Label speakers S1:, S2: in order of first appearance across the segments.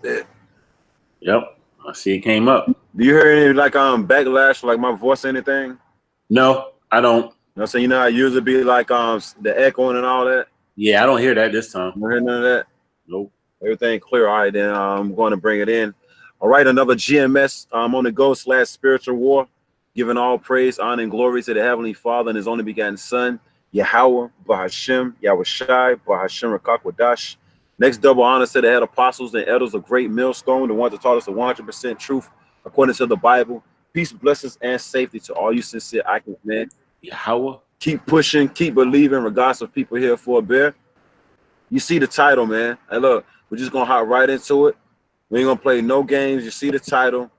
S1: Yep. I see it came up.
S2: Do you hear any like backlash, like my voice or anything?
S1: No, I don't.
S2: You know what I'm saying? You know how it usually be like the echoing and all that?
S1: Yeah, I don't hear that this time.
S2: You don't hear none of that?
S1: Nope.
S2: Everything clear. All right, then I'm going to bring it in. All right, another GMS on the go / spiritual war, giving all praise, honor, and glory to the Heavenly Father and His only begotten Son, Yahweh, Bahashem, Yahushai, Bahashem Rakakwadash. Next double honor to the head apostles and elders of Great Millstone, the ones that taught us the 100% truth according to the Bible. Peace, blessings, and safety to all you sincere icons, man.
S1: Yahweh.
S2: Keep pushing, keep believing, regardless of people here for a bear. You see the title, man. Hey, look, we're just going to hop right into it. We ain't going to play no games. You see the title.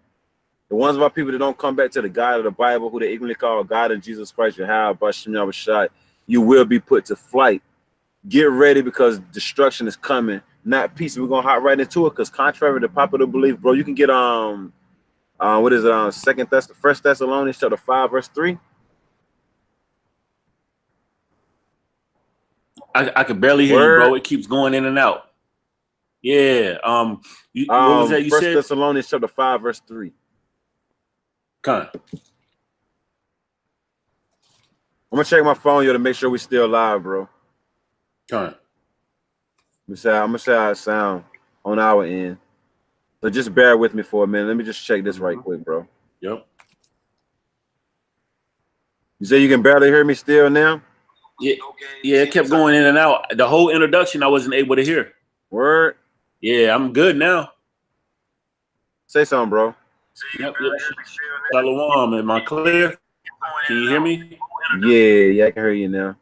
S2: The ones of our people that don't come back to the God of the Bible, who they ignorantly call God and Jesus Christ, Yahweh, Bashem Yahushai, you will be put to flight. Get ready because destruction is coming, not peace. We're going to hop right into it because contrary to popular belief, bro, you can get, what is it, First Thessalonians chapter 5, verse 3.
S1: I could barely hear you, bro. It keeps going in and out. Yeah. What was that you said?
S2: First Thessalonians chapter 5, verse 3.
S1: Come on.
S2: I'm gonna check my phone here to make sure we still live, bro.
S1: Come on.
S2: I'm gonna say how it sound on our end. So just bear with me for a minute. Let me just check this right quick, bro.
S1: Yep.
S2: You say you can barely hear me still now?
S1: Yeah, it kept going in and out. The whole introduction I wasn't able to hear.
S2: Word?
S1: Yeah, I'm good now.
S2: Say something, bro.
S1: Yep. Shalom, am I clear? Can you hear me?
S2: Yeah, I can hear you now.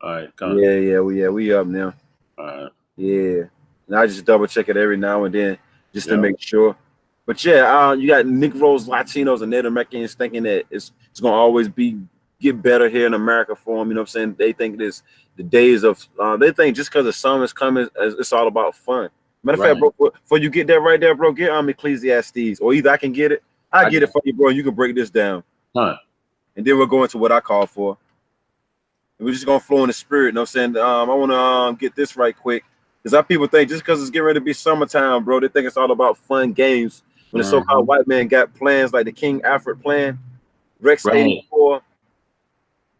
S1: All right, come on.
S2: Yeah, we up now.
S1: All right.
S2: Yeah. And I just double check it every now and then just to make sure. But yeah, you got Negroes, Latinos, and Native Americans thinking that it's gonna always get better here in America for them. You know what I'm saying? They think the days of they think just because the summer's coming, it's all about fun. Matter of fact, bro, before you get that right there, bro, get Ecclesiastes, or either I can get it, I get it for you, bro. You can break this down,
S1: and
S2: then we'll go into what I call for. And we're just gonna flow in the spirit. You know what I'm saying? I want to get this right quick because our people think just because it's getting ready to be summertime, bro, they think it's all about fun games. When the so-called white man got plans like the King Alfred plan, Rex 84.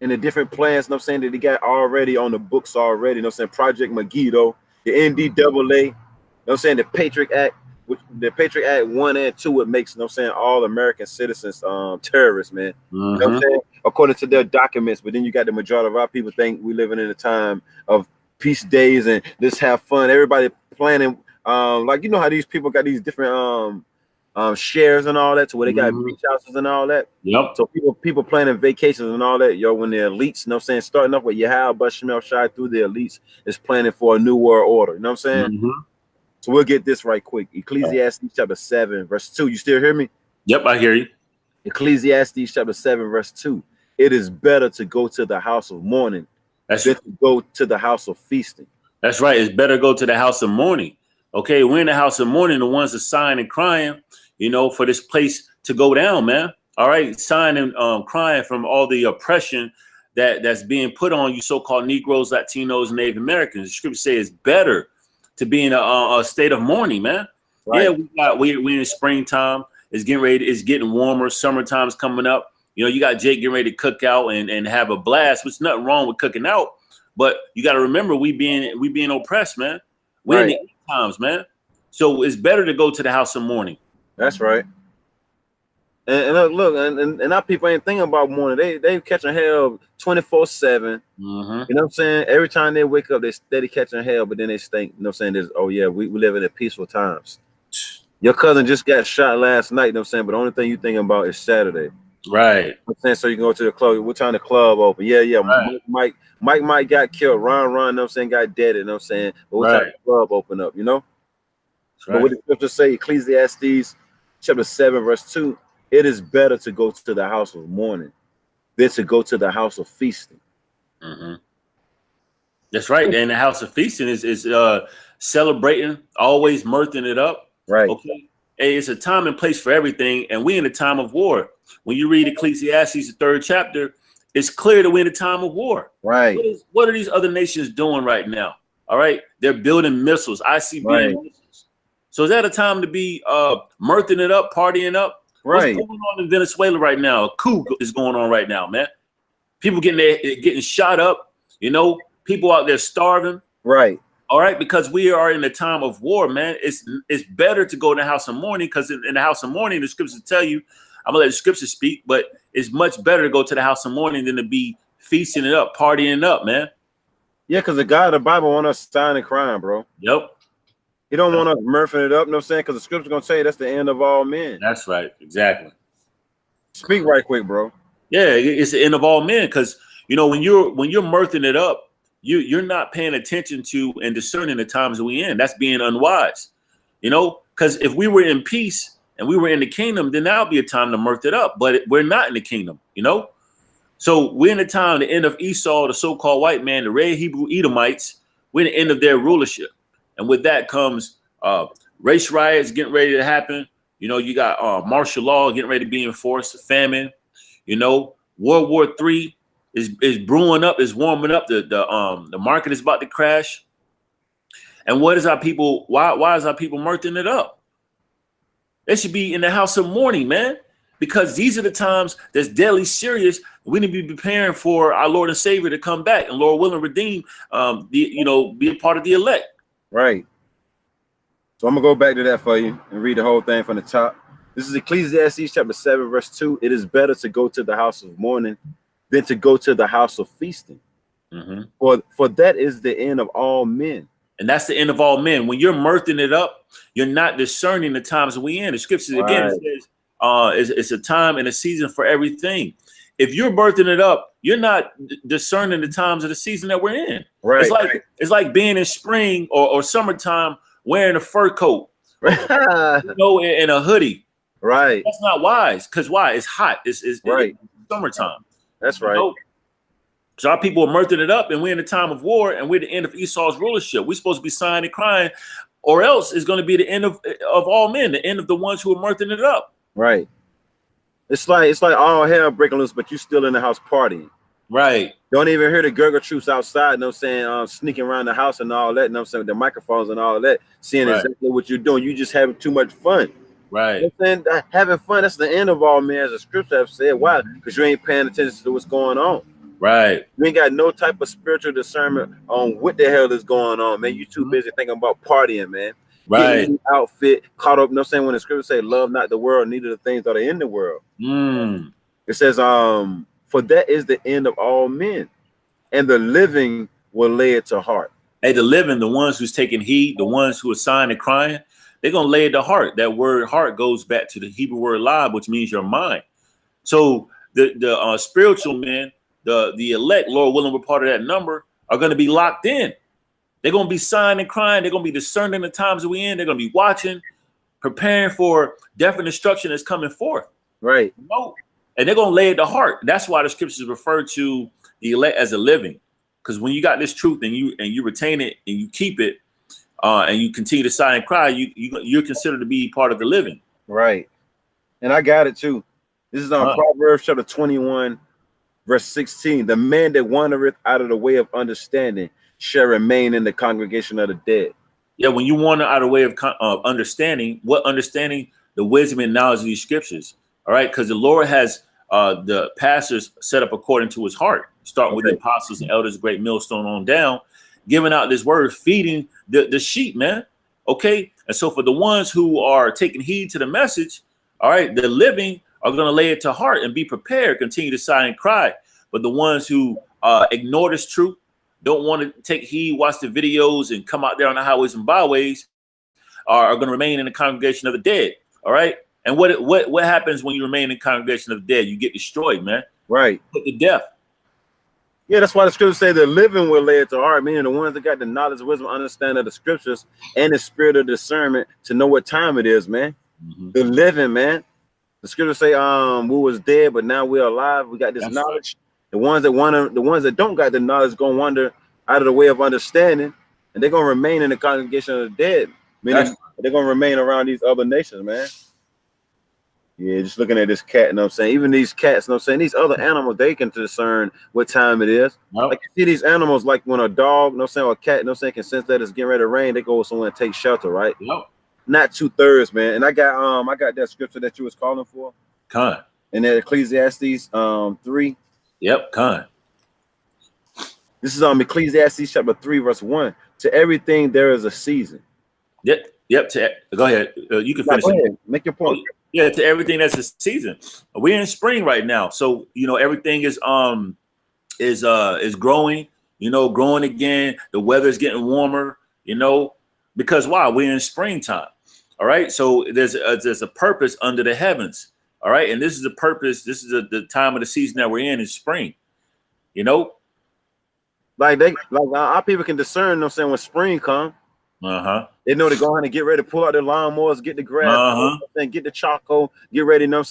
S2: And the different plans, you know what I'm saying, that he got already on the books already, you know what I'm saying, Project Megiddo, the NDAA, you know what I'm saying, the Patriot Act, the Patriot Act 1 and 2, it makes, you know what I'm saying, all American citizens terrorists, man. You know what I'm saying? According to their documents, but then you got the majority of our people think we living in a time of peace days and let's have fun. Everybody planning, like, you know how these people got these different shares and all that, to where they got beach houses and all that.
S1: Yep.
S2: So people planning vacations and all that, yo, when the elites, you know what I'm saying, starting off with Yahweh, Bashem Yahushai through the elites is planning for a new world order. You know what I'm saying? So we'll get this right quick. Ecclesiastes chapter 7, verse 2. You still hear me?
S1: Yep, I hear you.
S2: Ecclesiastes chapter 7, verse 2. It is better to go to the house of mourning than to go to the house of feasting.
S1: That's right. It's better to go to the house of mourning. Okay, we're in the house of mourning, the ones that sighing and crying, you know, for this place to go down, man. All right, sighing and crying from all the oppression that's being put on you so-called Negroes, Latinos, and Native Americans. The scripture says it's better to be in a state of mourning, man. Right. Yeah, we're in springtime. It's getting ready. It's getting warmer. Summertime's coming up. You know, you got Jake getting ready to cook out and have a blast. There's nothing wrong with cooking out, but you got to remember we being oppressed, man. We're in the times, man. So it's better to go to the house of mourning.
S2: That's right. And look, and our people ain't thinking about mourning. They catching hell 24/7. You know what I'm saying? Every time they wake up, they steady catching hell, but then they think, you know what I'm saying? There's, oh yeah, we live in peaceful times. Your cousin just got shot last night, you know what I'm saying? But the only thing you thinking about is Saturday.
S1: Right.
S2: You know what I'm saying? So you can go to the club. What time the club open? Yeah. Right. Mike got killed. Ron, you know what I'm saying, got dead, you know what I'm saying? But what time the club open up, you know? But what the scripture say, Ecclesiastes chapter 7, verse 2, it is better to go to the house of mourning than to go to the house of feasting.
S1: That's right. And the house of feasting is celebrating, always mirthing it up.
S2: Right.
S1: Okay. Hey, it's a time and place for everything, and we in a time of war. When you read Ecclesiastes, the 3rd chapter, it's clear that we're in a time of war.
S2: Right.
S1: What are these other nations doing right now? All right. They're building missiles, ICBM missiles. So is that a time to be mirthing it up, partying up?
S2: Right.
S1: What's going on in Venezuela right now? A coup is going on right now, man. People getting shot up, you know, people out there starving.
S2: Right.
S1: All right, because we are in a time of war, man. It's better to go in the house of mourning, because in the house of mourning, the scriptures tell you, I'm gonna let the scriptures speak, but it's much better to go to the house of mourning than to be feasting it up, partying up, man.
S2: Yeah, because the God of the Bible want us sighing and crying, bro.
S1: Yep.
S2: He don't want us mirthing it up, you know what I'm saying? Because the scripture's gonna say that's the end of all men.
S1: That's right, exactly.
S2: Speak right quick, bro.
S1: Yeah, it's the end of all men, because you know when you're mirthing it up, you're not paying attention to and discerning the times that we in. That's being unwise, you know. Because if we were in peace and we were in the kingdom, then that'll be a time to mirth it up. But we're not in the kingdom, you know. So we're in the time, the end of Esau, the so-called white man, the red Hebrew Edomites. We're in the end of their rulership, and with that comes race riots getting ready to happen. You know, you got martial law getting ready to be enforced, famine. You know, World War III is brewing up, is warming up. The market is about to crash. And what is our people? Why is our people mirthing it up? They should be in the house of mourning, man, because these are the times that's deadly serious. We need to be preparing for our Lord and Savior to come back, and Lord willing, redeem, be a part of the elect.
S2: Right. So I'm gonna go back to that for you and read the whole thing from the top. This is Ecclesiastes chapter 7, verse 2. It is better to go to the house of mourning than to go to the house of feasting.
S1: Mm-hmm.
S2: For that is the end of all men.
S1: And that's the end of all men. When you're mirthing it up, you're not discerning the times that we in. The scriptures, again, it says it's a time and a season for everything. If you're mirthing it up, you're not discerning the times of the season that we're in.
S2: Right.
S1: It's like being in spring or summertime wearing a fur coat, you know, and a hoodie.
S2: Right.
S1: That's not wise. Because why? It's hot. It's
S2: right.
S1: Summertime.
S2: That's right.
S1: You know? So our people are mirthing it up, and we're in a time of war, and we're at the end of Esau's rulership. We're supposed to be sighing and crying, or else it's going to be the end of all men, the end of the ones who are mirthing it up.
S2: Right. It's like all hell breaking loose, but you still in the house partying.
S1: Right.
S2: Don't even hear the Gurgle troops outside, you know what I'm saying, sneaking around the house and all that, you know what I'm saying, with the microphones and all that, seeing exactly what you're doing. You just having too much fun.
S1: Right.
S2: You know what I'm saying? Having fun, that's the end of all men, as the scripture have said. Why? Because you ain't paying attention to what's going on.
S1: Right.
S2: You ain't got no type of spiritual discernment on what the hell is going on, man. You too busy thinking about partying, man.
S1: Right.
S2: Outfit, caught up, you know what I'm saying, when the scripture say, love not the world, neither the things that are in the world. It says, for that is the end of all men, and the living will lay it to heart. Hey,
S1: the living, the ones who's taking heed, the ones who are sighing and crying, they're going to lay it to heart. That word heart goes back to the Hebrew word lab, which means your mind. So the spiritual men, the elect, Lord willing, we're part of that number, are going to be locked in. They're going to be sighing and crying. They're going to be discerning the times that we're in. They're going to be watching, preparing for death and destruction that's coming forth.
S2: Right.
S1: You know? And they're going to lay it to heart. That's why the scriptures refer to the elect as a living. Because when you got this truth and you retain it and you keep it, and you continue to sigh and cry, you're considered to be part of the living.
S2: Right. And I got it too. This is on Proverbs chapter 21, verse 16. The man that wandereth out of the way of understanding shall remain in the congregation of the dead.
S1: Yeah, when you wander out of the way of understanding, what understanding? The wisdom and knowledge of these scriptures. All right, because the Lord has the pastors set up according to his heart, starting with the apostles and elders, great millstone on down, giving out this word, feeding the sheep, man. Okay. And so for the ones who are taking heed to the message, all right, the living are going to lay it to heart and be prepared, continue to sigh and cry. But the ones who ignore this truth, don't want to take heed, watch the videos, and come out there on the highways and byways, are going to remain in the congregation of the dead. All right. And what happens when you remain in the congregation of the dead? You get destroyed, man.
S2: Right.
S1: Put to death.
S2: Yeah, that's why the scriptures say the living will lay it to heart, meaning the ones that got the knowledge, wisdom, understanding of the scriptures and the spirit of discernment to know what time it is, man. The living, man. The scriptures say, we was dead, but now we're alive. We got this knowledge. Right. The ones that don't got the knowledge gonna wander out of the way of understanding, and they're gonna remain in the congregation of the dead. Meaning they're gonna remain around these other nations, man. Yeah, just looking at this cat, you know what I'm saying? Even these cats, you know what I'm saying? These other animals, they can discern what time it is. Yep. Like you see these animals, like when a dog, you know what I'm saying, or a cat, you know what I'm saying, can sense that it's getting ready to rain, they go somewhere and take shelter, right?
S1: Yep.
S2: not 2/3, man. And I got that scripture that you was calling for.
S1: Con.
S2: And that Ecclesiastes 3.
S1: Yep, con.
S2: This is Ecclesiastes chapter 3, verse 1. To everything there is a season.
S1: Yep. Go ahead. You can finish.
S2: Go ahead. Make your point.
S1: Yeah, to everything that's a season. We're in spring right now, so everything is growing. Growing again. The weather's getting warmer. Because why? We're in springtime. All right. So there's a purpose under the heavens. All right, and this is the purpose. This is the time of the season that we're in is spring.
S2: Like our people can discern. When spring comes. They know to go ahead and get ready to pull out their lawnmowers, get the grass, and get the charcoal, get ready, for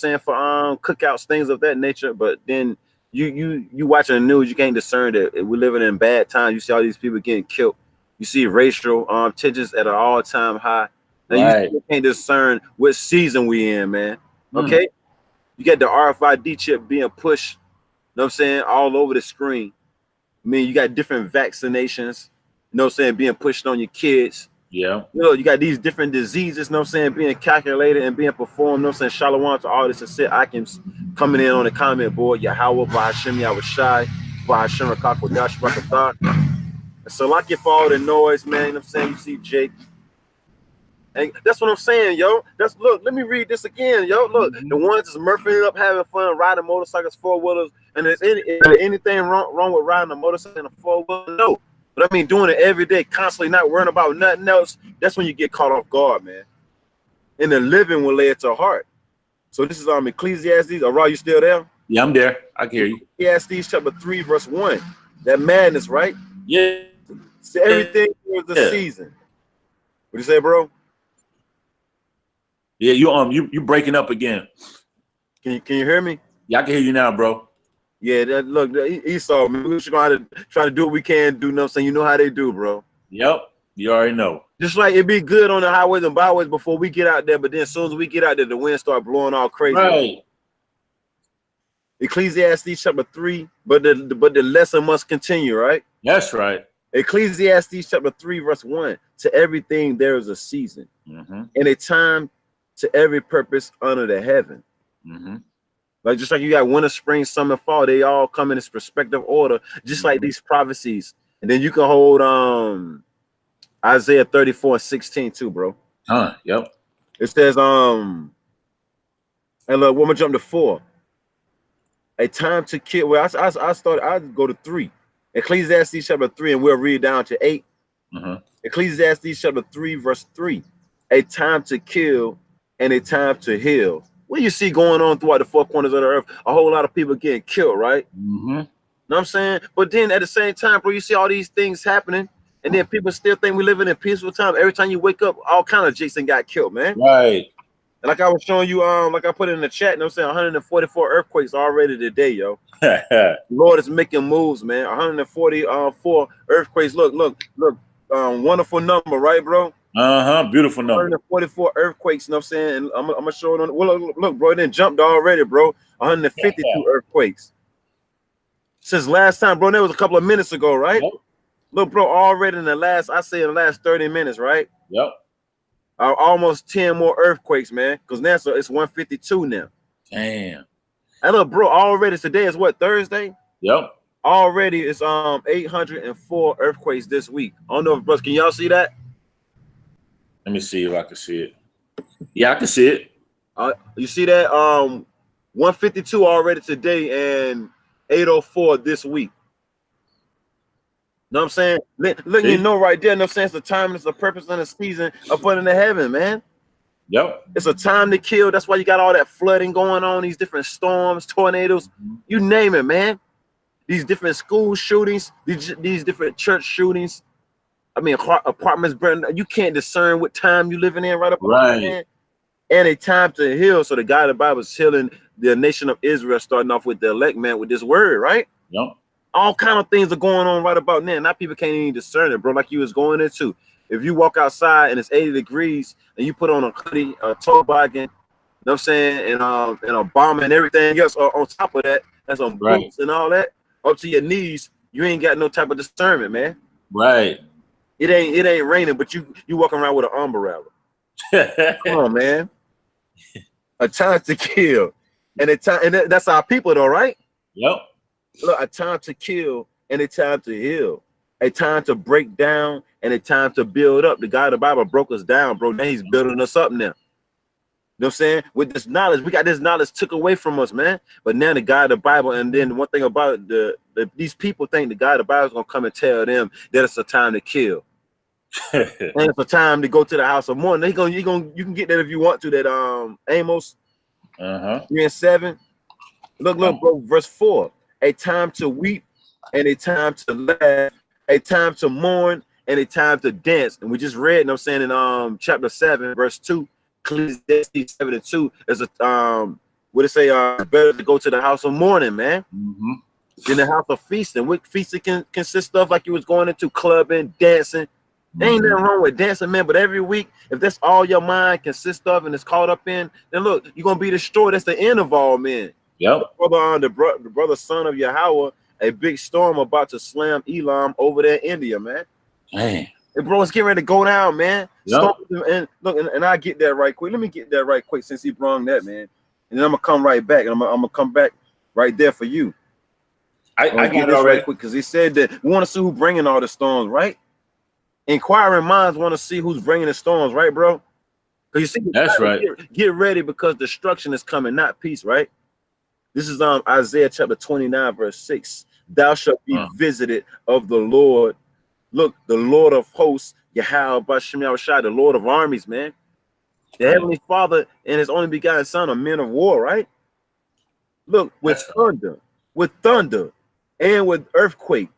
S2: cookouts, things of that nature. But then you watching the news, you can't discern that we're living in bad times. You see all these people getting killed. You see racial tensions at an all-time high. Now you can't discern what season we in, man. Okay, you got the RFID chip being pushed. All over the screen. I mean, you got different vaccinations. Being pushed on your kids.
S1: Yeah.
S2: You got these different diseases, being calculated and being performed. Shalom to all this and sit Akim's coming in on the comment board. Yahweh, Bahashem, Yahushai, Bahashem, Rakakwadash, Rakatha. So like you for all the noise, man. You see Jake. And that's what I'm saying, yo. Look, let me read this again, yo. Look, the ones that's murphing up, having fun, riding motorcycles, four-wheelers, and is anything wrong with riding a motorcycle and a four-wheeler? No. But I mean, doing it every day, constantly not worrying about nothing else, that's when you get caught off guard, man. And the living will lay it to heart. So this is Ecclesiastes. Ra, you still there?
S1: Yeah, I'm there. I can hear you.
S2: Ecclesiastes chapter 3, verse 1. That madness, right?
S1: Yeah.
S2: So everything is the season. What you say, bro?
S1: Yeah, you breaking up again.
S2: Can you hear me?
S1: Yeah, I can hear you now, bro.
S2: Yeah, look, Esau, man, we're just going to try to do what we can do. You know how they do, bro.
S1: Yep, you already know.
S2: Just like it'd be good on the highways and byways before we get out there, but then as soon as we get out there, the wind start blowing all crazy.
S1: Right.
S2: Ecclesiastes chapter 3, but the lesson must continue, right?
S1: That's right.
S2: Ecclesiastes chapter 3, verse 1. To everything there is a season, and a time to every purpose under the heaven. Like just like you got winter, spring, summer, fall, they all come in this perspective order, just like these prophecies. And then you can hold Isaiah 34:16 too, bro.
S1: Yep.
S2: It says, and look, we're gonna jump to 4. A time to kill. Well, I'd go to 3. Ecclesiastes chapter 3, and we'll read down to 8. Ecclesiastes chapter 3, verse 3. A time to kill and a time to heal. What do you see going on throughout the four corners of the earth? A whole lot of people getting killed, right? Know what I'm saying? But then at the same time, bro, you see all these things happening, and then people still think we live in a peaceful time. Every time you wake up, all kind of Jason got killed, man.
S1: Right.
S2: And like I was showing you, like I put it in the chat, you know what I'm saying? 144 earthquakes already today, yo. Lord is making moves, man. 144 earthquakes. Look, wonderful number, right, bro?
S1: Beautiful number.
S2: 144 earthquakes, you know what I'm saying? And I'm gonna show it on. Well, look, bro, it done jumped already, bro. 152 earthquakes since last time, bro. That was a couple of minutes ago, right?
S1: Yep.
S2: Look, bro, already in the last 30 minutes, right?
S1: Yep.
S2: Almost 10 more earthquakes, man. Because now it's 152 now.
S1: Damn.
S2: And look, bro, already today is what, Thursday?
S1: Yep.
S2: Already it's 804 earthquakes this week. I don't know if, bro, can y'all see that?
S1: Let me see if I can see it. Yeah, I can see it.
S2: You see that? 152 already today and 804 this week. Know what I'm saying? Let you know right there. Know what I'm saying? It's the time, it's the purpose, and the season up under the heaven, man.
S1: Yep.
S2: It's a time to kill. That's why you got all that flooding going on, these different storms, tornadoes, you name it, man. These different school shootings, these different church shootings. I mean, apartments burning. You can't discern what time you're living in right up.
S1: Right.
S2: And a time to heal. So the God of the Bible is healing the nation of Israel, starting off with the elect man with this word, right?
S1: Yep.
S2: All kind of things are going on right about now. Now people can't even discern it, bro, like you was going into. If you walk outside and it's 80 degrees and you put on a hoodie, a toboggan, you know what I'm saying, and a bomber and everything else on top of that, that's on boots and all that, up to your knees, you ain't got no type of discernment, man.
S1: Right.
S2: It ain't raining, but you walking around with an umbrella. Come on, man. A time to kill, and that's our people, though, right?
S1: Yep.
S2: Look, a time to kill and a time to heal, a time to break down and a time to build up. The God of the Bible broke us down, bro. Now he's building us up now. You know what I'm saying? With this knowledge, we got this knowledge took away from us, man. But now the God of the Bible, and then one thing about these people think the God of the Bible is gonna come and tell them that it's a time to kill. And it's a time to go to the house of mourning. You can get that if you want to. That Amos 3:7. Look, bro, verse 4. A time to weep and a time to laugh, a time to mourn and a time to dance. And we just read, you know what I'm saying, in chapter 7, verse 2, Ecclesiastes 7:2, is a what it say, better to go to the house of mourning, man, than the house of feasting. What feasting can consist of, like you was going into clubbing, dancing. There ain't nothing wrong with dancing, man. But every week, if that's all your mind consists of and is caught up in, then look, you're gonna be destroyed. That's the end of all men.
S1: Yep.
S2: The brother son of Yahweh, a big storm about to slam Elam over there in India, man.
S1: Man.
S2: And bro, it's getting ready to go down, man.
S1: Yep.
S2: And look, and I get that right quick. Let me get that right quick since he brung that, man. And then I'm gonna come right back, and I'm gonna come back right there for you.
S1: I get it already
S2: right quick because he said that we want to see who's bringing all the storms, right? Inquiring minds want to see who's bringing the storms, right, bro? Because you see,
S1: that's right.
S2: Get ready because destruction is coming, not peace, right? This is Isaiah chapter 29, verse 6. Thou shalt be visited of the Lord. Look, the Lord of hosts, Yahweh Bashem Yahushua, the Lord of armies, man. The Heavenly Father and his only begotten Son are men of war, right? Look, with thunder, and with earthquake,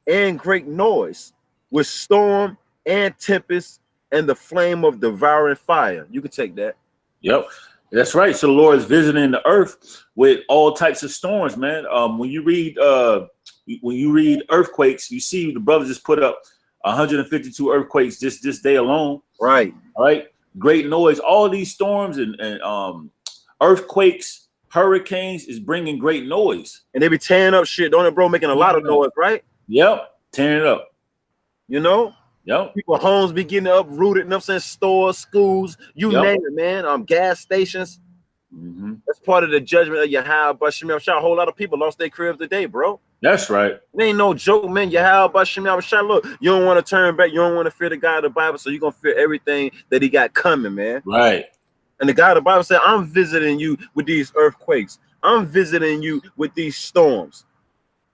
S2: and great noise, with storm and tempest, and the flame of devouring fire. You can take that.
S1: Yep. That's right. So the Lord is visiting the earth with all types of storms, man. When you read earthquakes, you see the brothers just put up 152 earthquakes just this day alone.
S2: Right.
S1: All right. Great noise. All these storms and earthquakes, hurricanes is bringing great noise.
S2: And they be tearing up shit, don't it, bro? Making a lot of noise, right?
S1: Yep. Tearing it up.
S2: You know?
S1: Yep.
S2: People homes be getting uprooted, you know what I'm saying? Stores, schools, you name it, man. Gas stations. That's part of the judgment of Yahweh Bashem Yahushua. A whole lot of people lost their cribs today, bro.
S1: That's right.
S2: It ain't no joke, man. Yahweh Bashem Yahushua. Look, you don't want to turn back. You don't want to fear the God of the Bible, so you're gonna fear everything that he got coming, man.
S1: Right.
S2: And the God of the Bible said, I'm visiting you with these earthquakes. I'm visiting you with these storms,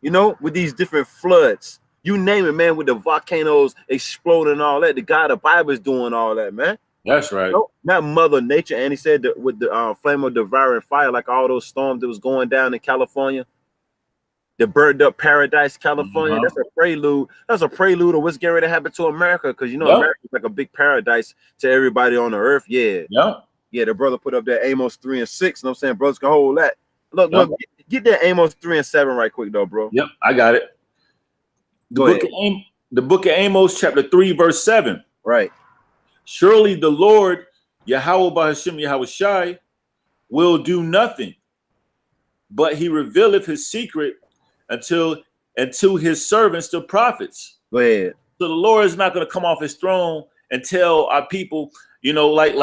S2: you know, with these different floods. You name it, man, with the volcanoes exploding and all that. The God of the Bible is doing all that, man.
S1: That's right.
S2: No, not Mother Nature. And he said that with the flame of devouring fire, like all those storms that was going down in California, the burned up Paradise, California. That's a prelude. That's a prelude of what's getting ready to happen to America. Because you know, America's like a big paradise to everybody on the earth. Yeah. Yeah, the brother put up that Amos 3 and 6. You know what I'm saying? Brothers can hold that. Look, get that Amos 3 and 7 right quick, though, bro.
S1: Yep, I got it. The book of Amos, chapter 3, verse 7.
S2: Right.
S1: Surely the Lord, Yahweh Bashem Yahushai, will do nothing, but he revealeth his secret unto his servants, the prophets.
S2: Go ahead.
S1: So the Lord is not going to come off his throne and tell our people, you know, like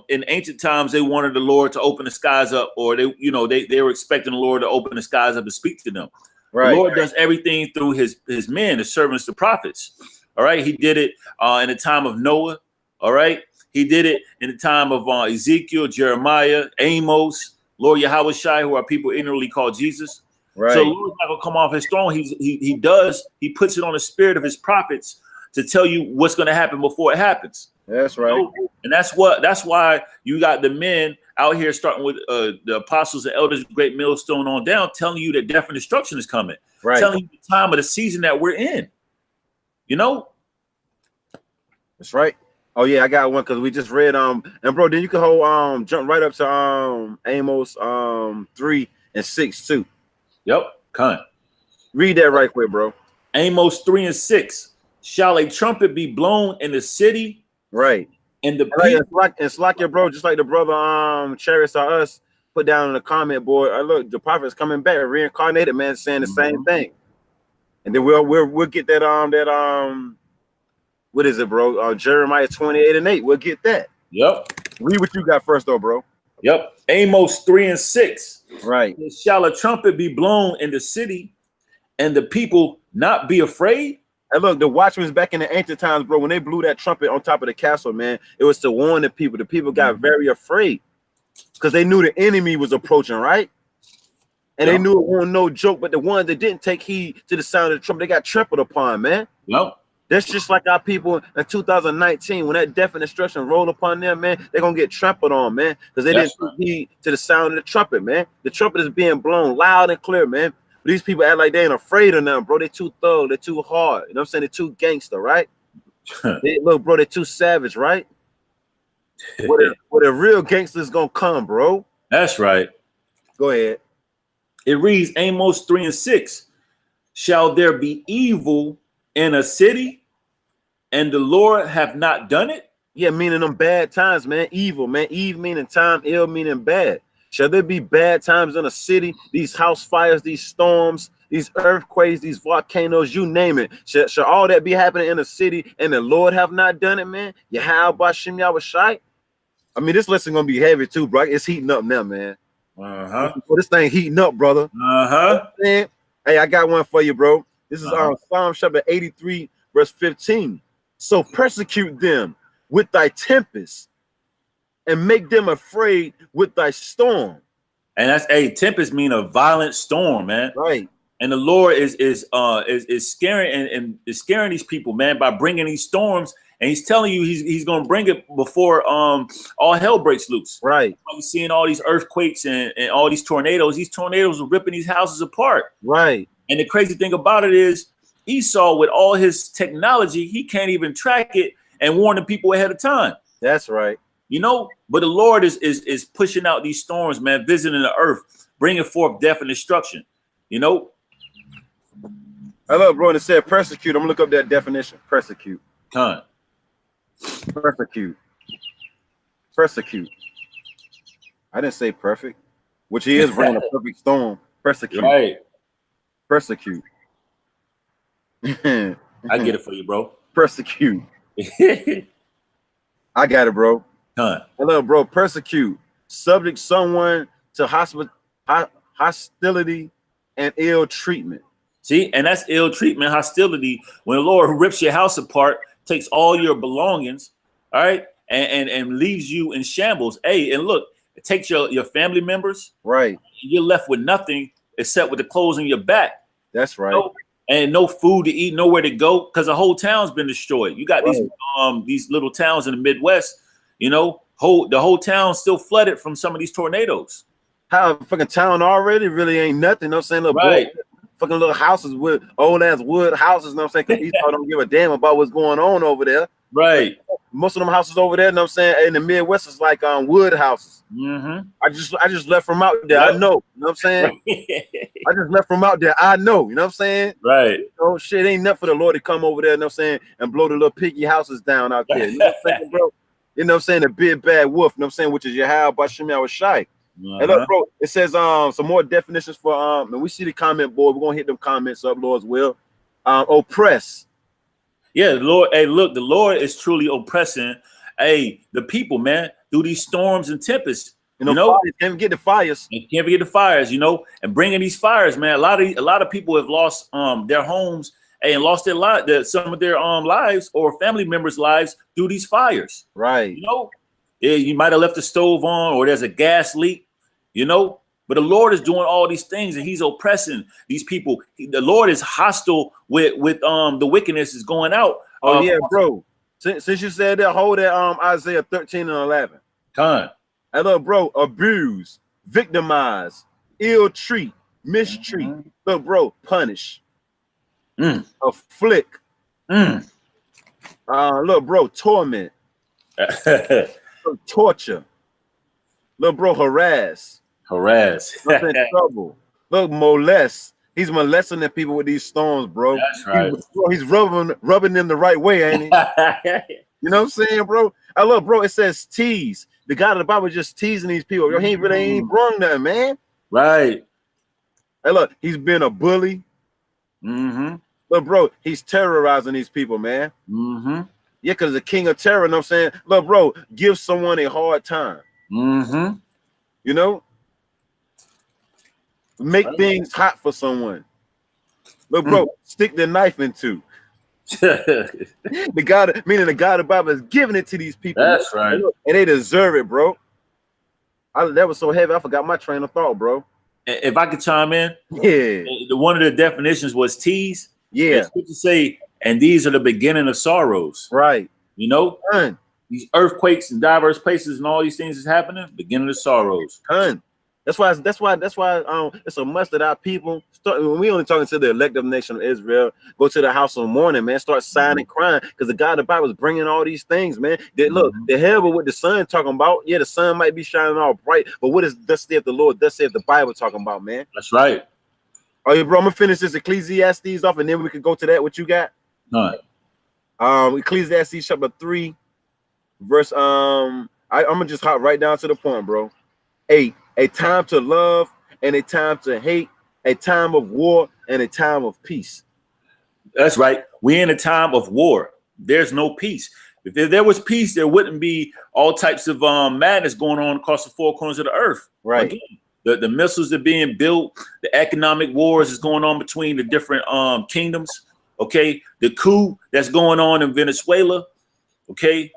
S1: in ancient times, they wanted the Lord to open the skies up, or they were expecting the Lord to open the skies up and speak to them. Right. The Lord does everything through his men, the servants, the prophets. All right. He did it in the time of Noah. All right. He did it in the time of Ezekiel, Jeremiah, Amos, Lord Yahweh Shai, who are people ignorantly called Jesus. Right. So the Lord's not gonna come off his throne. He puts it on the spirit of his prophets to tell you what's going to happen before it happens.
S2: That's right.
S1: You know? And that's why you got the men out here, starting with the apostles and elders, great millstone on down, telling you that death and destruction is coming. Right. Telling you the time of the season that we're in. You know?
S2: That's right. Oh yeah, I got one because we just read and bro, then you can hold jump right up to Amos 3 and 6 too.
S1: Yep.
S2: Read that right quick, bro.
S1: Amos 3 and 6. Shall a trumpet be blown in the city?
S2: Right.
S1: And the
S2: it's like your bro, just like the brother Chariots Are Us put down in the comment board. Look, the prophet's coming back, reincarnated man, saying the same thing. And then we'll get that what is it, bro? Jeremiah 28 and 8. We'll get that.
S1: Yep.
S2: Read what you got first, though, bro.
S1: Yep. Amos 3:6.
S2: Right.
S1: Shall a trumpet be blown in the city, and the people not be afraid?
S2: And look, the watchmen back in the ancient times, bro, when they blew that trumpet on top of the castle, man, it was to warn the people. The people got very afraid because they knew the enemy was approaching, right? And they knew it wasn't no joke, but the ones that didn't take heed to the sound of the trumpet, they got trampled upon, man.
S1: Yep.
S2: That's just like our people in 2019, when that death and destruction roll upon them, man, they're going to get trampled on, man, because they didn't take heed to the sound of the trumpet, man. The trumpet is being blown loud and clear, man. But these people act like they ain't afraid of them, bro. They too thug, they're too hard. You know what I'm saying? They're too gangster, right? Look, bro, they're too savage, right? Where the real gangsters gonna come, bro.
S1: That's right.
S2: Go ahead.
S1: It reads Amos 3:6. Shall there be evil in a city, and the Lord have not done it?
S2: Yeah, meaning them bad times, man. Evil, man. Eve meaning time, ill meaning bad. Shall there be bad times in a city? These house fires, these storms, these earthquakes, these volcanoes, you name it. Shall all that be happening in a city and the Lord have not done it, man? Yahweh Shem Yahushai. I mean, this lesson gonna be heavy too, bro. It's heating up now, man. This thing heating up, brother. Hey, I got one for you, bro. This is Psalm chapter 83, verse 15. So persecute them with thy tempest, and make them afraid with thy storm.
S1: And that's tempest mean a violent storm, man.
S2: Right.
S1: And the Lord is scaring and is scaring these people, man, by bringing these storms. And he's telling you he's going to bring it before all hell breaks loose.
S2: Right.
S1: You're seeing all these earthquakes and all these tornadoes. These tornadoes are ripping these houses apart.
S2: Right.
S1: And the crazy thing about it is Esau, with all his technology, he can't even track it and warn the people ahead of time.
S2: That's right.
S1: You know, but the Lord is pushing out these storms, man, visiting the earth, bringing forth death and destruction. You know.
S2: I love, bro, and it said persecute. I'm gonna look up that definition. Persecute. Persecute. Persecute. I didn't say perfect, which he is bringing a perfect storm. Persecute.
S1: Right.
S2: Persecute.
S1: I get it for you, bro.
S2: Persecute. I got it, bro. Hello, bro. Persecute. Subject someone to hostility and ill treatment.
S1: See, and that's ill treatment, hostility. When the Lord rips your house apart, takes all your belongings, all right, and leaves you in shambles. Hey, and look, it takes your family members.
S2: Right.
S1: You're left with nothing except with the clothes on your back.
S2: That's right.
S1: And no food to eat, nowhere to go, because the whole town's been destroyed. You got these little towns in the Midwest, you know, the whole town's still flooded from some of these tornadoes.
S2: How fucking town already really ain't nothing. You know what I'm saying? Little
S1: right.
S2: Fucking little houses with old ass wood houses, you know what I'm saying? Because Esau don't give a damn about what's going on over there.
S1: Right.
S2: Most of them houses over there, you know what I'm saying, in the Midwest is like wood houses. I just left from out there. I know. You know what I'm saying? I just left from out there. I know. You know what I'm saying?
S1: Right.
S2: Oh shit, ain't nothing for the Lord to come over there, you know what I'm saying, and blow the little piggy houses down out there. You know what I'm saying, bro? You know what I'm saying? The big bad wolf, you know what I'm saying, which is Yahweh by Shem Yahushai. And look, bro, it says some more definitions for and we see the comment board. We're gonna hit them comments up, Lord's will. Oppress.
S1: Yeah, the Lord. Hey, look, the Lord is truly oppressing the people, man, through these storms and tempests. You know,
S2: can't get the fires.
S1: You can't get the fires, you know, and bringing these fires, man. A lot of people have lost their homes and lost some of their lives or family members' lives through these fires.
S2: Right.
S1: You know, you might have left the stove on, or there's a gas leak, you know. But the Lord is doing all these things, and He's oppressing these people. The Lord is hostile with the wickedness is going out.
S2: Oh yeah, bro. Since you said that, hold that Isaiah 13 and 11. And look, bro, abuse, victimize, ill treat, mistreat. Look, bro, punish, afflict. Look, bro, torment, torture. Look, bro, harass. Trouble. Look, molest. He's molesting the people with these storms, bro.
S1: That's right.
S2: He's rubbing them the right way, ain't he? You know what I'm saying, bro? I love, bro. It says tease. The God of the Bible just teasing these people. He really ain't brung nothing, man.
S1: Right.
S2: Hey, look, he's been a bully. Look, bro, he's terrorizing these people, man. Yeah, because the king of terror, you know what I'm saying? Look, bro, give someone a hard time.
S1: Mm-hmm.
S2: You know? Make
S1: Right.
S2: things hot for someone. Look,
S1: Mm.
S2: bro, stick the knife into. The God, meaning the God of the Bible is giving it to these people.
S1: That's
S2: Man.
S1: right.
S2: And, look, and they deserve it, bro. That was so heavy, I forgot my train of thought, bro.
S1: If I could chime in,
S2: Yeah.
S1: one of the definitions was tease.
S2: Yeah.
S1: It's good to say, and these are the beginning of sorrows.
S2: Right.
S1: You know,
S2: Ton.
S1: these earthquakes in diverse places and all these things is happening, beginning of sorrows.
S2: Ton. That's why it's a must that our people start. When we only talking to the elective nation of Israel, go to the house of mourning, man. Start signing, crying, because the God of the Bible is bringing all these things, man. That look, the hell with what the sun talking about. Yeah, the sun might be shining all bright, but what is thus saith the Lord? Thus saith the Bible talking about, man.
S1: That's right.
S2: Oh yeah, bro. I'm gonna finish this Ecclesiastes off, and then we could go to that. What you got?
S1: All right.
S2: Ecclesiastes chapter 3, verse I'm gonna just hop right down to the point, bro. 8. A time to love and a time to hate, a time of war and a time of peace.
S1: That's right. We're in a time of war. There's no peace. If there was peace, there wouldn't be all types of madness going on across the four corners of the earth.
S2: Right.
S1: Again, the missiles are being built. The economic wars is going on between the different kingdoms. Okay. The coup that's going on in Venezuela. Okay.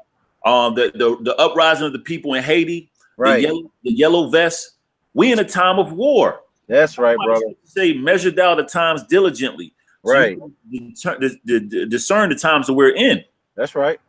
S1: The uprising of the people in Haiti.
S2: Right.
S1: The yellow vest. We in a time of war.
S2: That's right, brother.
S1: Say measure thou the times diligently. So
S2: right.
S1: Discern the times that we're in.
S2: That's right.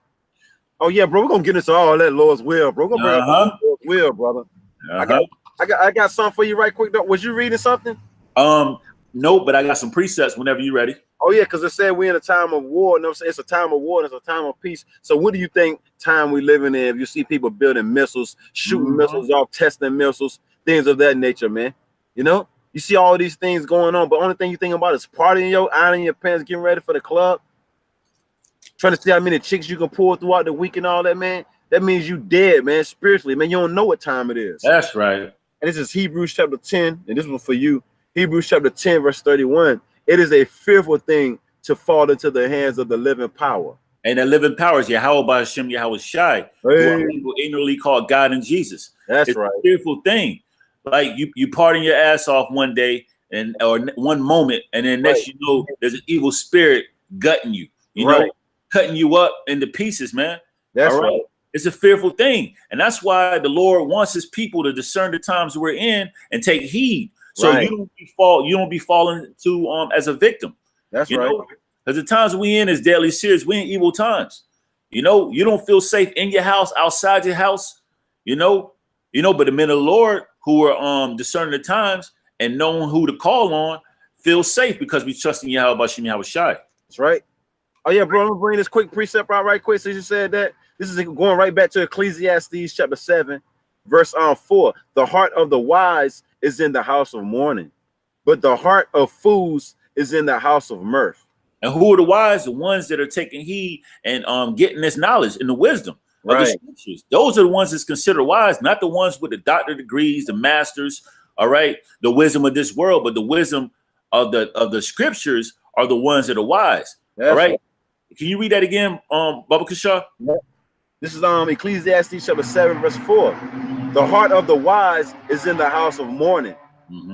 S2: Oh yeah, bro. We're gonna get into all that Lord's will, bro. We're gonna bring up Lord's will, brother. I got something for you right quick. Though. Was you reading something?
S1: No, but I got some precepts whenever you're ready.
S2: Oh yeah, because it said we're in a time of war. No, it's a time of war and it's a time of peace. So what do you think time we living in? If you see people building missiles, shooting missiles off, testing missiles, things of that nature, man. You know, you see all these things going on, but only thing you think about is partying your ironing your pants, getting ready for the club, trying to see how many chicks you can pull throughout the week and all that, man. That means you dead, man, spiritually, man. You don't know what time it is.
S1: That's right.
S2: And this is Hebrews chapter 10, and this one for you. Hebrews chapter 10, verse 31. It is a fearful thing to fall into the hands of the living power.
S1: And the living power is Yahweh by Hashem, Yahweh Shai, who are people ignorantly called God and Jesus.
S2: It's right.
S1: A fearful thing. Like you partying your ass off one day or one moment, and then next you know there's an evil spirit gutting you, you know, cutting you up into pieces, man.
S2: That's right.
S1: It's a fearful thing. And that's why the Lord wants his people to discern the times we're in and take heed. So you don't be falling to as a victim.
S2: That's right.
S1: Because the times we in is deadly serious. We in evil times. You know, you don't feel safe in your house, outside your house, you know, but the men of the Lord who are discerning the times and knowing who to call on feel safe because we trust in Yahweh Bashim Yahweh Shai.
S2: That's right. Oh yeah, bro. I'm gonna bring this quick precept out right quick. Since you said that, this is going right back to Ecclesiastes chapter 7, verse 4. The heart of the wise is in the house of mourning, but the heart of fools is in the house of mirth.
S1: And who are the wise? The ones that are taking heed and getting this knowledge and the wisdom of the scriptures. Those are the ones that's considered wise, not the ones with the doctorate degrees, the masters, all right, the wisdom of this world, but the wisdom of the scriptures are the ones that are wise. That's all right. Can you read that again, Baba Kasha?
S2: This is Ecclesiastes chapter 7, verse 4. The heart of the wise is in the house of mourning,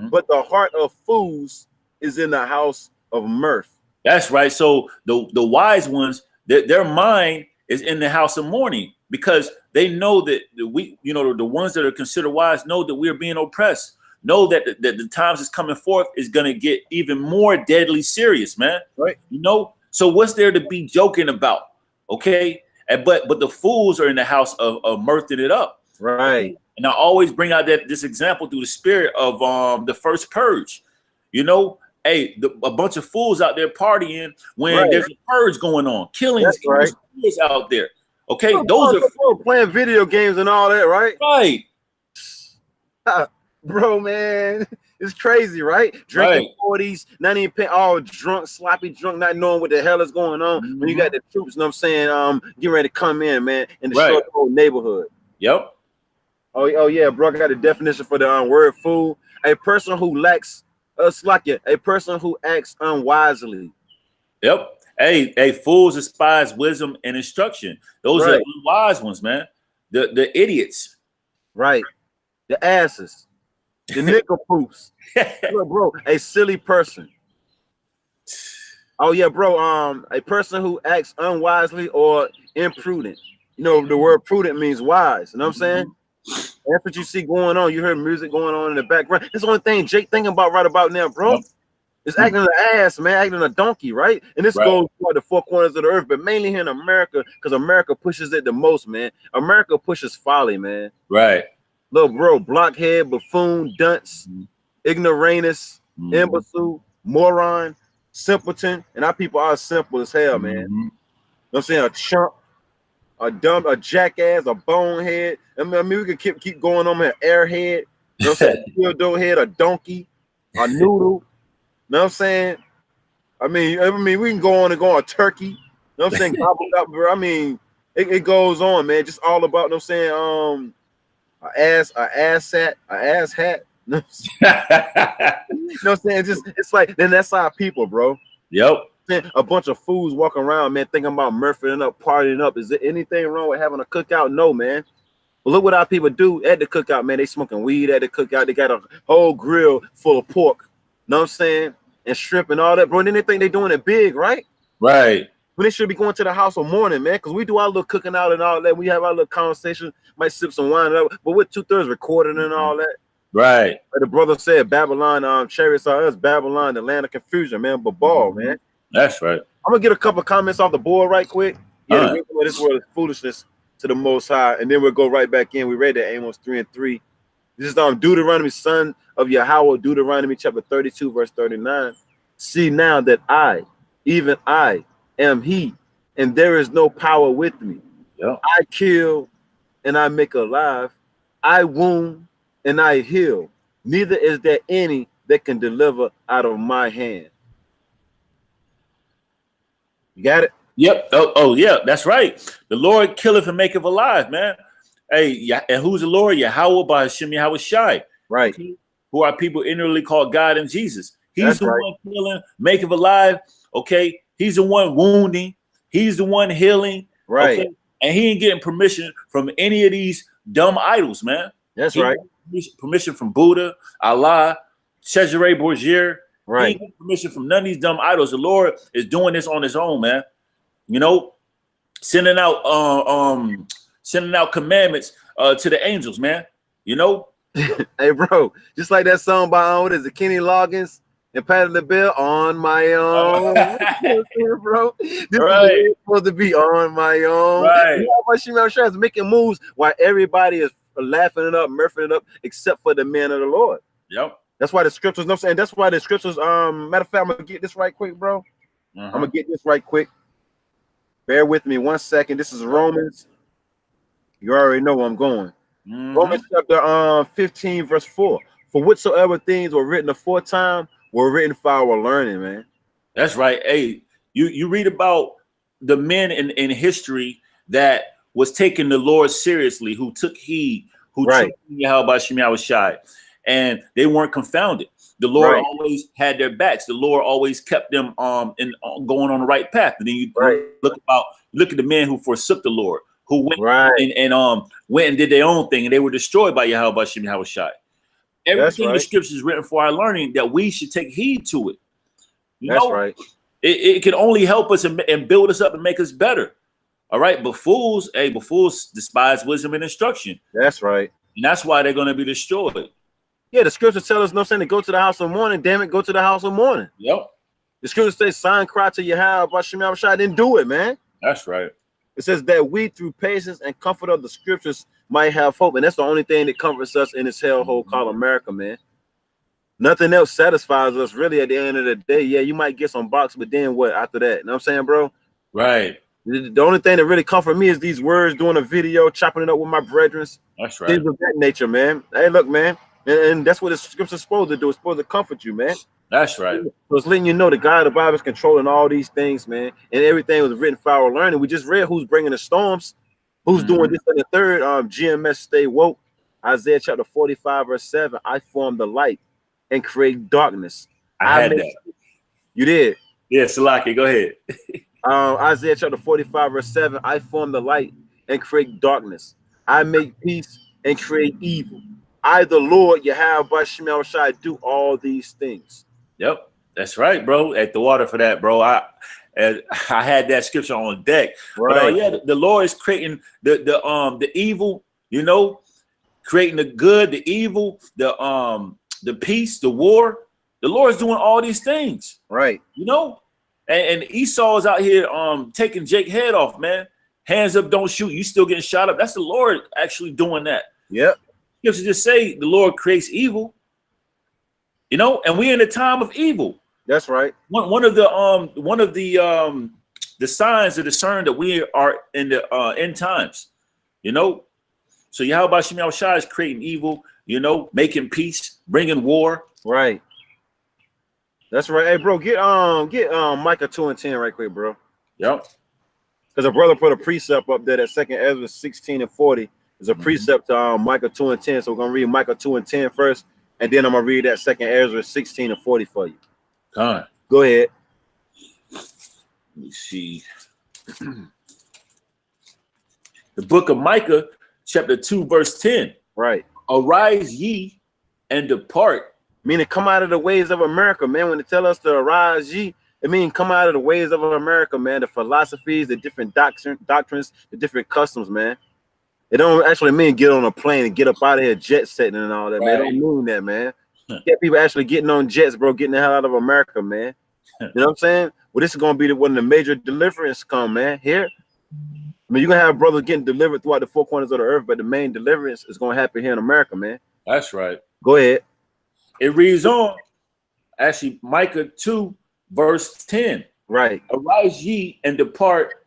S2: but the heart of fools is in the house of mirth.
S1: That's right. So the wise ones, their mind is in the house of mourning because they know that the ones that are considered wise know that we're being oppressed, know that the times is coming forth is going to get even more deadly serious, man.
S2: Right.
S1: So what's there to be joking about? Okay. But the fools are in the house of mirthing it up.
S2: Right.
S1: And I always bring out this example through the spirit of the first purge. Hey, a bunch of fools out there partying when there's a purge going on, killings out there. Okay, those are
S2: playing video games and all that, right?
S1: Right.
S2: Bro, man, it's crazy, right? Drinking 40s, not even paying, all drunk, sloppy drunk, not knowing what the hell is going on. When you got the troops, you know what I'm saying, getting ready to come in, man, and destroy the whole neighborhood.
S1: Yep.
S2: Oh yeah, bro, I got a definition for the word fool. A person who lacks a person who acts unwisely.
S1: Yep. Hey, fools despise wisdom and instruction. Those are
S2: Right.
S1: the wise ones, man. The idiots.
S2: Right. The asses. The nickel poops. Look, bro, a silly person. Oh yeah, bro. A person who acts unwisely or imprudent. You know, the word prudent means wise. You know what I'm saying? That's what you see going on. You heard music going on in the background. That's the only thing Jake thinking about right about now, bro.
S1: Yep.
S2: It's acting an ass, man, acting a donkey, right? And this
S1: Right.
S2: goes for the four corners of the earth, but mainly here in America, because America pushes it the most, man. America pushes folly, man.
S1: Right.
S2: Little bro, blockhead, buffoon, dunce, ignoramus,
S1: Mhm.
S2: imbecile, moron, simpleton, and our people are simple as hell, man. You
S1: Mhm.
S2: know what I'm saying? A chump, a dumb, a jackass, a bonehead. I mean we could keep going on here. Airhead, you know what I'm saying? Dildo head, a donkey, a noodle. You know what I'm saying? I mean, we can go on and go on turkey. You know what I'm saying? Gobbled up, bro. I mean, it goes on, man. Just all about, you know what I'm saying? A ass hat. You know what I'm saying? Just it's like then that's our people, bro.
S1: Yep.
S2: A bunch of fools walking around, man, thinking about murphing up, partying up. Is there anything wrong with having a cookout? No, man. But look what our people do at the cookout, man. They smoking weed at the cookout. They got a whole grill full of pork. Know what I'm saying? And shrimp and all that, bro. And then they think they doing it big, right?
S1: Right.
S2: When they should be going to the house of mourning, man, because we do our little cooking out and all that. We have our little conversation, might sip some wine, but with 2/3 recording and all that.
S1: Right.
S2: Like the brother said, Babylon, chariots are us, Babylon, the land of confusion, man. But ball, man.
S1: That's right.
S2: I'm gonna get a couple comments off the board right quick. Yeah,
S1: All
S2: the
S1: right.
S2: wisdom of this world is foolishness to the Most High, and then we'll go right back in. We read that Amos 3:3. This is Deuteronomy, son of Yahweh, Deuteronomy chapter 32, verse 39. See now that I, even I, am He, and there is no power with me.
S1: Yep.
S2: I kill and I make alive. I wound and I heal. Neither is there any that can deliver out of my hand. You got it?
S1: Yep. Oh, yeah, that's right. The Lord killeth and maketh alive, man. Hey, yeah, and who's the Lord? Yahweh by Hashem Yahweh Shai.
S2: Right.
S1: Who are people inwardly called God and Jesus. He's
S2: That's
S1: the
S2: right.
S1: one killing, maketh alive. Okay. He's the one wounding. He's the one healing.
S2: Right.
S1: Okay? And he ain't getting permission from any of these dumb idols, man.
S2: That's
S1: He
S2: right.
S1: ain't getting permission from Buddha, Allah, Cesare Borgia. He
S2: Right.
S1: ain't getting permission from none of these dumb idols. The Lord is doing this on his own, man. You know, sending out commandments to the angels, man. You know.
S2: Hey, bro, just like that song by what is it, Kenny Loggins and Patti LaBelle, on my own. Bro, this
S1: Right.
S2: is supposed to be on my own.
S1: Right.
S2: You know, Shimon Shah is making moves while everybody is laughing it up, murphing it up, except for the man of the Lord.
S1: Yep.
S2: That's why the scriptures, no, I'm saying that's why the scriptures. Matter of fact, I'm gonna get this right quick, bro. I'm gonna get this right quick. Bear with me 1 second. This is Romans. You already know where I'm going. Romans chapter 15, verse 4. For whatsoever things were written aforetime were written for our learning, man.
S1: That's right. Hey, you read about the men in history that was taking the Lord seriously, who took heed, who
S2: Right.
S1: Yahweh Shai Shai, and they weren't confounded. The Lord
S2: Right.
S1: always had their backs. The Lord always kept them going on the right path. And then you
S2: Right.
S1: look at the men who forsook the Lord, who went
S2: Right.
S1: and went and did their own thing, and they were destroyed by Yahweh Shai. Everything in the
S2: right.
S1: scriptures is written for our learning, that we should take heed to it. You
S2: That's
S1: know?
S2: right.
S1: It can only help us and build us up and make us better. All right. But fools despise wisdom and instruction.
S2: That's right.
S1: And that's why they're going to be destroyed.
S2: Yeah, the scriptures tell us, no saying to go to the house of mourning. Damn it, go to the house of mourning.
S1: Yep.
S2: The scriptures say, sign, cry to Yahweh, Bashim Shai. Didn't do it, man.
S1: That's right.
S2: It says that we, through patience and comfort of the scriptures, might have hope. And that's the only thing that comforts us in this hellhole called America, man. Nothing else satisfies us really at the end of the day. Yeah, you might get some box, but then what after that? You know what I'm saying, bro?
S1: Right.
S2: The only thing that really comfort me is these words, doing a video, chopping it up with my brethren.
S1: That's right.
S2: Things of that nature, man. Hey, look, man. And that's what the scripture's supposed to do. It's supposed to comfort you, man.
S1: That's right.
S2: So it's letting you know the God of the Bible is controlling all these things, man. And everything was written for our learning. We just read who's bringing the storms, who's doing this in the third. GMS stay woke. Isaiah chapter 45, verse 7. I form the light and create darkness.
S1: I had that.
S2: You did.
S1: Yeah, Salaki, go ahead.
S2: Isaiah chapter 45, verse 7. I form the light and create darkness. I make peace and create evil. I, the Lord, Yahweh Bashem Shai, do all these things.
S1: Yep, that's right, bro. At the water for that, bro. I had that scripture on deck.
S2: Right.
S1: But yeah, the Lord is creating the evil, you know, creating the good, the evil, the peace, the war. The Lord is doing all these things.
S2: Right.
S1: You know, and Esau is out here taking Jake's head off, man. Hands up, don't shoot. You still getting shot up. That's the Lord actually doing that.
S2: Yep.
S1: You have to just say the Lord creates evil. You know, and we're in a time of evil.
S2: That's right.
S1: One of the signs to discern that we are in the end times. You know, so Yahweh Bashem Yahushua is creating evil. You know, making peace, bringing war.
S2: Right. That's right. Hey, bro, get Micah 2:10 right quick, bro.
S1: Yep.
S2: Because a brother put a precept up there that 2nd Ezra 16:40 is a precept to Micah 2:10. So we're gonna read Micah 2:10 first, and then I'm gonna read that 2nd Ezra 16:40 for you.
S1: Con.
S2: Go ahead.
S1: Let me see. The book of Micah, chapter 2, verse 10.
S2: Right.
S1: Arise ye and depart.
S2: Meaning come out of the ways of America, man. When they tell us to arise ye, it means come out of the ways of America, man. The philosophies, the different doctrines, the different customs, man. It don't actually mean get on a plane and get up out of here jet setting and all that, right. Man. It don't mean that, man. Get people actually getting on jets, bro, getting the hell out of America, man. You know what I'm saying? Well, this is gonna be when the major deliverance come, man. Here, I mean, you're gonna have brothers getting delivered throughout the four corners of the earth, but the main deliverance is gonna happen here in America, man.
S1: That's right.
S2: Go ahead.
S1: It reads on. Actually, Micah 2, verse 10.
S2: Right.
S1: Arise ye and depart,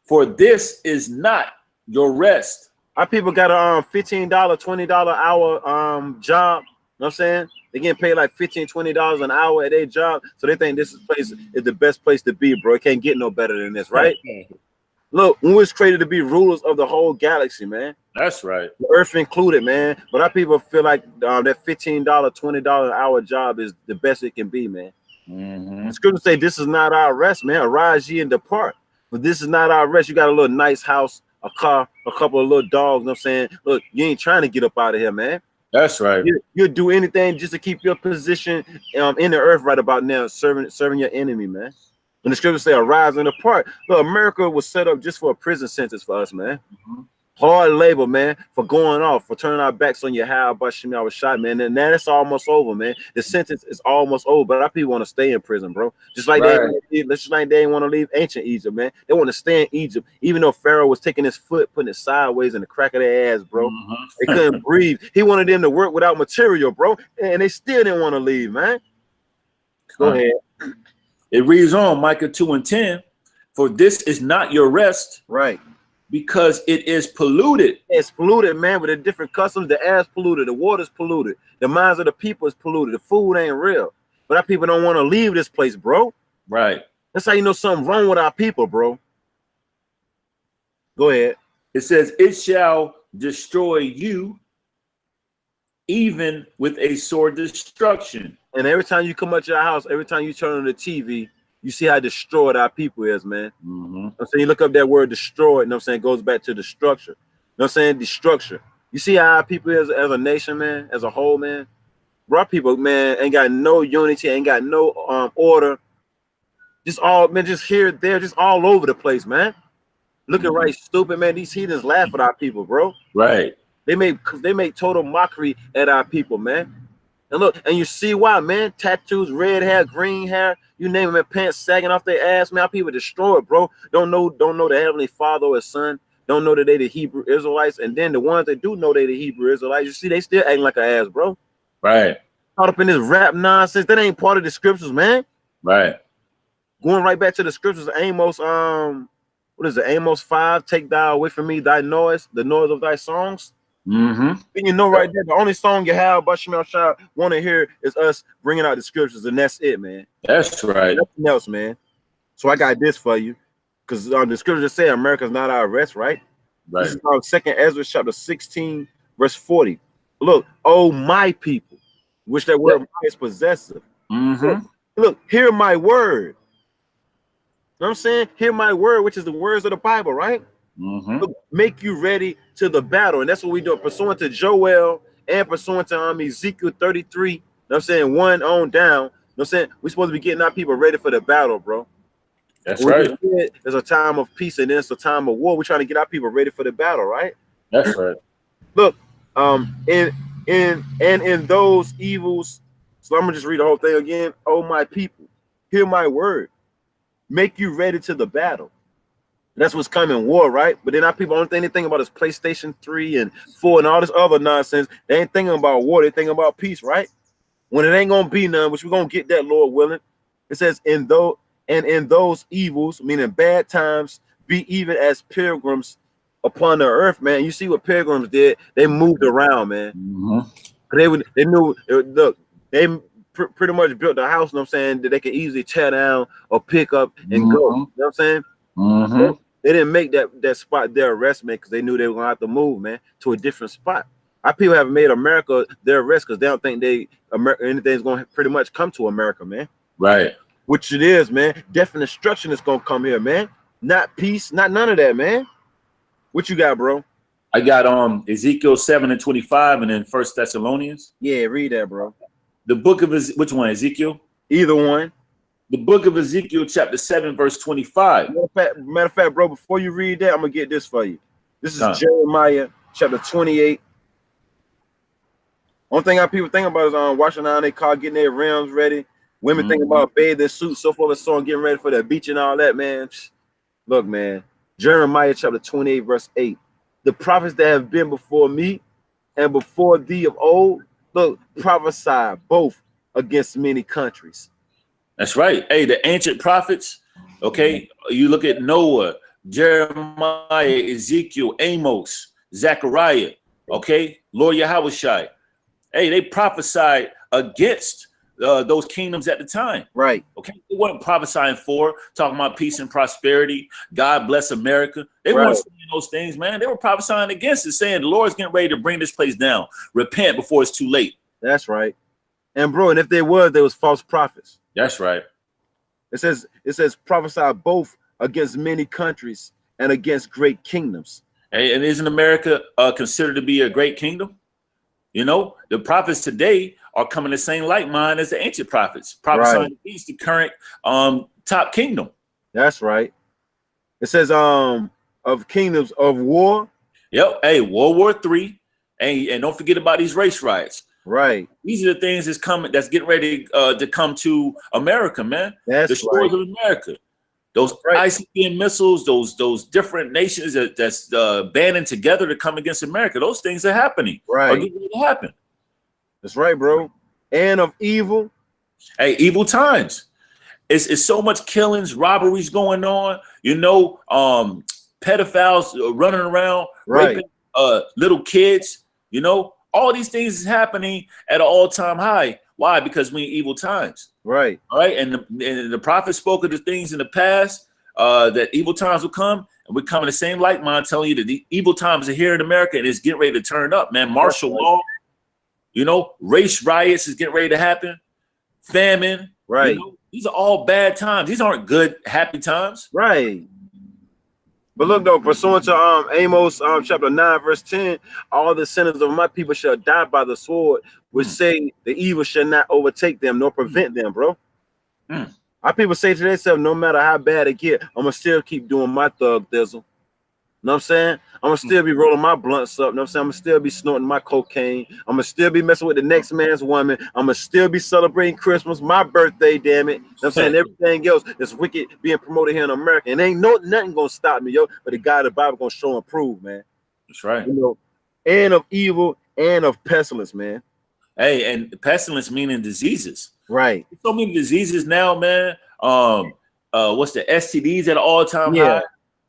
S1: for this is not your rest.
S2: Our people got a $15, $20 hour job. You know what I'm saying? They getting paid like $15, $20 an hour at their job. So they think this place is the best place to be, bro. It can't get no better than this, right? Look, we was created to be rulers of the whole galaxy, man.
S1: That's right.
S2: The earth included, man. But our people feel like that $15, $20 an hour job is the best it can be, man. The scripture say this is not our rest, man. Arise ye and depart. But this is not our rest. You got a little nice house, a car, a couple of little dogs. You know what I'm saying? Look, you ain't trying to get up out of here, man.
S1: That's right.
S2: You'll do anything just to keep your position in the earth right about now, serving your enemy, man. When the scriptures say arise and depart, look, America was set up just for a prison sentence for us, man. Hard labor, man, for going off, for turning our backs on Yahweh Bashem Yahushua, man. And now it's almost over, man. The sentence is almost over, but our people want to stay in prison, bro. Just like they didn't want to leave ancient Egypt, man. They want to stay in Egypt, even though Pharaoh was taking his foot, putting it sideways in the crack of their ass, bro. They couldn't breathe. He wanted them to work without material, bro, and they still didn't want to leave, man. Go ahead.
S1: It reads on, Micah 2:10, for this is not your rest.
S2: Right.
S1: Because it is polluted.
S2: It's polluted, man, with the different customs. The air's polluted, the water's polluted, the minds of the people is polluted, the food ain't real. But our people don't want to leave this place, bro.
S1: Right.
S2: That's how you know something wrong with our people, bro. Go ahead.
S1: It says, it shall destroy you, even with a sword destruction.
S2: And every time you come out your house, every time you turn on the TV, you see how destroyed our people is, man. I'm saying, you look up that word destroyed, you know what I'm saying, it goes back to the structure. You know what I'm saying? The structure. You see how our people is as a nation, man, as a whole, man. Bro, our people, man, ain't got no unity, ain't got no order. Just all, man, just here, there, just all over the place, man. Looking right stupid, man. These heathens laugh at our people, bro.
S1: Right.
S2: They make total mockery at our people, man. And look, and you see why, man. Tattoos, red hair, green hair, you name them, pants sagging off their ass, man. Our people destroyed, bro. Don't know the Heavenly Father or Son. Don't know that they the Hebrew Israelites. And then the ones that do know they the Hebrew Israelites, you see, they still acting like an ass, bro.
S1: Right.
S2: Caught up in this rap nonsense. That ain't part of the scriptures, man.
S1: Right.
S2: Going right back to the scriptures, Amos, what is it? Amos 5, take thou away from me thy noise, the noise of thy songs. And you know right there, the only song you have Bashem Yahushua want to hear is us bringing out the scriptures, and that's it, man.
S1: That's right.
S2: Nothing else, man. So I got this for you, because the scriptures say America's not our rest, right?
S1: Right.
S2: This is 2nd Ezra chapter 16, verse 40. Look, oh my people, which that word is possessive. Look, hear my word. know what I'm saying? Hear my word, which is the words of the Bible, right?
S1: Mm-hmm.
S2: Look, make you ready to the battle. And that's what we do, pursuant to Joel and pursuant to Ezekiel 33. You know what I'm saying? One on down. You know what I'm saying? We're supposed to be getting our people ready for the battle, bro.
S1: That's right.
S2: There's a time of peace and then it's a time of war. We're trying to get our people ready for the battle, right?
S1: That's right.
S2: Look, in those evils. So I'm gonna just read the whole thing again. Oh my people, hear my word. Make you ready to the battle. That's what's coming, war, right? But then our people only thing they think about is PlayStation 3 and 4 and all this other nonsense. They ain't thinking about war, they thinking about peace, right? When it ain't gonna be none, which we're gonna get that, Lord willing. It says, in those evils, meaning bad times, be even as pilgrims upon the earth, man. You see what pilgrims did? They moved around, man.
S1: Mm-hmm.
S2: They knew, look, they pretty much built the house, you know what I'm saying, that they could easily tear down or pick up and go. You know what I'm saying?
S1: Mm-hmm.
S2: They didn't make that spot their rest, man, because they knew they were gonna have to move, man, to a different spot. Our people have made America their rest because they don't think anything's gonna pretty much come to America, man.
S1: Right.
S2: Which it is, man. Death and destruction is gonna come here, man. Not peace, not none of that, man. What you got, bro?
S1: I got Ezekiel 7:25 and then 1 Thessalonians.
S2: Yeah, read that, bro.
S1: The book of which one? Ezekiel?
S2: Either one.
S1: The book of Ezekiel, chapter 7, verse 25.
S2: Matter of fact, bro, before you read that, I'm gonna get this for you. This is Jeremiah chapter 28. Only thing our people think about is washing down their car, getting their rims ready. Women think about bathing suits, so forth and so on, getting ready for the beach and all that, man. Look, man. Jeremiah chapter 28, verse 8. The prophets that have been before me and before thee of old, look, prophesy both against many countries.
S1: That's right. Hey, the ancient prophets, okay, you look at Noah, Jeremiah, Ezekiel, Amos, Zechariah, okay, Lord Yahushai. Hey, they prophesied against those kingdoms at the time.
S2: Right.
S1: Okay. They weren't prophesying for, talking about peace and prosperity. God bless America. They weren't saying those things, man. They were prophesying against it, saying the Lord's getting ready to bring this place down. Repent before it's too late.
S2: That's right. And bro, and if they was false prophets.
S1: That's right.
S2: It says prophesy both against many countries and against great kingdoms.
S1: Hey, and isn't America considered to be a great kingdom? You know, the prophets today are coming the same like mind as the ancient prophets, prophesying against the current top kingdom.
S2: That's right. It says of kingdoms of war.
S1: Yep. Hey, World War III. And don't forget about these race riots.
S2: Right.
S1: These are the things that's getting ready to come to America, man.
S2: That's
S1: the shores of America. Those ICBM missiles, those different nations that's banding together to come against America. Those things are happening.
S2: Right.
S1: Are getting ready to happen.
S2: That's right, bro. And of evil.
S1: Hey, evil times. It's so much killings, robberies going on. You know, pedophiles running around, raping little kids. You know, all these things is happening at an all-time high. Why? Because we in evil times.
S2: Right.
S1: All right. And the prophet spoke of the things in the past that evil times will come. And we're coming the same like mind telling you that the evil times are here in America and it's getting ready to turn up, man. Martial law, you know, race riots is getting ready to happen. Famine.
S2: Right.
S1: You know, these are all bad times. These aren't good, happy times.
S2: Right. But look, though, pursuant to Amos chapter 9, verse 10, all the sinners of my people shall die by the sword, which say the evil shall not overtake them nor prevent them, bro. Our people say to themselves, no matter how bad it get, I'm going to still keep doing my thug thizzle. You know what I'm saying? I'm going to still be rolling my blunts up. You know what I'm saying? I'm going to still be snorting my cocaine. I'm going to still be messing with the next man's woman. I'm going to still be celebrating Christmas, my birthday, damn it. You know what I'm saying? Everything else that's wicked being promoted here in America. And ain't nothing going to stop me, yo. But the God of the Bible going to show and prove, man.
S1: That's right.
S2: You know, and of evil and of pestilence, man.
S1: Hey, and pestilence meaning diseases.
S2: Right.
S1: So many diseases now, man. What's the STDs at all time high?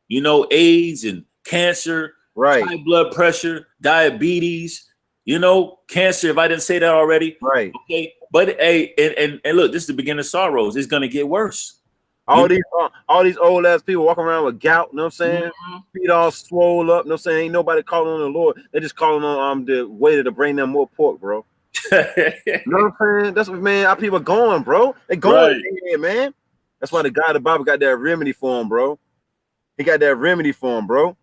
S1: You know, AIDS and cancer, high blood pressure, diabetes, you know, cancer, if I didn't say that already.
S2: Right.
S1: Okay. But hey, and look, this is the beginning of sorrows. It's gonna get worse.
S2: All these old ass people walking around with gout, you know what I'm saying? Feet all swole up, you know what I'm saying? Ain't nobody calling on the Lord. They just calling on the waiter to bring them more pork, bro. You know what I'm saying? That's what, man, our people going, bro. They going here, man. That's why the God of the Bible got that remedy for him, bro. He got that remedy for him, bro.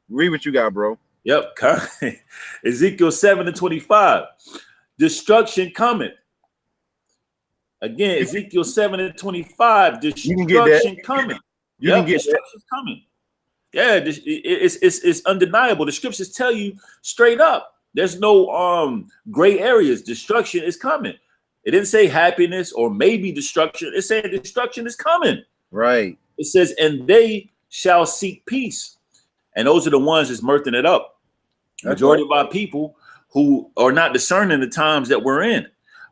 S2: Read what you got, bro.
S1: Yep. Ezekiel 7:25. Destruction coming. Again, Ezekiel 7:25. Destruction coming.
S2: You can get
S1: destruction's coming. Yeah, it's undeniable. The scriptures tell you straight up. There's no gray areas. Destruction is coming. It didn't say happiness or maybe destruction. It's saying destruction is coming.
S2: Right.
S1: It says, and they shall seek peace. And those are the ones that's mirthing it up. Majority of our people who are not discerning the times that we're in.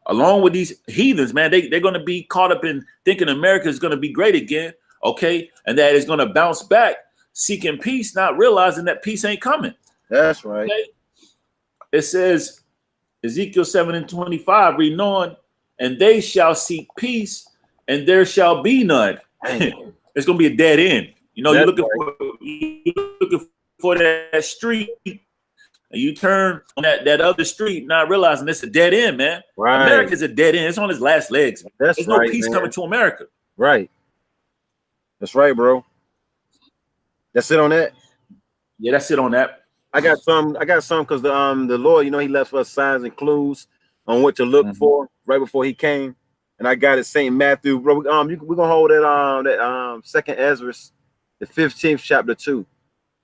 S1: Along with these heathens, man, they're going to be caught up in thinking America is going to be great again, okay? And that it's going to bounce back, seeking peace, not realizing that peace ain't coming.
S2: That's right. Okay?
S1: It says, Ezekiel 7:25, reading on, and they shall seek peace, and there shall be none. It's going to be a dead end. You know, you're looking for that street, and you turn on that other street, not realizing it's a dead end, man.
S2: Right.
S1: America's a dead end. It's on its last legs. There's no peace coming to America.
S2: Right. That's right, bro. That's it on that.
S1: Yeah, that's it on that.
S2: I got some because the Lord, you know, he left us signs and clues on what to look for right before he came. And I got it St. Matthew, bro. We're gonna hold that second Ezra, the 15th chapter 2.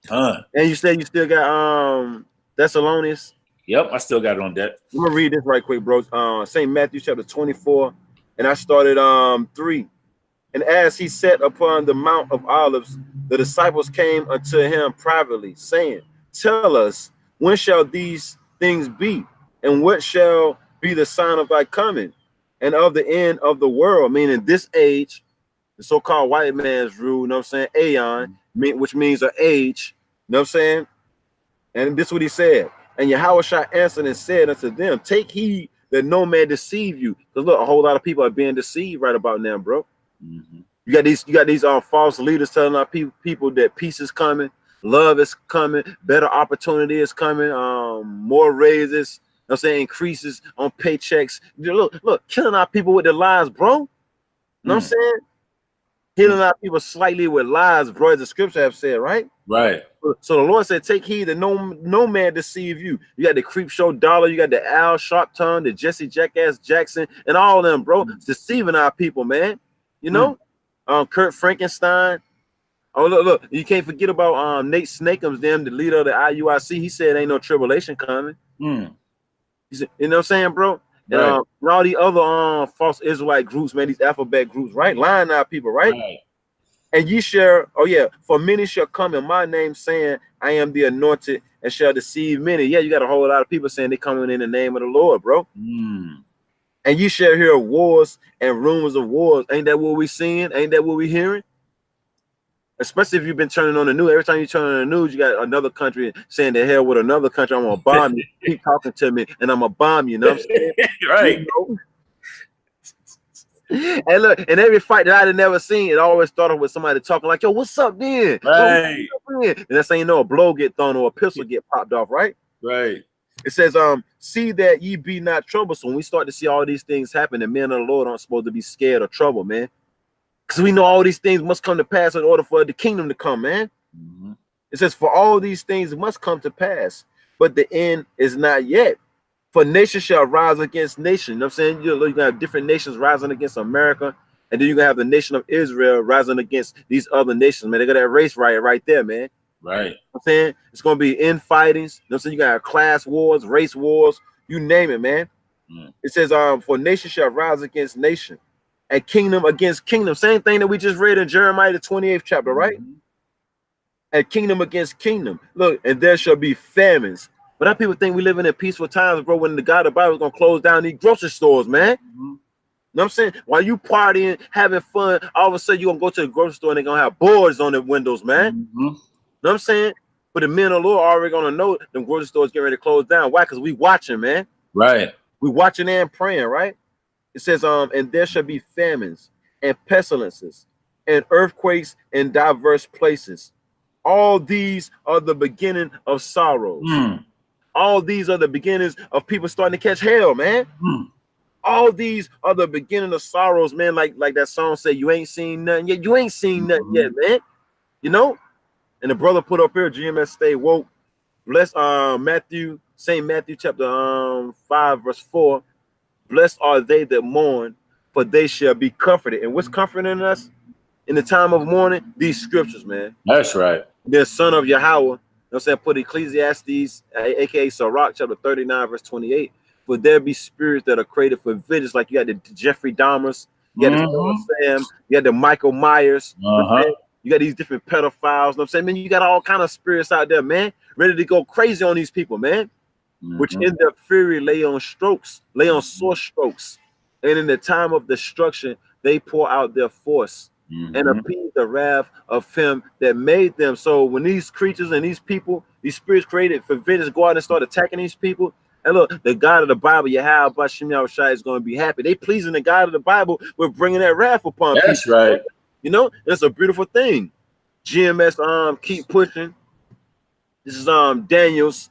S2: And you said you still got Thessalonians.
S1: Yep, I still got it on that.
S2: I'm gonna read this right quick, bro. St. Matthew chapter 24, and I started 3. And as he sat upon the Mount of Olives, the disciples came unto him privately, saying, tell us, when shall these things be? And what shall be the sign of thy coming and of the end of the world? Meaning this age, the so-called white man's rule, you know what I'm saying? Aeon, which means an age, you know what I'm saying? And this is what he said. And Yahushua answered and said unto them, take heed that no man deceive you. Because look, a whole lot of people are being deceived right about now, bro. You got these false leaders telling our people that peace is coming, love is coming, better opportunity is coming, more raises, you know what I'm saying, increases on paychecks. Look, killing our people with their lies, bro. You know what I'm saying? Killing our people slightly with lies, bro, as the scripture have said, right?
S1: Right.
S2: So the Lord said, take heed that no man deceive you. You got the Creep Show Dollar, you got the Al Sharp Tongue, the Jesse Jackass Jackson, and all of them, bro, deceiving our people, man. You know, Kurt Frankenstein. Oh, look, you can't forget about Nate Snakums, them, the leader of the IUIC. He said ain't no tribulation coming. He said, you know what I'm saying, bro?
S1: Right.
S2: And all the other false Israelite groups, man, these alphabet groups, right? Lying our people, right? And ye shall, for many shall come in my name, saying, I am the anointed, and shall deceive many. Yeah, you got a whole lot of people saying they coming in the name of the Lord, bro. And you shall hear wars and rumors of wars. Ain't that what we seeing? Ain't that what we hearing? Especially if you've been turning on the news. Every time you turn on the news, you got another country saying the hell with another country. I'm gonna bomb you. Keep talking to me, and I'm gonna bomb you. You know what I'm saying?
S1: Right.
S2: You know? And look, in every fight that I had never seen, it always started with somebody talking like, "Yo, what's up, then?"
S1: Right.
S2: And that's saying, a blow get thrown or a pistol get popped off, right?
S1: Right.
S2: It says, see that ye be not troubled. So when we start to see all these things happen, the men of the Lord aren't supposed to be scared or troubled, man. Because we know all these things must come to pass in order for the kingdom to come, man. It says, for all these things must come to pass, but the end is not yet. For nation shall rise against nation. You know what I'm saying? You're going to have different nations rising against America, and then you're going to have the nation of Israel rising against these other nations, man. They got that race riot right there, man.
S1: Right.
S2: You know what I'm saying? It's going to be infightings. You know what I'm saying? You got class wars, race wars, you name it, man. It says, for nation shall rise against nation, and kingdom against kingdom. Same thing that we just read in Jeremiah, the 28th chapter, right? And kingdom against kingdom. Look, and there shall be famines. But that people think we live in peaceful times, bro, when the God of the Bible is going to close down these grocery stores, man. You know what I'm saying? While you partying, having fun, all of a sudden you're going to go to the grocery store and they're going to have boards on the windows, man. You know what I'm saying? But the men of the Lord are already going to know them grocery stores getting ready to close down. Why? Because we watching, man.
S1: Right.
S2: We watching and praying, right? It says, and there shall be famines and pestilences and earthquakes in diverse places. All these are the beginning of sorrows. All these are the beginnings of people starting to catch hell, man. All these are the beginning of sorrows, man. Like that song said, you ain't seen nothing yet. You ain't seen nothing yet, man. You know? And the brother put up here, GMS stay woke. Bless St. Matthew chapter 5, verse 4. Blessed are they that mourn, for they shall be comforted. And what's comforting us in the time of mourning? These scriptures, man.
S1: That's right.
S2: The son of Yahweh. You know what I'm saying? Put Ecclesiastes, aka Sirach, chapter 39, verse 28. For there be spirits that are created for vengeance, like you had the Jeffrey Dahmers, you had the Sam, you had the Michael Myers, you got these different pedophiles. You know what I'm saying? Man, you got all kind of spirits out there, man, ready to go crazy on these people, man. Which in their fury lay on sore strokes, and in the time of destruction they pour out their force and appease the wrath of him that made them. So when these creatures and these people, these spirits created for vengeance, go out and start attacking these people. And look, the God of the Bible, Yahweh Bashim Yahushai, is going to be happy. They pleasing the God of the Bible with bringing that wrath upon people.
S1: That's right.
S2: You know, it's a beautiful thing. GMS keep pushing. This is Daniel's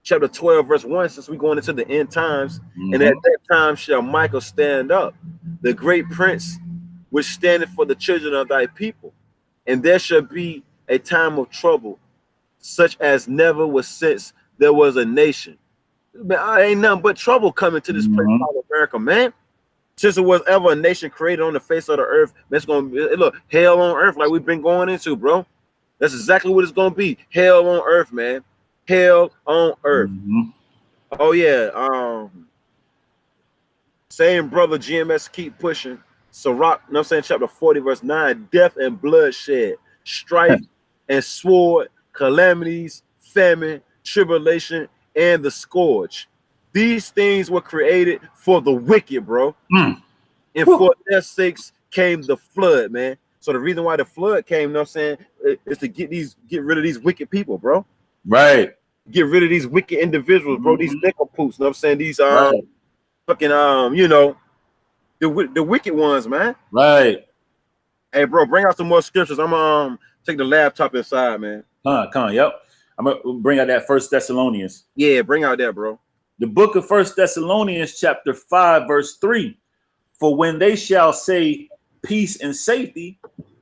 S2: chapter 12, verse 1, since we're going into the end times. And at that time shall Michael stand up, the great prince, which standeth for the children of thy people. And there shall be a time of trouble, such as never was since there was a nation. Man, ain't nothing but trouble coming to this place called America, man. Since there was ever a nation created on the face of the earth, it's going to be, look, hell on earth like we've been going into, bro. That's exactly what it's going to be. Hell on earth, man. Hell on earth. Oh yeah. Same brother GMS keep pushing. Sirach, you know what I'm saying, chapter 40, verse 9, death and bloodshed, strife and sword, calamities, famine, tribulation, and the scourge. These things were created for the wicked, bro. And for their sakes came the flood, man. So the reason why the flood came, you know what I'm saying, is to get rid of these wicked people, bro.
S1: Right.
S2: Get rid of these wicked individuals, bro. These nickel poops, you know what I'm saying? These fucking you know, the wicked ones, man.
S1: Right.
S2: Hey, bro, bring out some more scriptures. I'm take the laptop inside, man.
S1: Come on, yep. I'm gonna bring out that 1 Thessalonians.
S2: Yeah, bring out that, bro.
S1: The book of 1 Thessalonians, chapter 5, verse 3. For when they shall say peace and safety,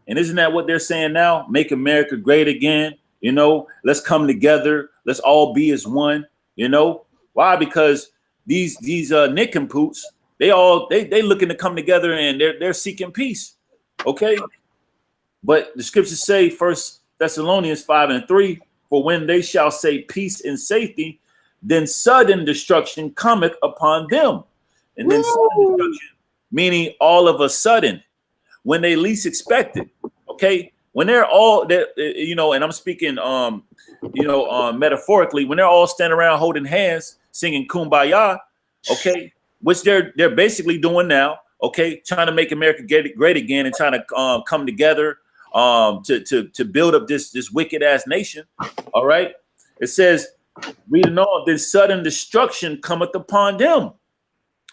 S1: and isn't that what they're saying now? Make America great again. You know, let's come together. Let's all be as one. You know why? Because these nincompoops, they looking to come together and they're seeking peace. Okay, but the scriptures say 1 Thessalonians 5 and 3. For when they shall say peace and safety, then sudden destruction cometh upon them. And then sudden destruction, meaning all of a sudden, when they least expect it. Okay, when they're all there, you know, and I'm speaking metaphorically, when they're all standing around holding hands, singing Kumbaya, okay, which they're basically doing now, okay, trying to make America great again and trying to come together to build up this wicked ass nation. All right, it says, reading on, then sudden destruction cometh upon them,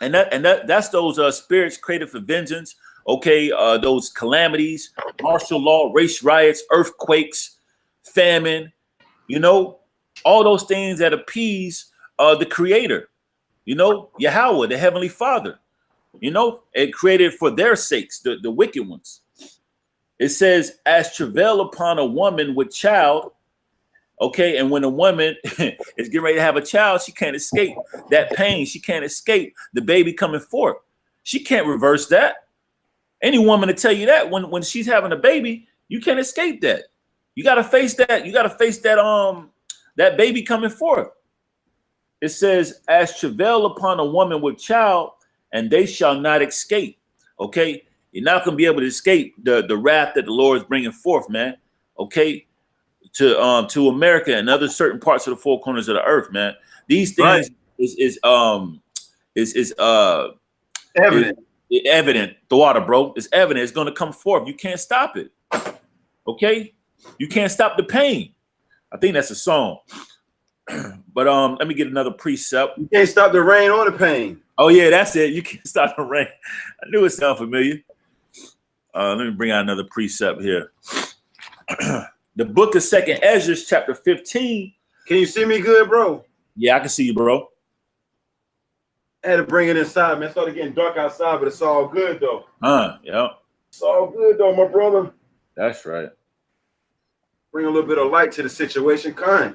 S1: and that's those spirits created for vengeance. Okay, those calamities, martial law, race riots, earthquakes, famine, you know, all those things that appease the Creator, you know, Yahweh, the Heavenly Father, you know, and created for their sakes, the wicked ones. It says, as travail upon a woman with child. Okay, and when a woman is getting ready to have a child, she can't escape that pain. She can't escape the baby coming forth. She can't reverse that. Any woman to tell you that when she's having a baby, you can't escape that. You got to face that. You got to face that that baby coming forth. It says, as travail upon a woman with child, and they shall not escape. Okay, you're not going to be able to escape the wrath that the Lord is bringing forth, man. Okay, to America and other certain parts of the four corners of the earth, man. These things is evident. Evident. The water, bro. It's evident. It's going to come forth. You can't stop it. Okay, you can't stop the pain. I think that's a song. But let me get another precept.
S2: You can't stop the rain or the pain.
S1: Oh yeah, that's it. You can't stop the rain. I knew it sounded familiar. Let me bring out another precept here. The book of 2nd Ezra, chapter 15.
S2: Can you see me good, bro?
S1: Yeah, I can see you, bro.
S2: I had to bring it inside, man. It started getting dark outside, but it's all good though.
S1: Yeah.
S2: It's all good though, my brother.
S1: That's right.
S2: Bring a little bit of light to the situation, kind.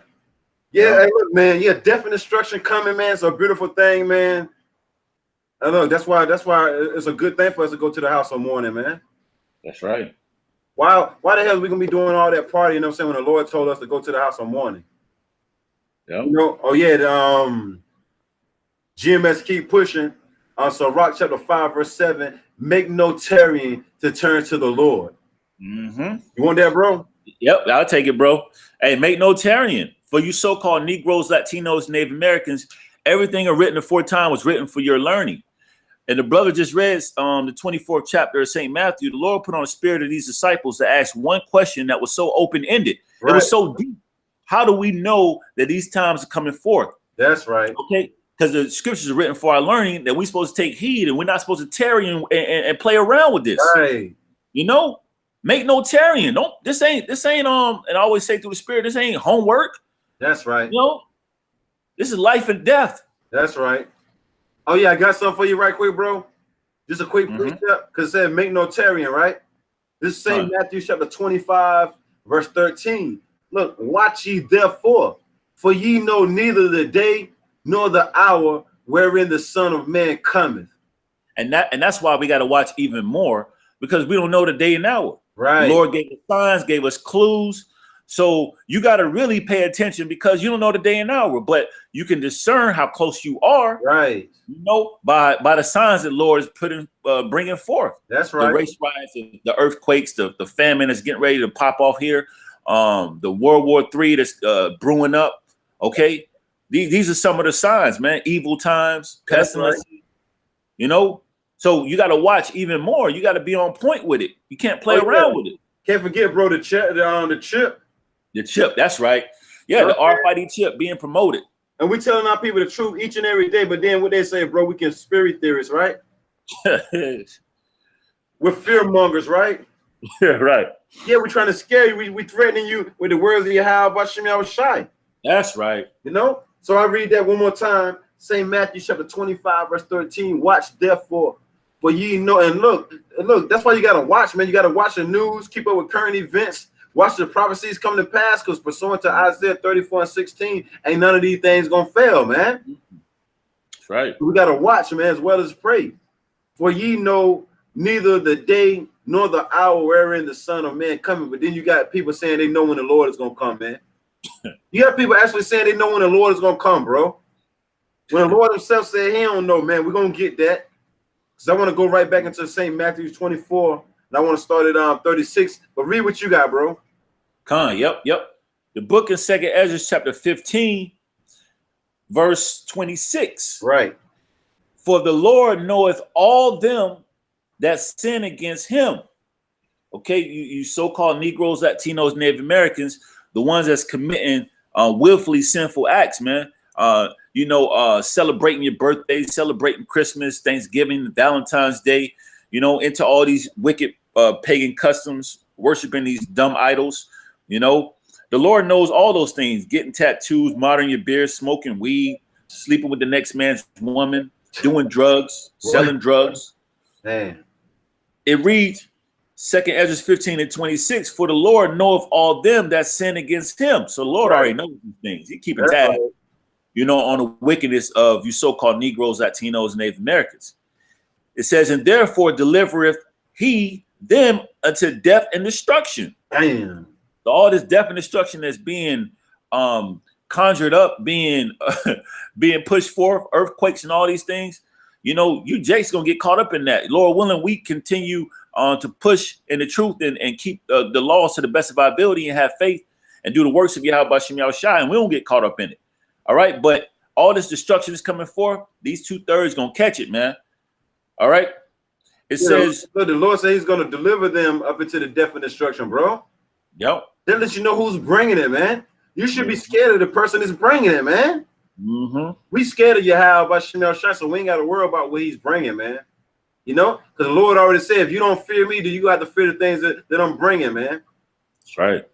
S2: Yeah, hey, look, man. Yeah, death and destruction coming, man. It's a beautiful thing, man. I know that's why it's a good thing for us to go to the house on morning, man.
S1: That's right.
S2: Why the hell are we gonna be doing all that party? You know what I'm saying? When the Lord told us to go to the house on morning.
S1: Yeah.
S2: You know, oh yeah, GMS keep pushing. So Rock chapter 5, verse 7, make no tarrying to turn to the Lord.
S1: Mm-hmm.
S2: You want that, bro?
S1: Yep, I'll take it, bro. Hey, make no tarrying. For you so-called Negroes, Latinos, Native Americans, everything written aforetime was written for your learning. And the brother just read the 24th chapter of St. Matthew. The Lord put on the spirit of these disciples to ask one question that was so open-ended. Right. It was so deep. How do we know that these times are coming forth?
S2: That's right.
S1: Okay, because the scriptures are written for our learning, that we're supposed to take heed, and we're not supposed to tarry and play around with this.
S2: Right.
S1: You know, make no tarrying. Don't this ain't and I always say through the spirit, this ain't homework.
S2: That's right.
S1: You know, this is life and death.
S2: That's right. Oh yeah, I got something for you right quick, bro. Just a quick precept, because it said make no tarrying, right? This is St. Matthew chapter 25, verse 13. Look, watch ye therefore, for ye know neither the day nor the hour wherein the Son of Man cometh. And
S1: that's why we got to watch even more, because we don't know the day and hour.
S2: Right.
S1: The Lord gave us signs, gave us clues. So you got to really pay attention, because you don't know the day and hour, but you can discern how close you are.
S2: Right.
S1: You know, by the signs that the Lord is bringing forth.
S2: That's right.
S1: The race riots, the earthquakes, the famine is getting ready to pop off here. The World War III that's brewing up. Okay, these are some of the signs, man. Evil times, pestilence. Right. You know, so you got to watch even more. You got to be on point with it. You can't play around with it.
S2: Can't forget, bro, the chip.
S1: The chip. That's right. Yeah, the RFID chip being promoted.
S2: And we telling our people the truth each and every day. But then what they say, bro, we conspiracy theorists, right? We're fear mongers, right?
S1: Yeah, right.
S2: Yeah, we're trying to scare you. We threatening you with the words of Yahweh Hashem Yahweh Shai.
S1: That's right.
S2: You know? So I read that one more time. St. Matthew chapter 25, verse 13. Watch therefore, for ye know, and look, that's why you gotta watch, man. You gotta watch the news, keep up with current events, watch the prophecies come to pass, because pursuant to Isaiah 34 and 16, ain't none of these things gonna fail, man.
S1: That's right.
S2: We gotta watch, man, as well as pray. For ye know neither the day nor the hour wherein the Son of Man coming. But then you got people saying they know when the Lord is gonna come, man. You got people actually saying they know when the Lord is gonna come, bro. When the Lord himself said he don't know, man, we're gonna get that. Because I want to go right back into St. Matthew 24, and I want to start at 36. But read what you got, bro.
S1: Yep. The book in 2nd Ezra chapter 15, verse 26.
S2: Right.
S1: For the Lord knoweth all them that sin against him. Okay, you so-called Negroes, Latinos, Native Americans, the ones that's committing willfully sinful acts, man. Celebrating your birthday, celebrating Christmas, Thanksgiving, Valentine's Day, into all these wicked pagan customs, worshiping these dumb idols. The Lord knows all those things: getting tattoos, modern your beard, smoking weed, sleeping with the next man's woman, doing drugs, selling drugs.
S2: Man.
S1: It reads, 2nd Ezra 15 and 26, for the Lord knoweth all them that sin against him. So the Lord already knows these things. He keeping tab, on the wickedness of you so-called Negroes, Latinos, and Native Americans. It says, and therefore delivereth he them unto death and destruction.
S2: Damn.
S1: So all this death and destruction that's being conjured up, being pushed forth, earthquakes and all these things, you Jake's gonna get caught up in that. Lord willing, we continue to push in the truth and keep the laws to the best of our ability and have faith and do the works of Yahweh Hashem Yahweh Shai, and we don't get caught up in it. All right, but all this destruction is coming forth. These 2/3 gonna catch it, man. All right. It says
S2: the Lord said he's gonna deliver them up into the death and destruction, bro.
S1: Yep.
S2: That lets you know who's bringing it, man. You should be scared of the person that's bringing it, man. We scared of Yahweh Hashem Yahweh Shai, so we ain't got to worry about what he's bringing, man. Because the Lord already said, if you don't fear me, then you got to fear the things that I'm bringing, man.
S1: That's right.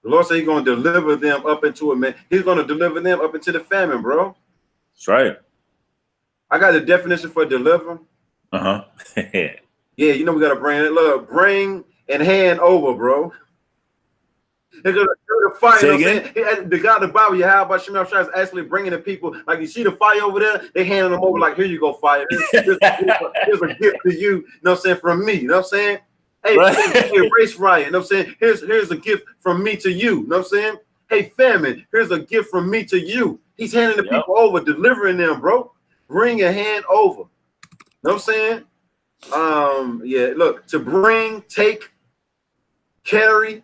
S2: The Lord said he's going to deliver them up into it, man. He's going to deliver them up into the famine, bro.
S1: That's right.
S2: I got the definition for deliver.
S1: Uh-huh.
S2: Yeah, you know we gotta bring and hand over, bro. They're gonna fight.
S1: Say
S2: You know
S1: again?
S2: what I'm saying? The God of the Bible, Yahweh Shemel Shai, is actually bringing the people. Like you see the fire over there, they handing them over like, here you go, fire. Here's a gift to you. You know what I'm saying? From me. You know what I'm saying? Hey,
S1: Right.
S2: hey, race riot. You know what I'm saying? Here's a gift from me to you. You know what I'm saying? Hey, famine. Here's a gift from me to you. He's handing the people over, delivering them, bro. Bring your hand over. You know what I'm saying? Yeah, look, to bring, take, carry,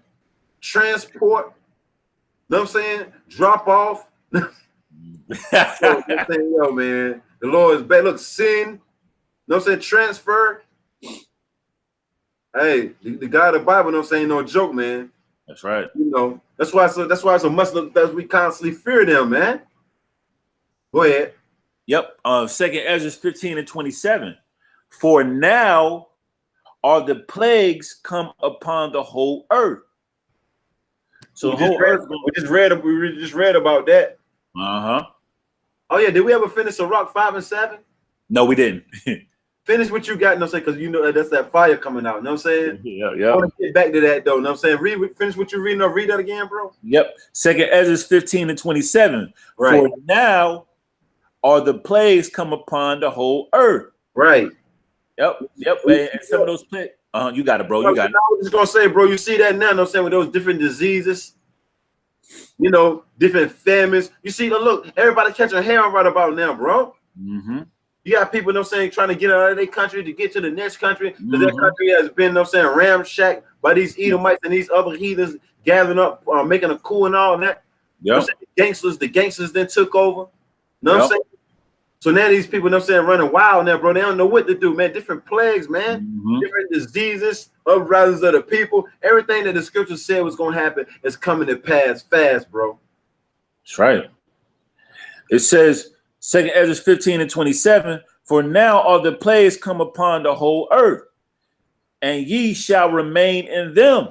S2: transport, know what I'm saying? Drop off. Yo, man, the Lord is bad. Look, sin, know what I'm saying? Transfer. Hey, the God of the Bible, know what I'm saying? No joke, man.
S1: That's right.
S2: You know, that's why it's a must that we constantly fear them, man. Go ahead.
S1: Yep. 2nd Ezra 15:27. For now are the plagues come upon the whole earth. So
S2: we just read about that.
S1: Uh-huh.
S2: Oh yeah, did we ever finish Sirach 5 and 7?
S1: No, we didn't.
S2: Finish what you got, you know what I'm saying? Because you know that's that fire coming out, you know what I'm saying?
S1: Yeah.
S2: I want to get back to that though, you know what I'm saying? Finish what you're reading, or read that again, bro.
S1: Yep. 2nd Ezra 15:27.
S2: Right.
S1: For now are the plagues come upon the whole earth.
S2: Right.
S1: Yep. And some of those plagues. You got it, bro. You got it.
S2: I was just gonna say, bro, you see that now, you know what I'm saying, with those different diseases, you know, different famines. You see, look, everybody catching hell right about now, bro.
S1: Mm-hmm.
S2: You got people, you know what I'm saying, trying to get out of their country to get to the next country, because their country has been, you know what I'm saying, ramshacked by these Edomites and these other heathens gathering up, making a coup and all that.
S1: Yeah.
S2: You know the gangsters then took over. You know what I'm saying? So now these people, you know what I'm saying, running wild now, bro. They don't know what to do, man. Different plagues, man. Different diseases, uprisings of the people. Everything that the scripture said was going to happen is coming to pass fast, bro.
S1: That's right. It says, 2nd Ezra 15:27, for now are the plagues come upon the whole earth, and ye shall remain in them.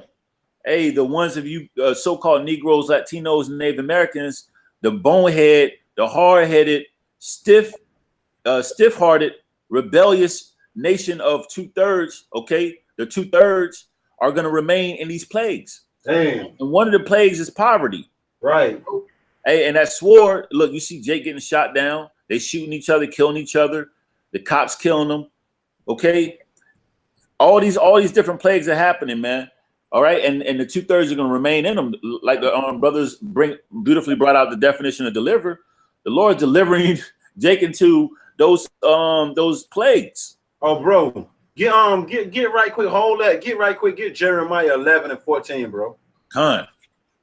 S1: Hey, the ones of you so-called Negroes, Latinos, and Native Americans, the bonehead, the hard-headed, stiff-hearted, rebellious nation of 2/3, okay? The 2/3 are going to remain in these plagues.
S2: Damn.
S1: And one of the plagues is poverty.
S2: Right.
S1: Hey, and that sword, look, you see Jake getting shot down. They shooting each other, killing each other. The cops killing them. Okay. All these different plagues are happening, man. All right. And the 2/3 are going to remain in them. Like the brothers beautifully brought out the definition of deliver. The Lord delivering Jake into those plagues.
S2: Oh, bro. Get right quick. Hold that. Get right quick. Get Jeremiah 11:14, bro.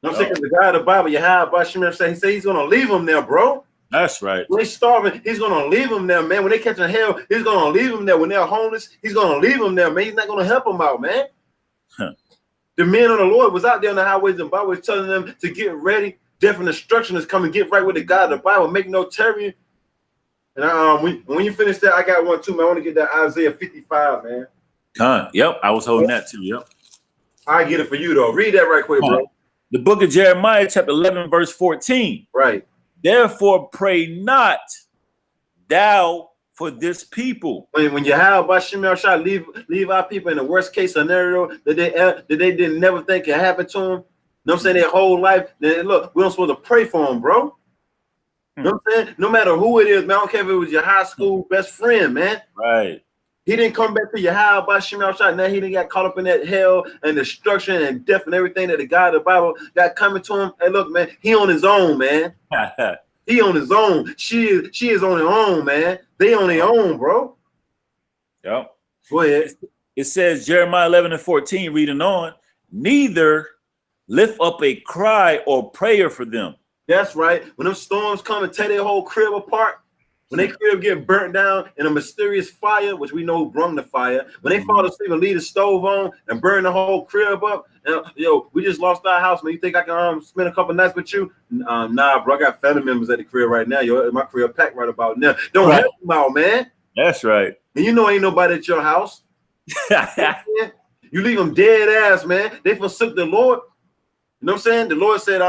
S2: I'm saying, the guy of the Bible, Yahweh Shemel Shai, he said he's gonna leave them there, bro.
S1: That's right.
S2: When they're starving, he's gonna leave them there, man. When they catching hell, he's gonna leave them there. When they're homeless, he's gonna leave them there, man. He's not gonna help them out, man. The men of the Lord was out there on the highways and byways telling them to get ready. Death and destruction is coming. Get right with the God of the Bible. Make no terror. And when you finish that, I got one too, man. I want to get that Isaiah 55, man.
S1: Yep, I was holding that too. Yep.
S2: I get it for you though. Read that right quick, bro.
S1: The book of Jeremiah, chapter 11, verse 14.
S2: Right.
S1: Therefore, pray not thou for this people.
S2: When Yahweh Shemel Shai leave our people in the worst case scenario that they didn't never think could happen to them. You know what I'm saying? Their whole life. Then look, we don't supposed to pray for them, bro. You know what I'm saying? No matter who it is, man. I don't care if it was your high school best friend, man.
S1: Right.
S2: He didn't come back to Yahweh Shemel Shai. Now he didn't got caught up in that hell and destruction and death and everything that the God of the Bible got coming to him. Hey, look, man, he on his own, man. He on his own. She is on her own, man. They on their own, bro.
S1: Yep.
S2: Go ahead.
S1: It says Jeremiah 11:14, reading on, neither lift up a cry or prayer for them.
S2: That's right. When them storms come and tear their whole crib apart, when they crib get burnt down in a mysterious fire, which we know brung the fire, when they fall asleep and leave the stove on and burn the whole crib up, and, yo, we just lost our house, man. You think I can spend a couple nights with you? Nah, bro. I got family members at the crib right now. Yo, my crib packed right about now. Don't help them out, man.
S1: That's right.
S2: And you know ain't nobody at your house. You leave them dead ass, man. They forsook the Lord. You know what I'm saying? The Lord said,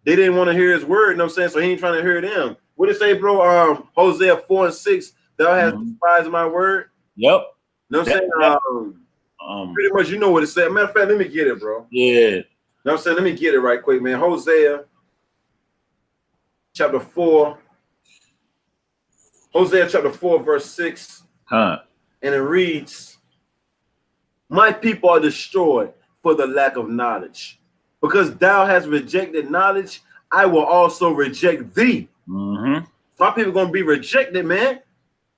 S2: they didn't want to hear his word, you know what I'm saying? So he ain't trying to hear them. What did it say, bro? Hosea 4:6. Thou hast despised my word.
S1: Yep.
S2: You know what I'm saying? Pretty much, you know what it said. Matter of fact, let me get it, bro.
S1: Yeah.
S2: You know what I'm saying? Let me get it right quick, man. Hosea chapter 4. Hosea chapter 4, verse 6.
S1: And
S2: it reads, my people are destroyed for the lack of knowledge. Because thou hast rejected knowledge, I will also reject thee. My people going to be rejected, man.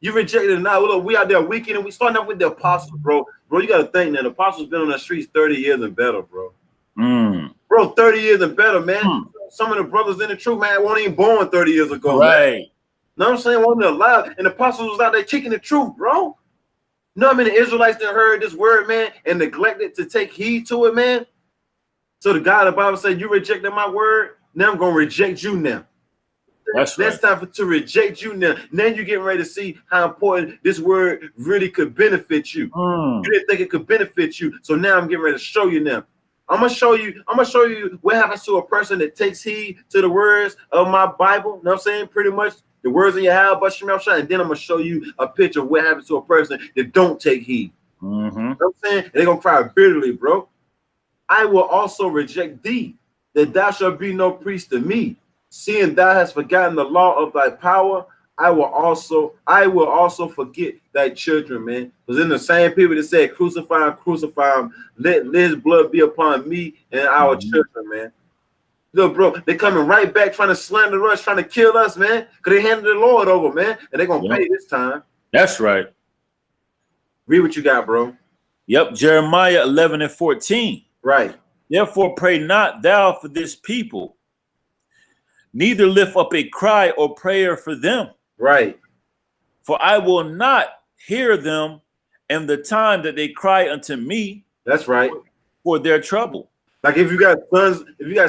S2: You rejected now. Look, we out there weekend, and we starting out with the apostles, bro. Bro, you got to think that the apostles been on the streets 30 years and better, bro. Bro, 30 years and better, man. Some of the brothers in the truth, man, weren't even born 30 years ago.
S1: Right.
S2: Man. Know what I'm saying? Wasn't alive. And the apostles was out there kicking the truth, bro. You know how many Israelites that heard this word, man, and neglected to take heed to it, man? So the God of the Bible said, you rejected my word, now I'm going to reject you now.
S1: That's right.
S2: It's time to reject you now. Now you're getting ready to see how important this word really could benefit you. You didn't think it could benefit you. So now I'm getting ready to show you now. I'm gonna show you what happens to a person that takes heed to the words of my Bible. You know what I'm saying? Pretty much the words of Yahweh, but and then I'm gonna show you a picture of what happens to a person that don't take heed. You know what I'm saying? And they're gonna cry bitterly, bro. I will also reject thee, that thou shalt be no priest to me. Seeing thou hast forgotten the law of thy power, I will also forget thy children, man. Because in the same people that said, crucify him, let his blood be upon me and our children, man. Look, bro, they coming right back trying to slander us, trying to kill us, man. Because they handed the Lord over, man. And they're going to pay this time.
S1: That's right.
S2: Read what you got, bro.
S1: Yep, Jeremiah 11:14.
S2: Right.
S1: Therefore pray not thou for this people, neither lift up a cry or prayer for them.
S2: Right.
S1: For I will not hear them in the time that they cry unto me.
S2: That's right. For
S1: their trouble.
S2: Like if you got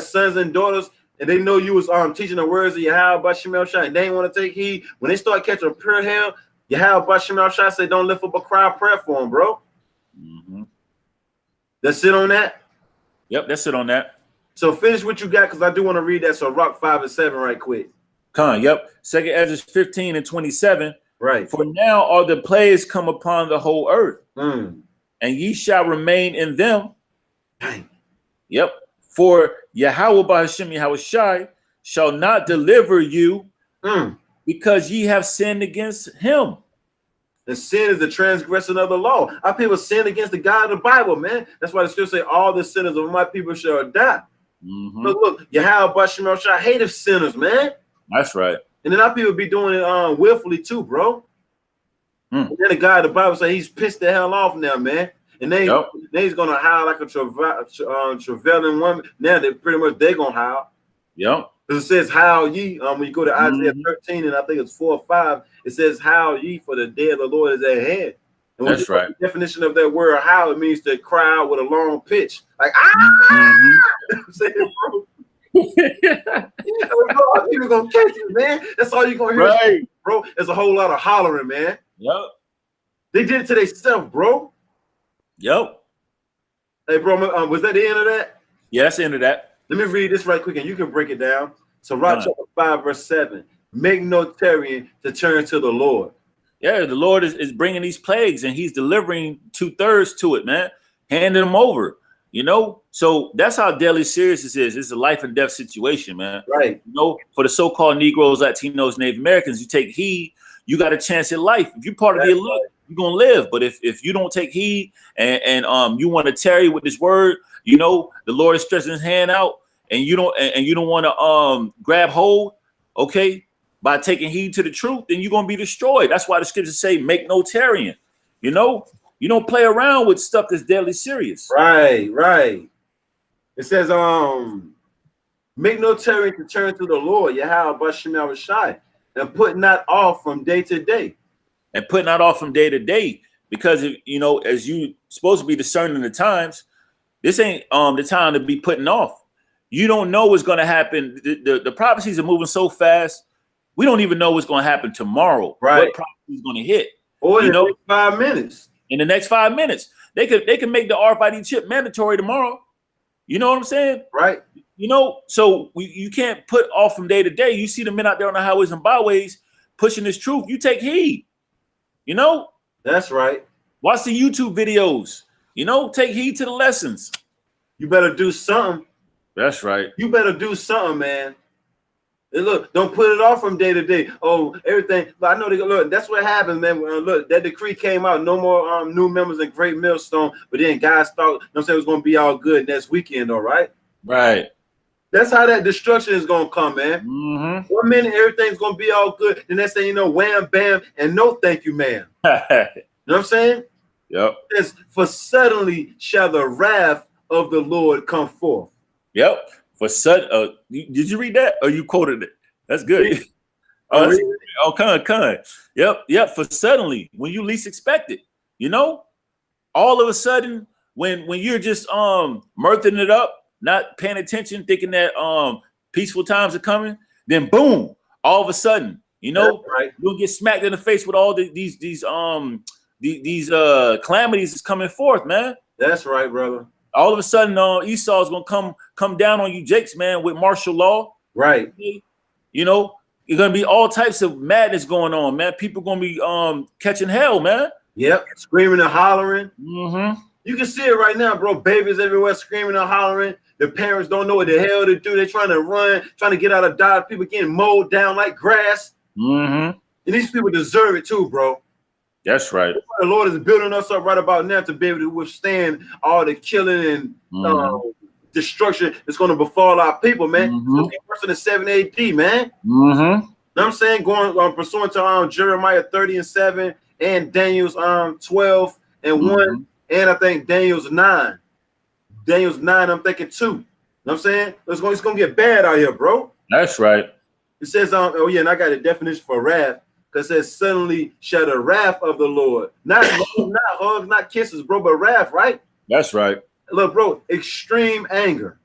S2: sons and daughters, and they know you was teaching the words of Yahweh Bashemel Shai, and they ain't want to take heed. When they start catching pure hell, Yahweh Bashemel Shai say, don't lift up a cry of prayer for them, bro. That's it on that.
S1: Yep, that's it on that.
S2: So finish what you got, because I do want to read that. So Rock 5 and 7 right quick.
S1: Yep. 2 Ezra 15 and 27.
S2: Right.
S1: For now are the plagues come upon the whole earth, and ye shall remain in them. Yep. For Yahweh Ba'Hashem Yahweh Shai shall not deliver you because ye have sinned against him.
S2: And sin is the transgression of the law. Our people sin against the God of the Bible, man. That's why the scripture say all the sinners of my people shall die. Look, Yahweh Bashemel Shai hated sinners, man.
S1: That's right.
S2: And then our people be doing it willfully too, bro. And then the God of the Bible say he's pissed the hell off now, man. And then he's gonna howl like a travailing woman. Now they pretty much they're gonna howl.
S1: Yep.
S2: Because it says howl ye. When you go to Isaiah 13 and I think it's 4 or 5, it says howl ye for the day of the Lord is at hand. And
S1: that's right.
S2: The definition of that word howl, it means to cry out with a long pitch, like I'm saying, bro. People gonna catch you, man. That's all you're gonna hear,
S1: right,
S2: bro. There's a whole lot of hollering, man.
S1: Yep.
S2: They did it to themselves, bro.
S1: Yep.
S2: Hey, bro, was that the end of that?
S1: Yeah, that's the end of that.
S2: Let me read this right quick, and you can break it down. So, Rock chapter 5, verse 7. Make no tarrying to turn to the Lord.
S1: Yeah, the Lord is bringing these plagues, and he's delivering 2/3 to it, man. Handing them over, you know? So that's how deadly serious this is. It's a life and death situation, man.
S2: Right.
S1: You know, for the so-called Negroes, Latinos, Native Americans, you take heed, you got a chance at life. If you're part of the elite, you're gonna live. But if you don't take heed and you want to tarry with this word, you know, the Lord is stretching his hand out, and you don't want to grab hold, okay, by taking heed to the truth, then you're gonna be destroyed. That's why the scriptures say, make no tarrying. You know, you don't play around with stuff that's deadly serious.
S2: Right, right. It says, make no tarrying to turn to the Lord, Yahweh Bashemel Shai, and put not off from day to day.
S1: And put not off from day to day, because you know, as you supposed to be discerning the times, this ain't the time to be putting off. You don't know what's going to happen. The prophecies are moving so fast. We don't even know what's going to happen tomorrow.
S2: Right.
S1: What prophecy is going to hit?
S2: Or in the next 5 minutes.
S1: In the next 5 minutes, they can make the RFID chip mandatory tomorrow. You know what I'm saying?
S2: Right.
S1: You You know, so you can't put off from day to day. You see the men out there on the highways and byways pushing this truth. You take heed. You know,
S2: That's right.
S1: watch the YouTube videos. You know, take heed to the lessons.
S2: You better do something.
S1: That's right.
S2: You better do something, man. And look, don't put it off from day to day. Oh, everything. But I know they look. That's what happened, man. Look, that decree came out. No more new members in Great Millstone. But then guys thought, you know what I'm saying, it was going to be all good next weekend, all right?
S1: Right.
S2: That's how that destruction is going to come, man.
S1: Mm-hmm.
S2: 1 minute, everything's going to be all good. The next thing you know, wham, bam, and no thank you, ma'am. You know what I'm saying?
S1: Yep.
S2: It says, for suddenly shall the wrath of the Lord come forth.
S1: Yep. For such did you read that or you quoted it? That's good. Con. Yep. For suddenly, when you least expect it, you know, all of a sudden, when you're just mirthing it up, not paying attention, thinking that peaceful times are coming, then boom, all of a sudden, you know,
S2: right.
S1: You'll get smacked in the face with all these calamities is coming forth, man.
S2: That's right, brother.
S1: All of a sudden, Esau's gonna come down on you, Jakes, man, with martial law.
S2: Right.
S1: You know, you're gonna be all types of madness going on, man. People gonna be catching hell, man.
S2: Yep. Screaming and hollering.
S1: Mm-hmm.
S2: You can see it right now, bro. Babies everywhere screaming and hollering. The parents don't know what the hell to do. They're trying to run, trying to get out of Dodge. People getting mowed down like grass.
S1: Mm-hmm.
S2: And these people deserve it too, bro.
S1: That's right.
S2: The Lord is building us up right about now to be able to withstand all the killing and destruction that's going to befall our people, man.
S1: Mm-hmm.
S2: Worse than 7 AD, man.
S1: Mm-hmm.
S2: You know what I'm saying? Going pursuant to Jeremiah 30:7 and Daniel's 12 and 1, and I think Daniel's 9. Daniel's 9, I'm thinking 2. You know what I'm saying? It's going to get bad out here, bro.
S1: That's right.
S2: It says, oh yeah, and I got a definition for wrath. Because it says, suddenly shall the wrath of the Lord. Not hugs, not kisses, bro, but wrath, right?
S1: That's right.
S2: Look, bro, extreme anger.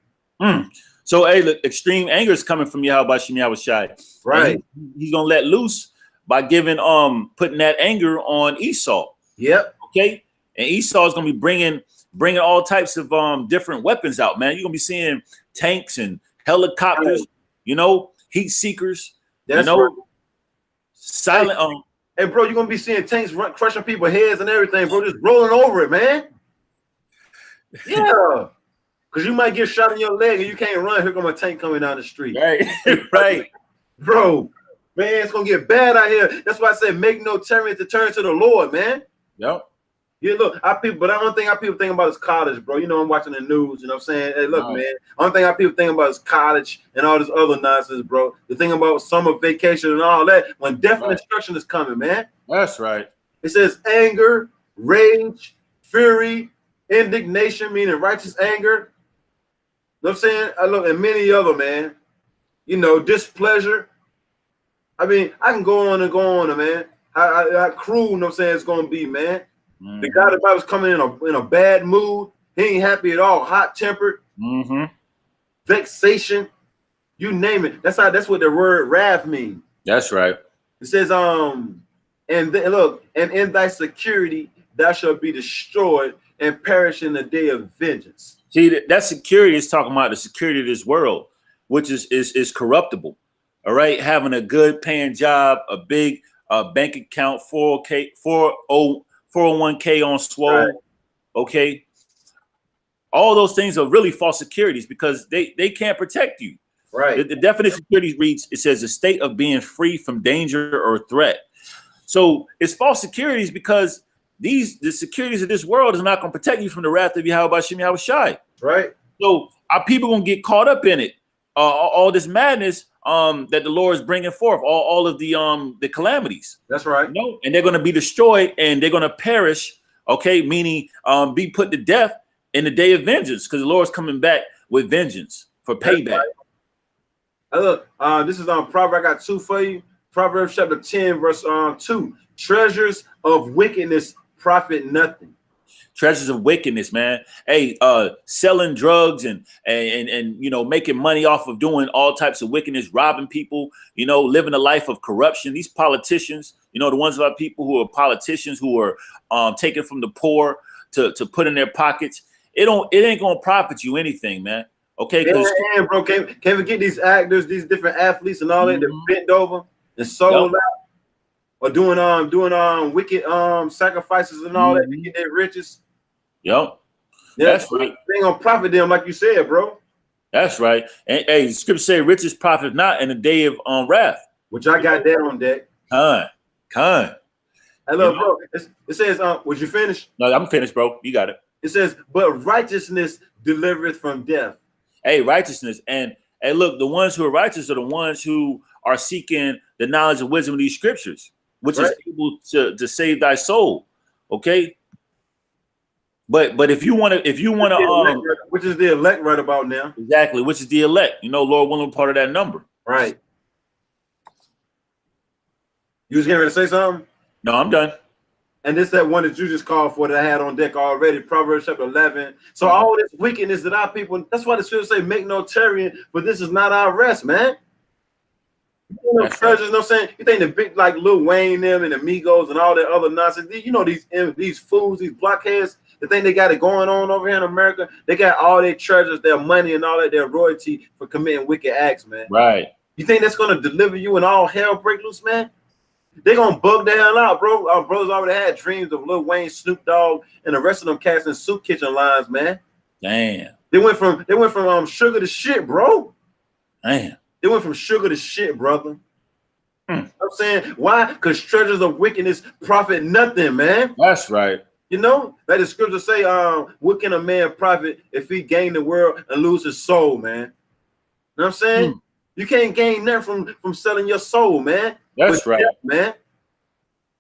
S1: So, hey, look, extreme anger is coming from Yahweh Shai.
S2: Right.
S1: He's gonna let loose by putting that anger on Esau.
S2: Yep.
S1: Okay. And Esau is gonna be bringing all types of different weapons out, man. You're gonna be seeing tanks and helicopters, you know, heat seekers.
S2: That's
S1: you know,
S2: right.
S1: Silent.
S2: Hey, bro, you're gonna be seeing tanks crushing people's heads and everything, bro. Just rolling over it, man. Yeah, because you might get shot in your leg and you can't run. Here come a tank coming down the street.
S1: Right, right,
S2: bro. Man, it's gonna get bad out here. That's why I said make no turn to turn to the Lord, man.
S1: Yep.
S2: Yeah, look, but I don't think people think about is college, bro. You know, I'm watching the news, you know what I'm saying? Hey, look, man, I don't think people think about is college and all this other nonsense, bro. The thing about summer vacation and all that, when death and destruction is coming, man.
S1: That's right.
S2: It says anger, rage, fury, indignation, meaning righteous anger. You know what I'm saying? I look at many other, man. You know, displeasure. I mean, I can go on and go on, man. How cruel, you know what I'm saying, it's going to be, man. The guy that was coming in a bad mood, he ain't happy at all, hot-tempered, vexation, you name it. That's what the word wrath means.
S1: That's right.
S2: It says, and in thy security thou shalt be destroyed and perish in the day of vengeance.
S1: See, that security is talking about the security of this world, which is corruptible. All right, having a good paying job, a big bank account, 401k on swole, right. Okay. All those things are really false securities because they can't protect you.
S2: Right.
S1: The definition of security reads, it says a state of being free from danger or threat. So it's false securities because the securities of this world is not going to protect you from the wrath of Yahweh Shai.
S2: Right.
S1: So our people going to get caught up in it. All this madness that the Lord is bringing forth, all of the calamities.
S2: That's right.
S1: You know? And they're going to be destroyed and they're going to perish. Okay, meaning be put to death in the day of vengeance because the Lord's coming back with vengeance for payback.
S2: Right. Look, this is on Proverbs. I got 2 for you. Proverbs chapter 10, verse 2. Treasures of wickedness profit nothing.
S1: Treasures of wickedness, man. Hey, selling drugs and you know, making money off of doing all types of wickedness, robbing people, you know, living a life of corruption. These politicians, you know, the ones of our people who are politicians who are taking from the poor to put in their pockets. It ain't gonna profit you anything, man. Okay,
S2: Yeah,
S1: because
S2: and bro, can't forget these actors, these different athletes and all that bent over and sold out or doing wicked sacrifices and all that to get their riches.
S1: Yep.
S2: Yeah,
S1: That's right.
S2: They ain't gonna profit them like you said, bro.
S1: That's right. And hey, the scripture say riches profit not in the day of wrath.
S2: Which I got that on deck.
S1: Con.
S2: Hey, look, bro. It says, was you finished?
S1: No, I'm finished, bro. You got it.
S2: It says, but righteousness delivereth from death.
S1: Hey, righteousness. And hey, look, the ones who are righteous are the ones who are seeking the knowledge and wisdom of these scriptures, which is able to save thy soul. Okay. But if you want to,
S2: which is the elect right about now.
S1: Exactly, which is the elect. You know, Lord willing, part of that number.
S2: Right. You was getting ready to say something?
S1: No, I'm done.
S2: And this that one that you just called for that I had on deck already, Proverbs chapter 11. So all this wickedness that our people, that's why the scripture say, make no tarrying, but this is not our rest, man. You know, treasures, you know what I'm saying? You think the big like Lil Wayne, them and the Migos and all that other nonsense, you know, these fools, these blockheads, the thing they got it going on over here in America, they got all their treasures, their money, and all that, their royalty for committing wicked acts, man.
S1: Right.
S2: You think that's gonna deliver you and all hell break loose, man? They're gonna bug the hell out, bro. Our brothers already had dreams of Lil Wayne, Snoop Dogg, and the rest of them cats in soup kitchen lines, man.
S1: Damn.
S2: They went from sugar to shit, bro.
S1: Damn.
S2: They went from sugar to shit, brother. You know what I'm saying? Why? Because treasures of wickedness profit nothing, man.
S1: That's right.
S2: You know, like the scripture say, what can a man profit if he gain the world and lose his soul, man? You know what I'm saying? You can't gain nothing from selling your soul, man.
S1: That's right,
S2: man.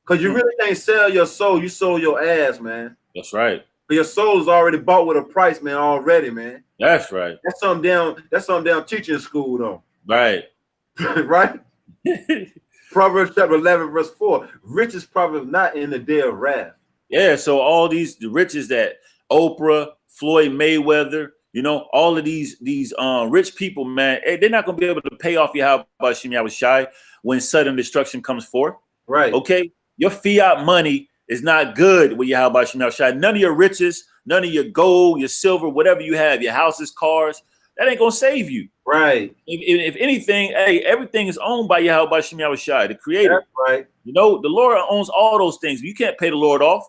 S2: Because you really can't sell your soul. You sold your ass, man.
S1: That's right.
S2: But your soul is already bought with a price, man, already, man.
S1: That's right.
S2: That's something down teaching school, though.
S1: Right.
S2: Right? Proverbs chapter 11, verse 4. Riches profit not in the day of wrath.
S1: Yeah, so all the riches that Oprah, Floyd Mayweather, you know, all of these rich people, man, they're not gonna be able to pay off Yahweh Shem Yahushai when sudden destruction comes forth.
S2: Right.
S1: Okay. Your fiat money is not good with Yahweh Shem Yahushai. None of your riches, none of your gold, your silver, whatever you have, your houses, cars, that ain't gonna save you.
S2: Right.
S1: If anything, hey, everything is owned by Yahweh Shem Yahushai, the creator.
S2: That's right.
S1: You know, the Lord owns all those things. You can't pay the Lord off.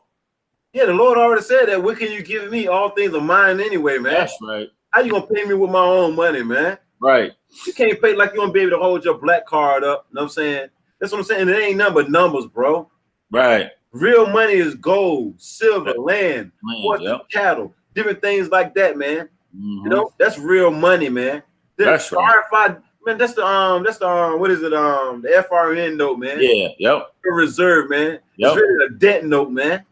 S2: Yeah, the Lord already said that. What can you give me? All things are mine anyway, man.
S1: That's right.
S2: How you gonna pay me with my own money, man?
S1: Right.
S2: You can't pay like you gonna be able to hold your black card up. You know what I'm saying? That's what I'm saying. It ain't nothing but numbers, bro.
S1: Right.
S2: Real money is gold, silver, land, horses, cattle, different things like that, man. You know, that's real money, man.
S1: That's right.
S2: RFI, man, that's the what is it? The FRN note, man.
S1: Yeah, yep.
S2: The reserve, man.
S1: Yep.
S2: It's really a debt note, man.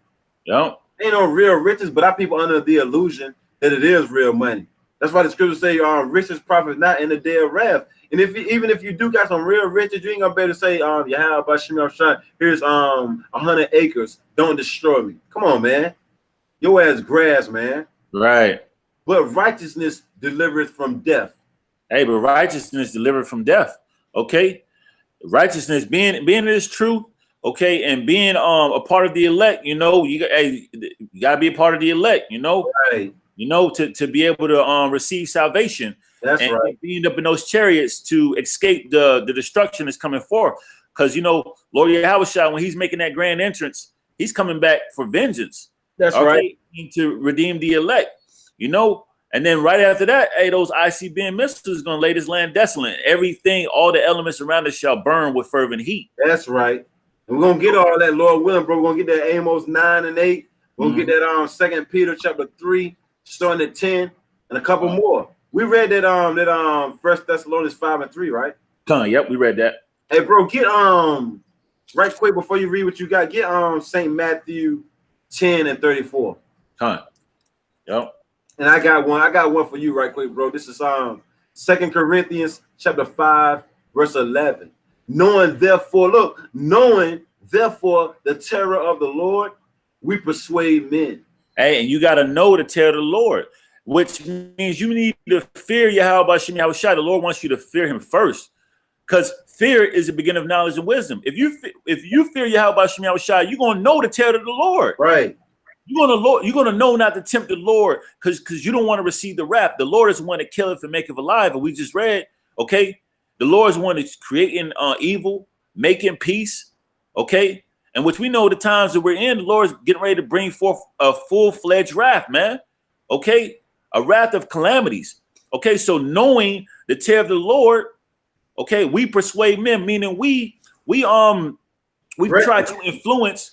S1: Yep.
S2: Ain't no real riches, but our people under the illusion that it is real money. That's why the scriptures say, riches profit not in the day of wrath. And even if you do got some real riches, you ain't gonna be able to say, Yahweh Shem Yahushai, here's 100 acres, don't destroy me. Come on, man. Your ass grass, man.
S1: Right.
S2: But righteousness delivereth from death.
S1: Hey, but righteousness delivered from death. Okay. Righteousness being this truth. Okay, and being a part of the elect, you know, you gotta be a part of the elect, you know,
S2: right?
S1: You know, to be able to receive salvation.
S2: That's
S1: and
S2: right.
S1: Being up in those chariots to escape the destruction that's coming forth. Because you know, Lord Yahushua, when he's making that grand entrance, he's coming back for vengeance.
S2: That's right.
S1: To redeem the elect, you know. And then right after that, hey, those ICBM missiles gonna lay this land desolate. Everything, all the elements around us shall burn with fervent heat.
S2: That's right. And we're gonna get all that, Lord willing, bro. We're gonna get that Amos 9 and 8. We're gonna get that 2 Peter chapter 3, starting at 10, and a couple more. We read that 1 Thessalonians 5 and 3, right?
S1: Yep, we read that.
S2: Hey, bro, get right quick before you read what you got, get St. Matthew 10 and 34.
S1: Yep.
S2: And I got one for you right quick, bro. This is 2 Corinthians chapter 5, verse 11. Knowing therefore the terror of the Lord, we persuade men.
S1: Hey, and you got to know the terror of the Lord, which means you need to fear Yahweh Shem Yahushai. The Lord wants you to fear him first, because fear is the beginning of knowledge and wisdom. If you fear Yahweh Shem Yahushai, you're gonna know the terror of the Lord.
S2: Right.
S1: You're gonna know not to tempt the Lord because you don't want to receive the wrath. The Lord is the one that killeth and maketh alive. And we just read, okay, the Lord is the one that's creating evil, making peace, okay, and which we know the times that we're in, the Lord is getting ready to bring forth a full-fledged wrath, man. Okay, a wrath of calamities. Okay, so knowing the terror of the Lord, okay, we persuade men, meaning we try to influence,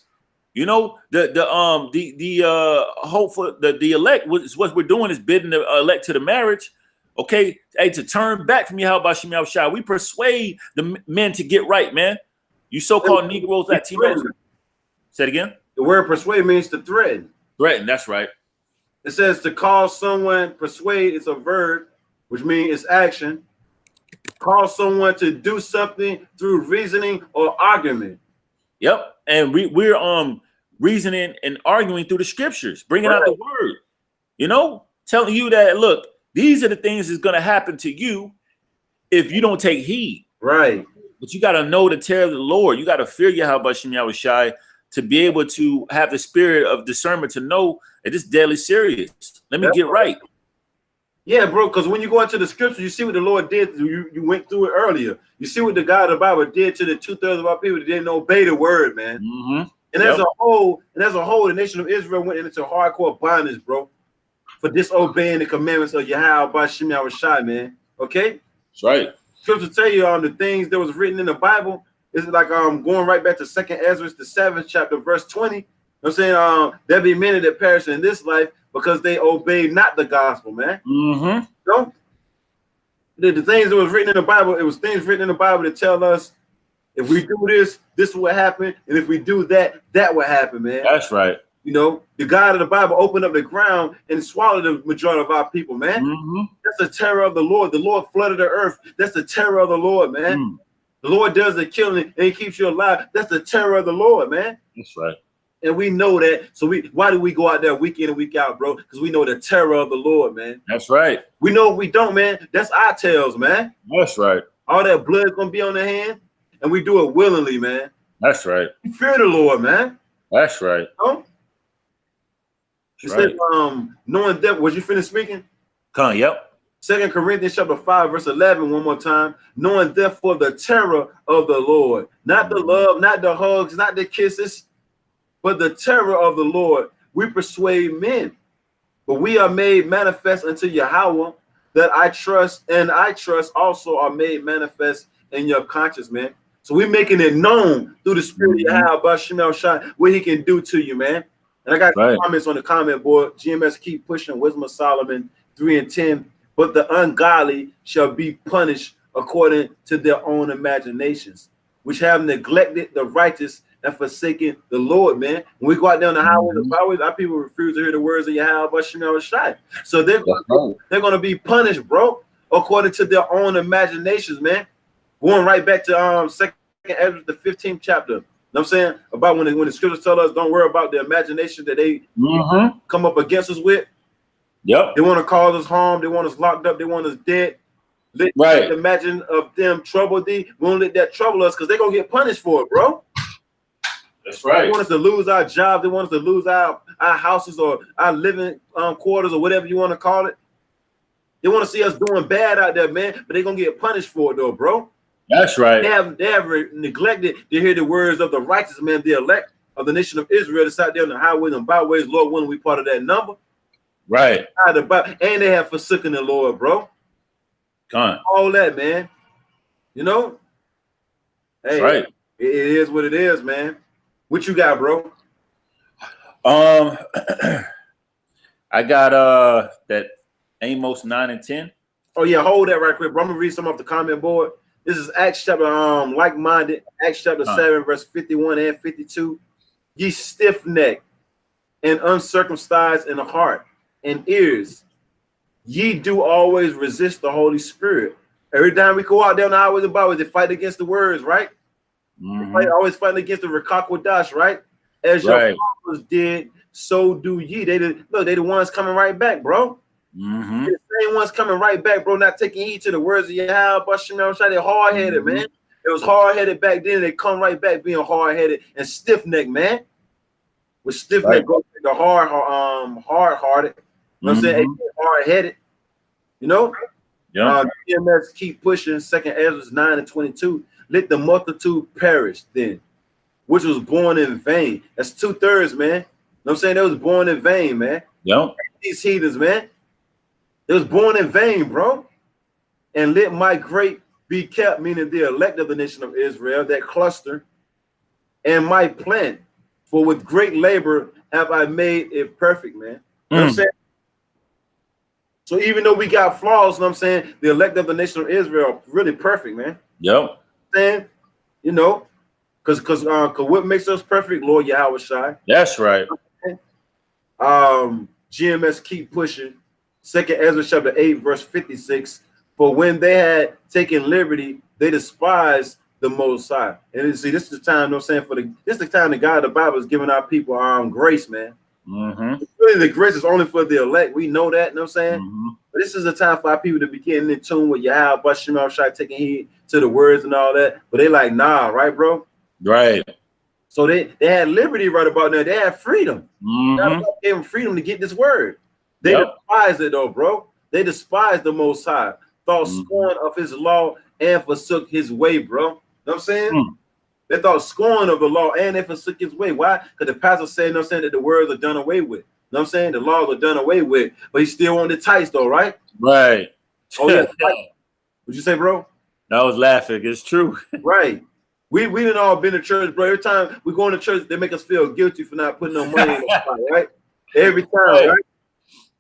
S1: you know, the hopeful the elect. What we're doing is bidding the elect to the marriage. Okay, hey, to turn back from Yahweh Shem Yahushua. We persuade the men to get right, man. You so-called Negroes, Latinos. Say it again.
S3: The word persuade means to threaten.
S1: Threaten, that's right.
S3: It says to cause someone, persuade is a verb, which means it's action. Cause someone to do something through reasoning or argument.
S1: Yep, and we're reasoning and arguing through the scriptures, bringing out the word. You know, telling you that, look, these are the things that's going to happen to you if you don't take heed.
S3: Right.
S1: But you got to know the terror of the Lord. You got to fear Yahweh Shem Yahushai to be able to have the spirit of discernment to know that this is deadly serious. Let me get right.
S3: Yeah, bro, because when you go into the scripture, you see what the Lord did. You went through it earlier. You see what the God of the Bible did to the 2/3 of our people that didn't obey the word, man.
S1: Mm-hmm.
S3: And as a whole, the nation of Israel went into hardcore bondage, bro, for disobeying the commandments of Yahweh by Shem Yahushai, man. Okay?
S1: That's right.
S3: Scripture tell you the things that was written in the Bible. Is like going right back to 2nd Ezra, the 7th chapter, verse 20. You know what I'm saying? There be many that perish in this life because they obey not the gospel, man.
S1: Mm-hmm.
S3: No, the things that was written in the Bible, it was things written in the Bible that tell us if we do this, this will happen, and if we do that, that will happen, man.
S1: That's right.
S3: You know, the God of the Bible opened up the ground and swallowed the majority of our people, man.
S1: Mm-hmm.
S3: That's the terror of the Lord. The Lord flooded the earth. That's the terror of the Lord, man.
S1: Mm.
S3: The Lord does the killing and he keeps you alive. That's the terror of the Lord, man.
S1: That's right.
S3: And we know that. So why do we go out there week in and week out, bro? Because we know the terror of the Lord, man.
S1: That's right.
S3: We know if we don't, man, that's our tails, man.
S1: That's right.
S3: All that blood is gonna be on the hand, and we do it willingly, man.
S1: That's right.
S3: We fear the Lord, man.
S1: That's right.
S3: Oh, it says, knowing that, was you finished speaking?
S1: Yep.
S3: 2 Corinthians chapter 5, verse 11, one more time. Knowing therefore the terror of the Lord, not the love, not the hugs, not the kisses, but the terror of the Lord. We persuade men, but we are made manifest unto Yahweh, that I trust also are made manifest in your conscience, man. So we're making it known through the spirit of Yahweh, Shem Yahushai, what he can do to you, man. And I got comments on the comment board. GMS keep pushing Wisdom of Solomon 3 and 10. But the ungodly shall be punished according to their own imaginations, which have neglected the righteous and forsaken the Lord, man. When we go out down the highways and byways, our people refuse to hear the words of Yahweh Shem Yahushai. So they're going to be punished, bro, according to their own imaginations, man. Going right back to 2nd Ezra, the 15th chapter. You know what I'm saying? About when the scriptures tell us don't worry about the imagination that they come up against us with.
S1: Yep.
S3: They want to cause us harm. They want us locked up. They want us dead. Let imagine of them trouble thee. We won't let that trouble us because they're going to get punished for it, bro.
S1: That's right.
S3: They want us to lose our job. They want us to lose our houses or our living quarters or whatever you want to call it. They want to see us doing bad out there, man. But they're going to get punished for it, though, bro.
S1: That's right.
S3: They have neglected to hear the words of the righteous, man, the elect of the nation of Israel that's out there on the highways and byways. Lord, when we part of that number.
S1: Right.
S3: And they have forsaken the Lord, bro. All that, man. You know? Hey,
S1: right.
S3: It is what it is, man. What you got, bro?
S1: I got that Amos 9 and 10.
S3: Oh, yeah, hold that right quick, bro. I'm gonna read some off the comment board. This is Acts chapter like-minded, Acts chapter 7, verse 51 and 52. Ye stiff-necked and uncircumcised in the heart and ears, ye do always resist the Holy Spirit. Every time we go out down the highways and byways, they fight against the words, right? Always fighting against the Rekakwadash, right? As your fathers did, so do ye. They the ones coming right back, bro. The same ones coming right back, bro, not taking heed to the words of Yahweh. They're hard-headed, man. It was hard-headed back then. They come right back being hard-headed and stiff-necked, man. with stiff
S2: Right.
S3: neck, go the hard-hearted. You know what I'm saying? Hard-headed. You know?
S1: Yeah.
S3: GMS keep pushing. 2nd Ezra 9:22. Let the multitude perish then, which was born in vain. That's 2/3, man. You know what I'm saying? They was born in vain, man.
S1: Yeah.
S3: These heathens, man. They was born in vain, bro. And let my grape be kept, meaning the elect of the nation of Israel, that cluster, and my plant, for with great labor have I made it perfect, man. You know what I'm saying? So even though we got flaws, you know what I'm saying, the elect of the nation of Israel are really perfect, man.
S1: Yep.
S3: Saying, you know, because what makes us perfect, Lord Yahweh Shai.
S1: That's right.
S3: GMS keep pushing. 2nd Ezra chapter 8, verse 56. For when they had taken liberty, they despised the Most High. And see, this is the time, you know what I'm saying, this is the time that God, the Bible, is giving our people grace, man. Really, the grace is only for the elect. We know that, you know what I'm saying? But this is a time for our people to be getting in tune with Yahweh, Bashim Shai, taking heed to the words and all that. But they like, nah, right, bro?
S1: Right.
S3: So they had liberty right about now. They had freedom. God gave them freedom to get this word. They despised it though, bro. They despised the Most High, thought scorn of his law and forsook his way, bro. You know what I'm saying? They thought scorn of the law and they forsook his way. Why? Because the pastor said, you know what I'm saying, that the words are done away with. You know what I'm saying? The laws are done away with. But he still wanted the tithes though, right?
S1: Right.
S3: Oh, yeah. What'd you say, bro?
S1: I was laughing. It's true.
S3: Right. We didn't all been to church, bro. Every time we go into church, they make us feel guilty for not putting no money in the pot, right? Every time, right?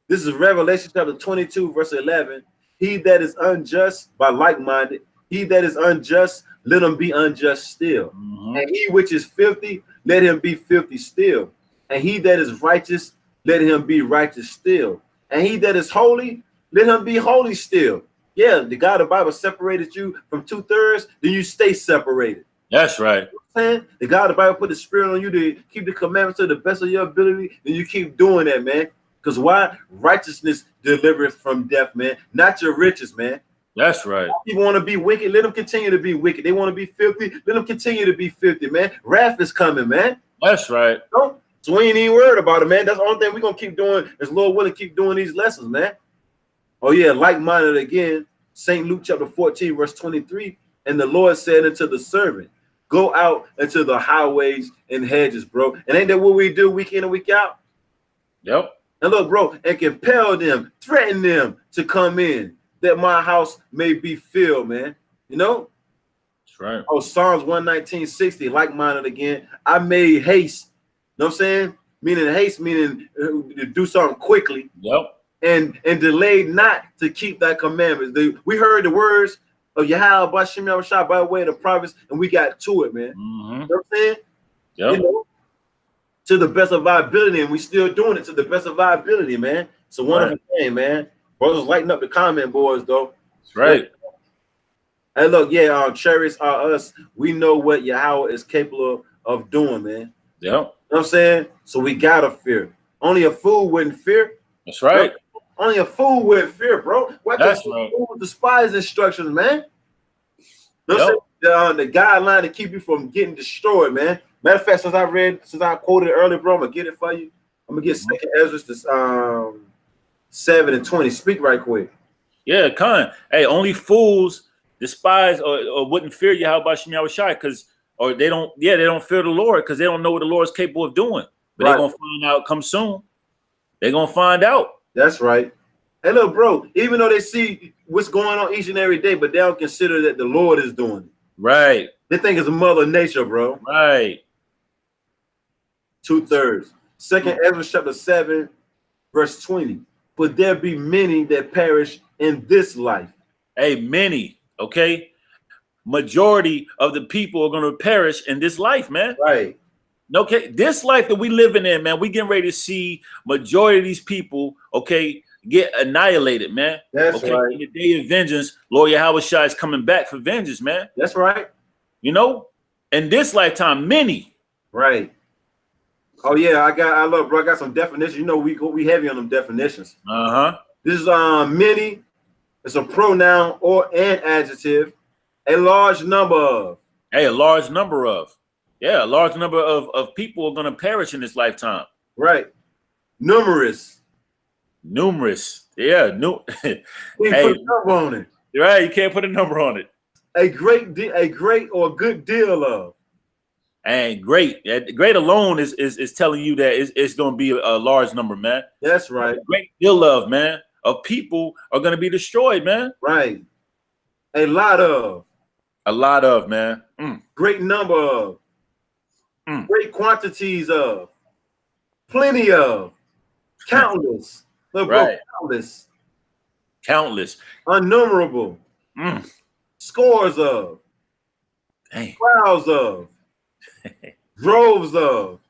S3: This is Revelation chapter 22, verse 11. He that is unjust by like-minded, he that is unjust, let him be unjust still. And he which is filthy, let him be filthy still. And he that is righteous, let him be righteous still. And he that is holy, let him be holy still. Yeah, the God of the Bible separated you from 2/3, then you stay separated.
S1: That's right.
S3: You know what I'm saying? The God of the Bible put the spirit on you to keep the commandments to the best of your ability, then you keep doing that, man. Because why? Righteousness delivers from death, man. Not your riches, man.
S1: That's right.
S3: People want to be wicked, let them continue to be wicked. They want to be filthy, let them continue to be filthy, man. Wrath is coming, man.
S1: That's right.
S3: So we ain't even worried about it, man. That's the only thing we're going to keep doing is Lord willing, keep doing these lessons, man. Oh, yeah, like-minded again. St. Luke chapter 14, verse 23. And the Lord said unto the servant, go out into the highways and hedges, bro. And ain't that what we do week in and week out?
S1: Yep.
S3: And look, bro, and compel them, threaten them to come in, that my house may be filled, man. You know?
S1: That's right.
S3: Oh, Psalms 119:60, like-minded again. I made haste. You know what I'm saying? Meaning haste, meaning to do something quickly.
S1: Yep.
S3: And delayed not to keep thy commandments. We heard the words of Yahweh Bashim Yahushua by way of the prophets, and we got to it, man. You know what I'm saying?
S1: Yep.
S3: You know, to the best of our ability, and we still doing it to the best of our ability, man. It's a wonderful thing, man. Brothers lighting up the comment boards, though.
S1: That's right.
S3: Hey, look, yeah, chariots are us. We know what Yahweh is capable of doing, man.
S1: Yep.
S3: You know what I'm saying? So we gotta fear. Only a fool wouldn't fear.
S1: That's right.
S3: Only a fool would fear, bro. Why
S1: That's
S3: can't
S1: right.
S3: fool despise instructions, man? You know what I'm saying? The guideline to keep you from getting destroyed, man. Matter of fact, since I quoted it earlier, bro, I'm gonna get it for you. I'm gonna get 2nd Ezra 7:20. Speak right quick.
S1: Yeah, Khan. Hey, only fools despise or wouldn't fear Yahweh Bashim Yahushai because they don't fear the Lord because they don't know what the Lord is capable of doing. But they're gonna find out come soon. They're gonna find out.
S3: That's right. Hey, look, bro, even though they see what's going on each and every day, but they don't consider that the Lord is doing it.
S1: Right.
S3: They think it's Mother Nature, bro.
S1: Right.
S3: 2/3. 2nd Ezra chapter 7, verse 20. But there be many that perish in this life.
S1: Hey, many, okay? Majority of the people are going to perish in this life, man.
S3: Right.
S1: Okay, this life that we living in, man, we getting ready to see majority of these people, okay, get annihilated, man.
S3: That's
S1: okay?
S3: right.
S1: In the day of vengeance, Lord Yahweh Shai is coming back for vengeance, man.
S3: That's right.
S1: You know, in this lifetime, many.
S3: Right. Oh yeah, I love, bro. I got some definitions. You know, we heavy on them definitions. This is many. It's a pronoun or an adjective. A large number of.
S1: Hey, a large number of. Yeah, a large number of people are going to perish in this lifetime.
S3: Right. Numerous.
S1: Numerous. Yeah.
S3: We
S1: Hey,
S3: put a number on it.
S1: right. You can't put a number on it.
S3: A great or a good deal of.
S1: And great alone is telling you that it's going to be a large number, man.
S3: That's right.
S1: A great deal of, man, of people are going to be destroyed, man.
S3: Right. A lot of.
S1: A lot of, man.
S3: Great number of. Great quantities of. Plenty of. Countless. Look, bro,
S1: Right.
S3: countless.
S1: Countless.
S3: Unnumerable. Scores of.
S1: Dang.
S3: Crowds of. Droves of.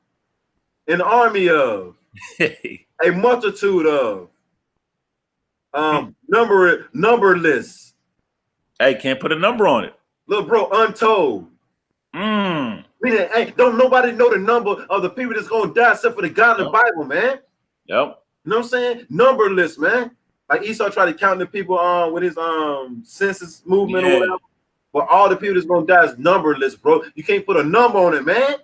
S3: An army of. A multitude of. Numberless.
S1: Hey, can't put a number on it.
S3: Look, bro, untold. Meaning, hey, don't nobody know the number of the people that's gonna die except for the God in the Bible, man.
S1: Yep.
S3: You know what I'm saying? Numberless, man. Like Esau tried to count the people with his census movement or whatever. But all the people that's gonna die is numberless, bro. You can't put a number on it, man.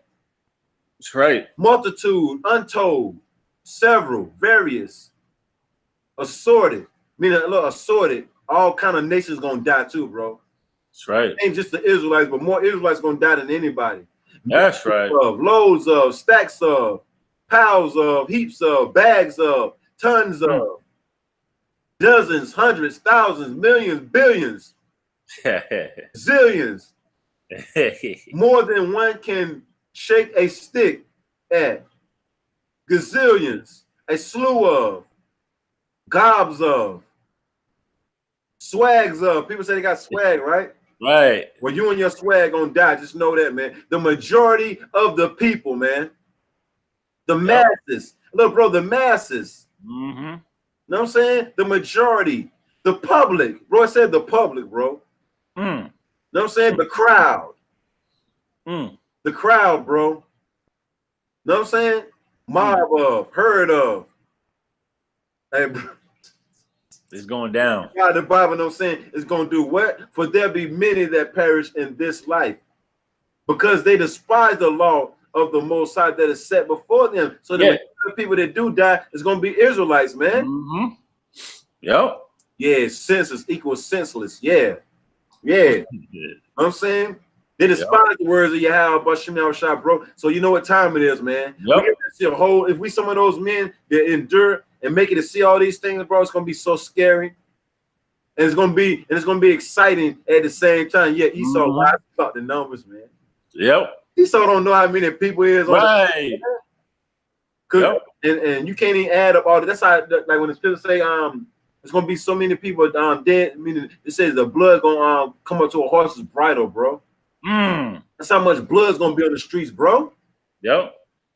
S1: That's right.
S3: Multitude, untold, several, various, assorted. Meaning, look, assorted. All kind of nations gonna die too, bro.
S1: That's right.
S3: Ain't just the Israelites, but more Israelites gonna die than anybody.
S1: That's right.
S3: Loads of, stacks of, piles of, heaps of, bags of, tons of, dozens, hundreds, thousands, millions, billions, zillions. More than one can shake a stick at. Gazillions, a slew of, gobs of, swags of. People say they got swag, right?
S1: Right.
S3: Well, you and your swag gonna die. Just know that, man. The majority of the people, man. The masses. Look, bro, the masses. You know what I'm saying? The majority. The public. Bro, I said the public, bro. You know what I'm saying? The crowd. The crowd, bro. You know what I'm saying? Mob of, heard of. Hey, bro.
S1: It's going down.
S3: God, the Bible, know what I'm saying, is going to do what? For there be many that perish in this life because they despise the law of the Most High that is set before them. So the people that do die is going to be Israelites, man.
S1: Yep.
S3: Yeah, senseless equals senseless. Yeah. You know what I'm saying? They despise the words of Yahweh, Bashem Yahushua, bro. So you know what time it is, man. We get to see a whole, if we some of those men that endure and make it to see all these things, bro, it's gonna be so scary. And it's gonna be exciting at the same time. Yeah, Esau lies about the numbers, man. Esau don't know how many people is on and you can't even add up all that. That's how, like when the scriptures say there's gonna be so many people dead, meaning it says the blood gonna come up to a horse's bridle, bro. That's how much blood's gonna be on the streets, bro. That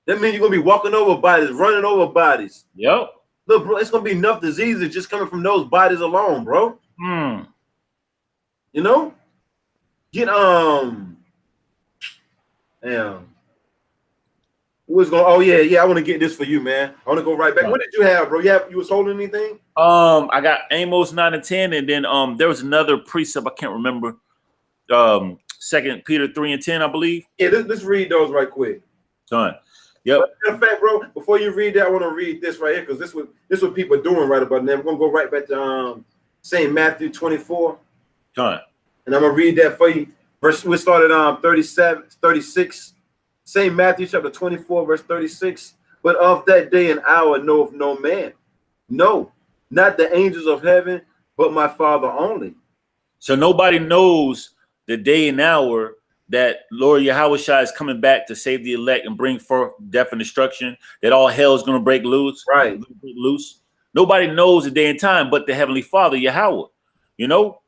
S3: means you're gonna be walking over bodies, running over bodies. Look, bro, it's gonna be enough diseases just coming from those bodies alone, bro. You know? Get damn. Who's going? Oh yeah, I want to get this for you, man. I want to go right back. What did you have, bro? You was holding anything?
S1: I got Amos 9 and 10, and then there was another precept I can't remember. 2 Peter 3 and 10, I believe.
S3: Yeah, let's read those right quick.
S1: Done.
S3: But in fact, bro, before you read that, I want to read this right here because this what people are doing right about now. We're gonna go right back to St. Matthew 24.
S1: Done.
S3: And I'm gonna read that for you. We started 36. St. Matthew chapter 24, verse 36. But of that day and hour knoweth no man. No, not the angels of heaven, but my Father only.
S1: So nobody knows the day and hour that Lord Yahushua is coming back to save the elect and bring forth death and destruction, that all hell is going to break loose. Nobody knows the day and time but the Heavenly Father, Yahweh, you know?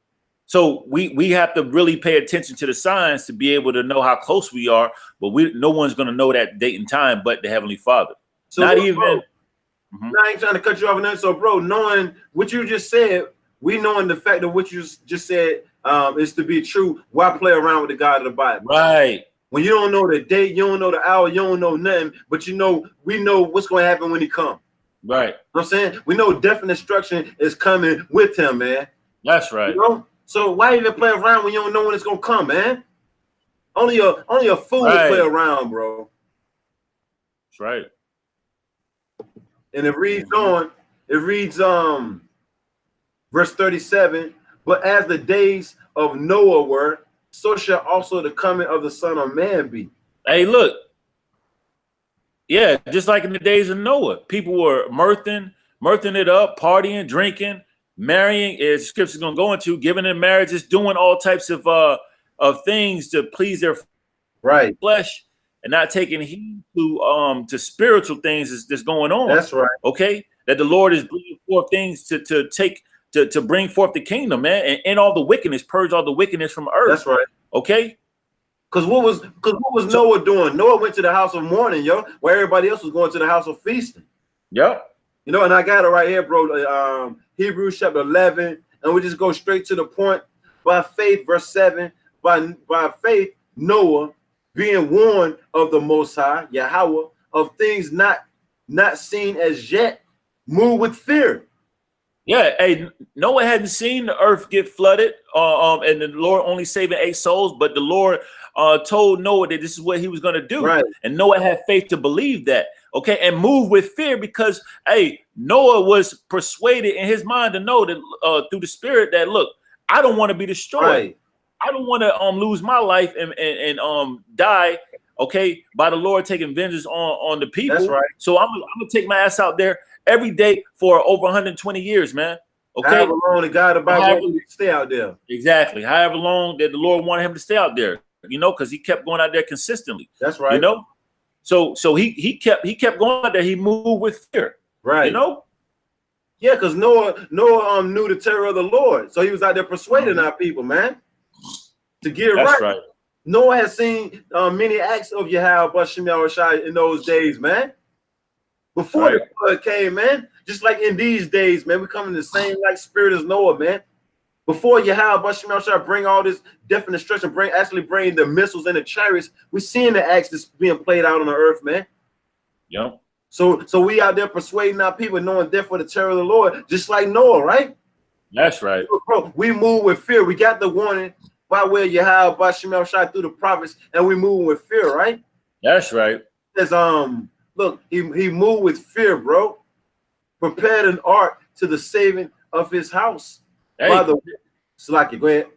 S1: So we have to really pay attention to the signs to be able to know how close we are, but no one's going to know that date and time but the Heavenly Father. So not even.
S3: Bro, I ain't trying to cut you off. So, bro, knowing what you just said, we knowing the fact of what you just said is to be true. Why play around with the God of the Bible? Right. When you don't know the date, you don't know the hour, you don't know nothing, but we know what's going to happen when he comes. Right. You know what I'm saying? We know death and destruction is coming with him, man.
S1: That's right.
S3: You know? So why even play around when you don't know when it's going to come, man? Only a fool would
S1: Right.
S3: play around, bro.
S1: That's right.
S3: And it reads on. It reads verse 37. But as the days of Noah were, so shall also the coming of the Son of Man be.
S1: Hey, look. Yeah, just like in the days of Noah, people were mirthing it up, partying, drinking, marrying. As Scripture's gonna go into, giving in marriages, doing all types of things to please their
S3: Right.
S1: flesh, and not taking heed to spiritual things that's going on.
S3: That's right.
S1: Okay, that the Lord is bringing forth things to bring forth the kingdom, man, and end all the wickedness, purge all the wickedness from earth.
S3: That's right.
S1: Okay.
S3: Because what was Noah doing? Noah went to the house of mourning, yo, where everybody else was going to the house of feasting.
S1: Yep.
S3: You know, and I got it right here, bro. Hebrews chapter 11, and we just go straight to the point. By faith, verse 7, by faith, Noah, being warned of the Most High, Yahweh, of things not seen as yet, moved with fear.
S1: Yeah, hey, Noah hadn't seen the earth get flooded, and the Lord only saving 8 souls, but the Lord told Noah that this is what he was going to do.
S3: Right.
S1: And Noah had faith to believe that, okay, and move with fear because, hey, Noah was persuaded in his mind to know that through the Spirit that, look, I don't want to be destroyed.
S3: Right.
S1: I don't want to lose my life and die, okay, by the Lord taking vengeance on the people.
S3: That's right.
S1: So I'm gonna take my ass out there every day for over 120 years, man. Okay.
S3: However long the God about to stay out there.
S1: Exactly. However long that the Lord wanted him to stay out there, you know, because he kept going out there consistently.
S3: That's right.
S1: You know, so he kept going out there. He moved with fear.
S3: Right.
S1: You know.
S3: Yeah, because Noah knew the terror of the Lord, so he was out there persuading our people, man, to get
S1: That's
S3: right.
S1: right.
S3: Noah has seen many acts of Yahweh Bashem Yahushai in those days, man. Before the flood came, man, just like in these days, man, we come in the same like spirit as Noah, man. Before Yahweh Bashem Yahushai bring all this death and destruction, bring the missiles and the chariots, we seeing the acts that's being played out on the earth, man.
S1: Yep.
S3: So we out there persuading our people, knowing death for the terror of the Lord, just like Noah, right?
S1: That's right.
S3: So, bro, we move with fear. We got the warning by way of Yahweh Bashem Yahushai through the prophets, and we move with fear, right?
S1: That's right.
S3: Says look, he moved with fear, bro. Prepared an ark to the saving of his house.
S1: Hey.
S3: By the Slaki, go ahead.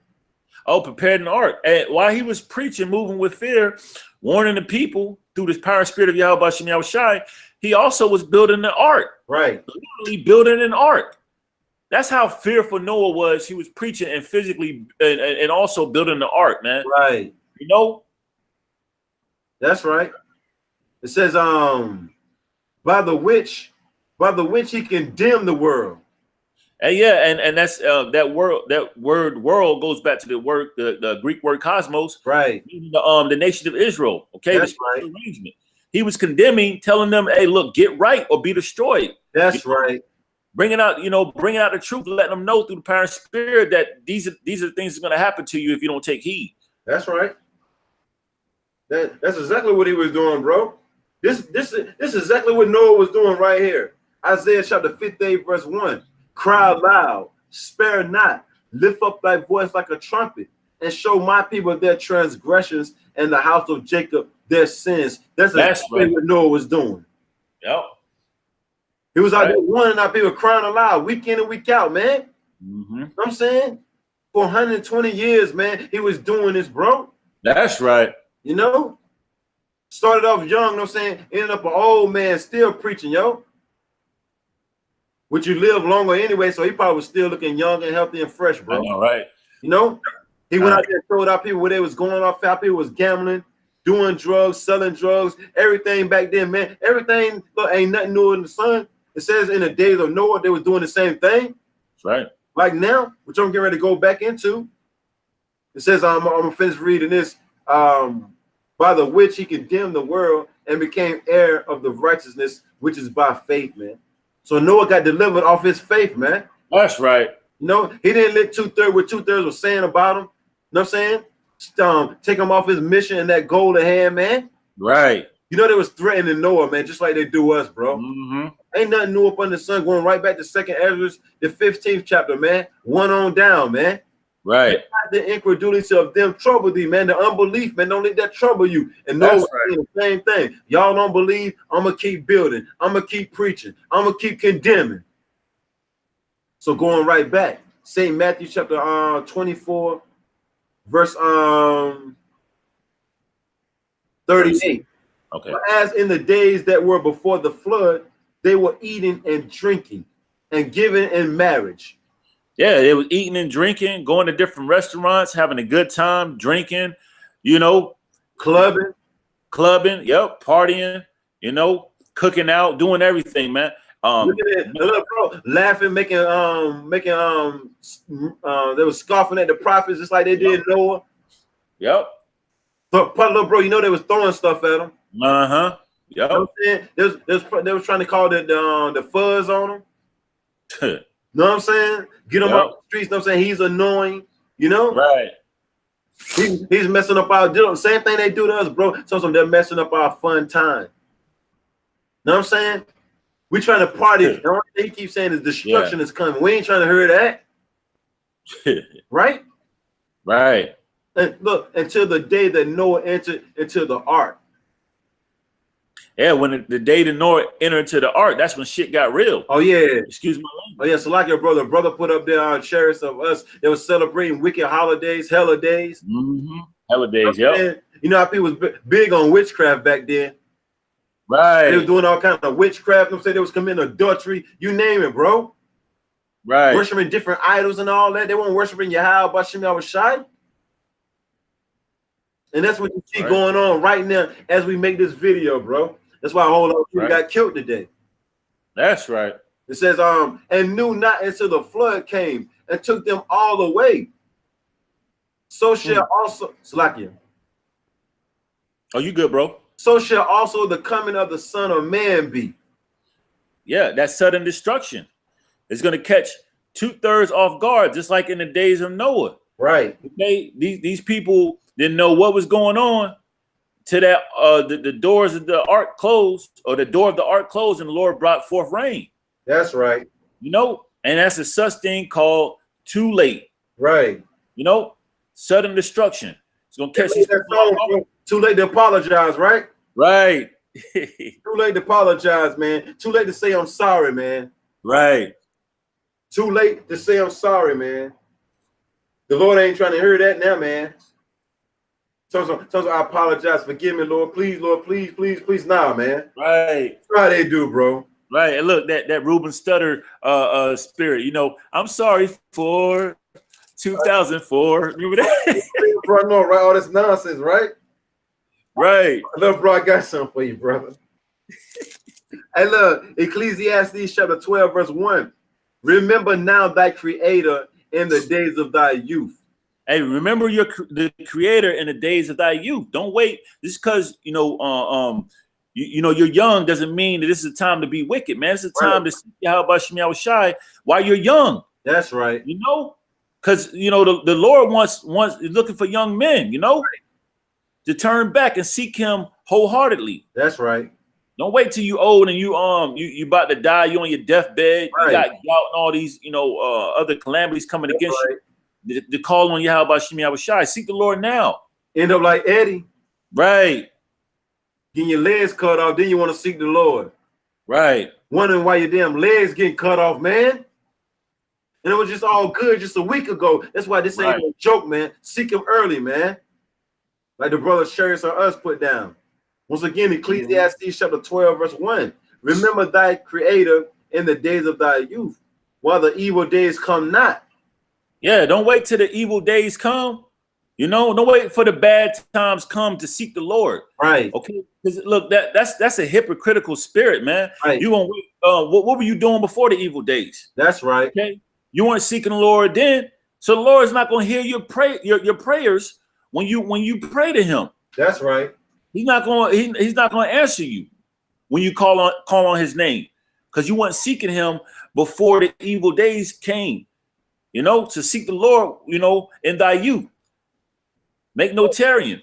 S1: Oh, prepared an ark. And while he was preaching, moving with fear, warning the people through this power and spirit of Yahweh Bashem Yahushai, he also was building an ark.
S3: Right.
S1: Literally building an ark. That's how fearful Noah was. He was preaching and physically and also building the ark, man.
S3: Right.
S1: You know?
S3: That's right. It says, by the which he condemned the world.
S1: And yeah, and that's that word world goes back to the Greek word cosmos,
S3: right?
S1: The nation of Israel. Okay,
S3: that's right.
S1: Arrangement. He was condemning, telling them, "Hey, look, get right or be destroyed."
S3: That's right.
S1: Bringing out the truth, letting them know through the power and spirit that these are the things that are going to happen to you if you don't take heed.
S3: That's right. That's exactly what he was doing, bro. This is exactly what Noah was doing right here. Isaiah chapter 58, verse 1. Cry loud, spare not, lift up thy voice like a trumpet, and show my people their transgressions and the house of Jacob their sins. That's exactly what Noah was doing.
S1: Yep.
S3: He was out there warning our people, crying aloud, week in and week out, man.
S1: Mm-hmm.
S3: You know what I'm saying? For 120 years, man, he was doing this, bro.
S1: That's right.
S3: You know? Started off young, you know what I'm saying? Ended up an old man still preaching, yo. Which you live longer anyway, so he probably was still looking young and healthy and fresh, bro.
S1: I know, right?
S3: You know? He went out there and told our people where they was going off, how people was gambling, doing drugs, selling drugs, everything back then, man. Everything, look, ain't nothing new in the sun. It says in the days of Noah, they was doing the same thing.
S1: That's right.
S3: Like now, which I'm getting ready to go back into. It says, I'm going to finish reading this. By the which he condemned the world and became heir of the righteousness, which is by faith, man. So Noah got delivered off his faith, man.
S1: That's right.
S3: You know, he didn't let two-thirds was saying about him. You know what I'm saying? Take him off his mission and that goal at hand, man.
S1: Right.
S3: You know, they was threatening Noah, man, just like they do us, bro.
S1: Mm-hmm.
S3: Ain't nothing new up under the sun. Going right back to 2nd Ezra, the 15th chapter, man. 1 on down, man.
S1: Right.
S3: Not the incredulity of them trouble thee, man. The unbelief, man, don't let that trouble you. And no,
S1: That's
S3: the same thing. Y'all don't believe, I'm gonna keep building, I'm gonna keep preaching, I'm gonna keep condemning. So going right back, St. Matthew chapter 24, verse 38.
S1: Okay.
S3: But as in the days that were before the flood, they were eating and drinking and giving in marriage.
S1: Yeah, they was eating and drinking, going to different restaurants, having a good time, drinking, you know,
S3: Clubbing,
S1: yep, partying, you know, cooking out, doing everything, man.
S3: look at it, the little bro, laughing, making they were scoffing at the prophets just like they did Noah.
S1: Yep.
S3: But little bro, you know they was throwing stuff at them.
S1: Uh-huh. Yep.
S3: You know what I'm saying? They was trying to call the fuzz on them. Know what I'm saying? Get him
S1: Yep.
S3: off the streets. Know what I'm saying? He's annoying. You know,
S1: Right.
S3: he's messing up our deal. Same thing they do to us, bro. So they're messing up our fun time. Know what I'm saying? We trying to party. The only thing he keeps saying is destruction is coming. We ain't trying to hear that, right?
S1: Right.
S3: And look, until the day that Noah entered into the ark.
S1: Yeah, when the day that Noah entered into the ark, that's when shit got real.
S3: Oh yeah.
S1: Excuse my language.
S3: Oh yeah. So like your brother put up there on chariots of us. They were celebrating wicked holidays, hella days.
S1: Mm-hmm. Hella days, yep.
S3: You know how people was big on witchcraft back then.
S1: Right.
S3: They was doing all kinds of witchcraft. They was committing adultery. You name it, bro.
S1: Right.
S3: Worshiping different idols and all that. They weren't worshiping Yahweh Bashim Yahushai. And that's what you see going on right now as we make this video, bro. That's why a whole lot of people got killed today.
S1: That's right.
S3: It says, and knew not until the flood came and took them all away. So shall also, Salakia.
S1: Oh, you good, bro?
S3: So shall also the coming of the Son of Man be.
S1: Yeah, that sudden destruction is going to catch 2/3 off guard, just like in the days of Noah.
S3: Right.
S1: These people didn't know what was going on till that the doors of the ark closed, or the door of the ark closed, and the Lord brought forth rain.
S3: That's right.
S1: You know, and that's a such thing called too late.
S3: Right.
S1: You know, sudden destruction. It's gonna catch these people off guard.
S3: Too late to apologize, right?
S1: Right.
S3: Too late to apologize, man. Too late to say I'm sorry, man.
S1: Right.
S3: Too late to say I'm sorry, man. The Lord ain't trying to hear that now, man. So I apologize. Forgive me, Lord. Please, Lord. Please, please, please. Nah, man.
S1: Right.
S3: That's how they do, bro.
S1: Right. And look, that Reuben Stutter spirit, you know, I'm sorry for 2004. Remember that?
S3: Bro, no, right? All this nonsense, right?
S1: Right.
S3: Look, bro, I got something for you, brother. Hey, look, Ecclesiastes chapter 12, verse 1. Remember now thy creator in the days of thy youth.
S1: Hey, remember the creator in the days of thy youth. Don't wait. Just because you know you're young doesn't mean that this is a time to be wicked, man. It's a time to see how about Shemiah Shai while you're young.
S3: That's right.
S1: You know, because you know the Lord wants is looking for young men, you know, to turn back and seek him wholeheartedly.
S3: That's right.
S1: Don't wait till you old and you about to die, you on your deathbed, you got gout and all these, you know, other calamities coming against you. The call on Yahweh Shemiah Shai. Seek the Lord now.
S3: End up like Eddie.
S1: Right.
S3: Getting your legs cut off, then you want to seek the Lord.
S1: Right.
S3: Wondering why your damn legs getting cut off, man. And it was just all good just a week ago. That's why this ain't no joke, man. Seek him early, man. Like the brother Sheriff or us put down. Once again, Ecclesiastes chapter 12, verse 1. Remember thy creator in the days of thy youth, while the evil days come not.
S1: Yeah, don't wait till the evil days come. You know, don't wait for the bad times come to seek the Lord.
S3: Right.
S1: Okay. Because look, that's a hypocritical spirit, man.
S3: Right.
S1: You won't wait. What were you doing before the evil days?
S3: That's right.
S1: Okay. You weren't seeking the Lord then, so the Lord is not going to hear your prayers when you pray to Him.
S3: That's right.
S1: He's not going to answer you when you call on His name, because you weren't seeking Him before the evil days came. You know, to seek the Lord, you know, in thy youth. Make no tarrying.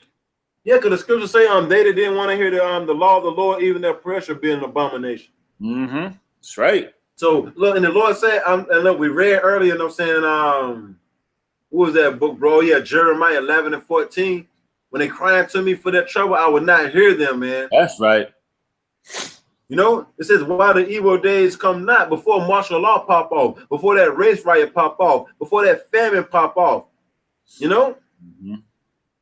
S1: Yeah,
S3: because the scriptures say they that didn't want to hear the law of the Lord, even their prayer should be an abomination.
S1: Mm-hmm. That's right.
S3: So look, and the Lord said, and look, we read earlier, and I'm saying, What was that book, bro? Yeah, Jeremiah 11 and 14. When they crying to me for their trouble, I would not hear them, man.
S1: That's right.
S3: You know, it says, while the evil days come not, before martial law pop off, before that race riot pop off, before that famine pop off, you know,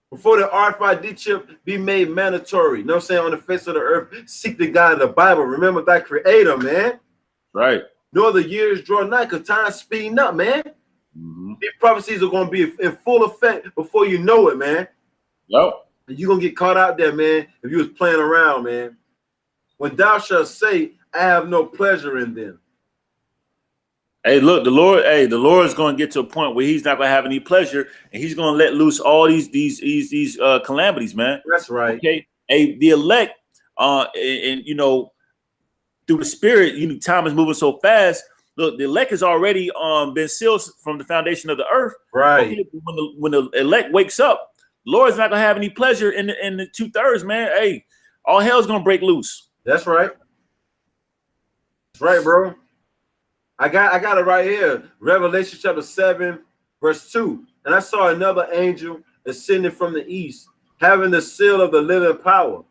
S3: before the RFID chip be made mandatory, you know what I'm saying, on the face of the earth, seek the God of the Bible. Remember thy creator, man.
S1: Right.
S3: Nor the years draw nigh, because time's speeding up, man. These prophecies are going to be in full effect before you know it, man.
S1: Yep.
S3: You're going to get caught out there, man, if you was playing around, man. When thou shalt say, I have no pleasure in them.
S1: Hey, look, the Lord is going to get to a point where he's not going to have any pleasure, and he's going to let loose all these calamities, man.
S3: That's right.
S1: Okay. Hey, the elect, and you know, through the Spirit, you know, time is moving so fast. Look, the elect has already been sealed from the foundation of the earth.
S3: Right.
S1: Okay, when the elect wakes up, the Lord's not going to have any pleasure in the 2/3, man. Hey, all hell's going to break loose.
S3: That's right. That's right, bro. I got it right here. Revelation chapter 7, verse 2. And I saw another angel ascending from the east, having the seal of the living power.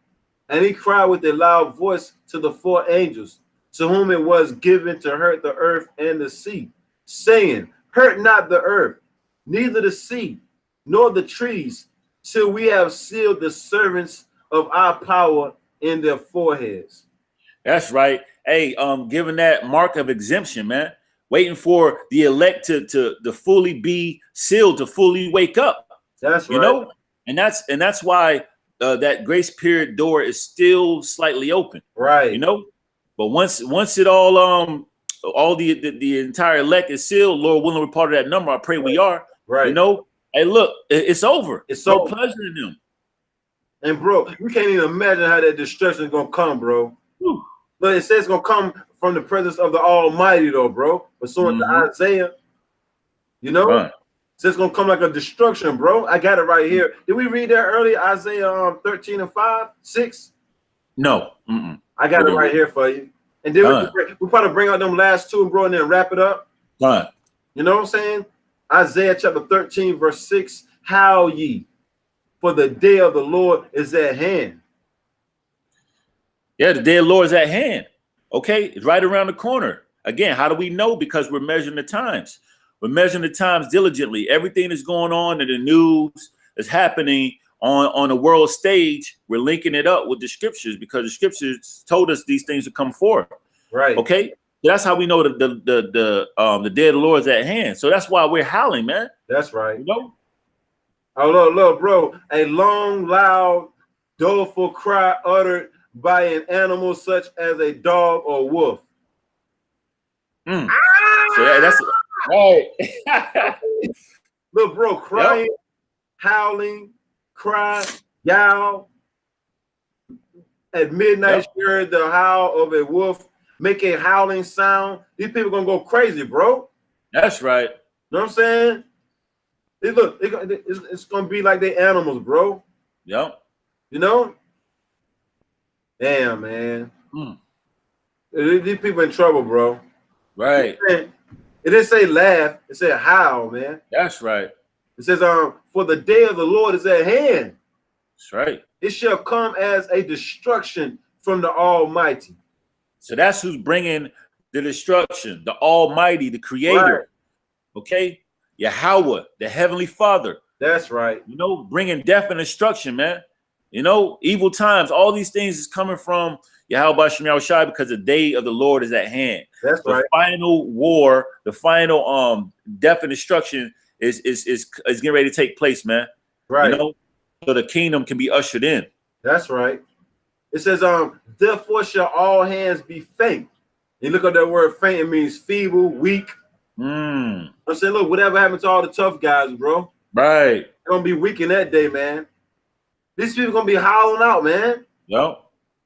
S3: And he cried with a loud voice to the 4 angels, to whom it was given to hurt the earth and the sea, saying, hurt not the earth, neither the sea, nor the trees, till we have sealed the servants of our power in their foreheads.
S1: That's right. Hey, giving that mark of exemption, man, waiting for the elect to fully be sealed, to fully wake up.
S3: That's right.
S1: You know, and that's why that grace period door is still slightly open.
S3: Right.
S1: You know, but once it all the entire elect is sealed, Lord willing, we're part of that number. I pray we are.
S3: Right.
S1: You know, hey, look, it's over.
S3: It's
S1: no
S3: over.
S1: pleasure in them.
S3: And bro, you can't even imagine how that destruction is gonna come, bro.
S1: Whew.
S3: But it says it's gonna come from the presence of the Almighty, though, bro. But so into Isaiah, you know, it says it's gonna come like a destruction, bro. I got it right here. Did we read that earlier? Isaiah 13 and 5, 6?
S1: No.
S3: I got it right here for you. And then we probably bring out them last two, bro, and then wrap it up.
S1: Done.
S3: You know what I'm saying? Isaiah chapter 13, verse 6. Howl ye, for the day of the Lord is at hand.
S1: Yeah, the day of the Lord is at hand. Okay, it's right around the corner. Again, how do we know? Because we're measuring the times. We're measuring the times diligently. Everything that's going on in the news is happening on the world stage. We're linking it up with the scriptures because the scriptures told us these things would come forth.
S3: Right.
S1: Okay. That's how we know that the day of the Lord is at hand. So that's why we're howling, man.
S3: That's right.
S1: You know?
S3: Oh, look, bro. A long, loud, doleful cry uttered by an animal such as a dog or wolf.
S1: So that's right.
S3: Look, bro, crying, howling, cry, yowl. At midnight, you heard the howl of a wolf, make a howling sound. These people gonna go crazy, bro.
S1: That's right.
S3: You know what I'm saying? It's gonna be like they animals, bro.
S1: Yep.
S3: You know? Damn, man. These people in trouble, bro.
S1: Right.
S3: It didn't say laugh, it said howl, man.
S1: That's right.
S3: It says, for the day of the Lord is at hand.
S1: That's right.
S3: It shall come as a destruction from the Almighty.
S1: So that's who's bringing the destruction, the Almighty, the Creator.
S3: Right.
S1: Okay? Yahweh, the Heavenly Father.
S3: That's right.
S1: You know, bringing death and destruction, man. You know, evil times, all these things is coming from Yahweh Shem Yahushai because the day of the Lord is at hand.
S3: That's
S1: the
S3: right.
S1: Final war, the final death and destruction is getting ready to take place, man.
S3: Right.
S1: You know, so the kingdom can be ushered in.
S3: That's right. It says, therefore shall all hands be faint. You look at that word faint, it means feeble, weak. I'm saying, look, whatever happened to all the tough guys, bro?
S1: Right.
S3: They're gonna be weak in that day, man. These people gonna be howling out, man.
S1: Yep.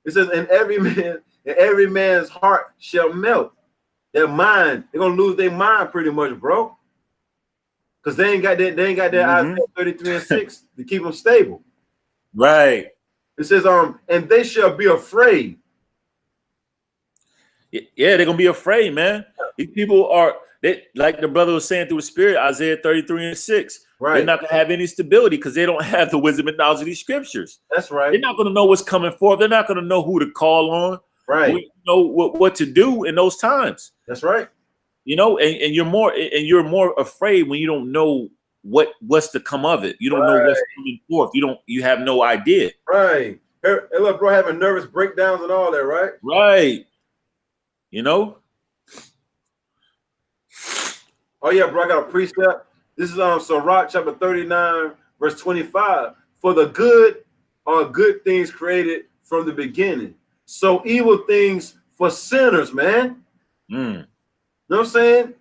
S3: It says, and every man's heart shall melt. Their mind, they're gonna lose their mind pretty much, bro. Because they ain't got that Isaiah 33 and 6 to keep them stable.
S1: Right.
S3: It says, and they shall be afraid.
S1: Yeah, they're gonna be afraid, man. These people are like the brother was saying through the Spirit, Isaiah 33 and 6.
S3: Right.
S1: They're not going to have any stability because they don't have the wisdom and knowledge of these scriptures.
S3: That's right.
S1: They're not going to know what's coming forth. They're not going to know who to call on.
S3: Right.
S1: Know what to do in those times.
S3: That's right.
S1: You know, and you're more afraid when you don't know what's to come of it. You don't know what's coming forth. You have no idea.
S3: Right. Hey, look, bro, having nervous breakdowns and all that, right?
S1: Right. You know?
S3: Oh, yeah, bro, I got a precept. This is Sirach chapter 39, verse 25. For the good are good things created from the beginning. So evil things for sinners, man. You know what I'm saying?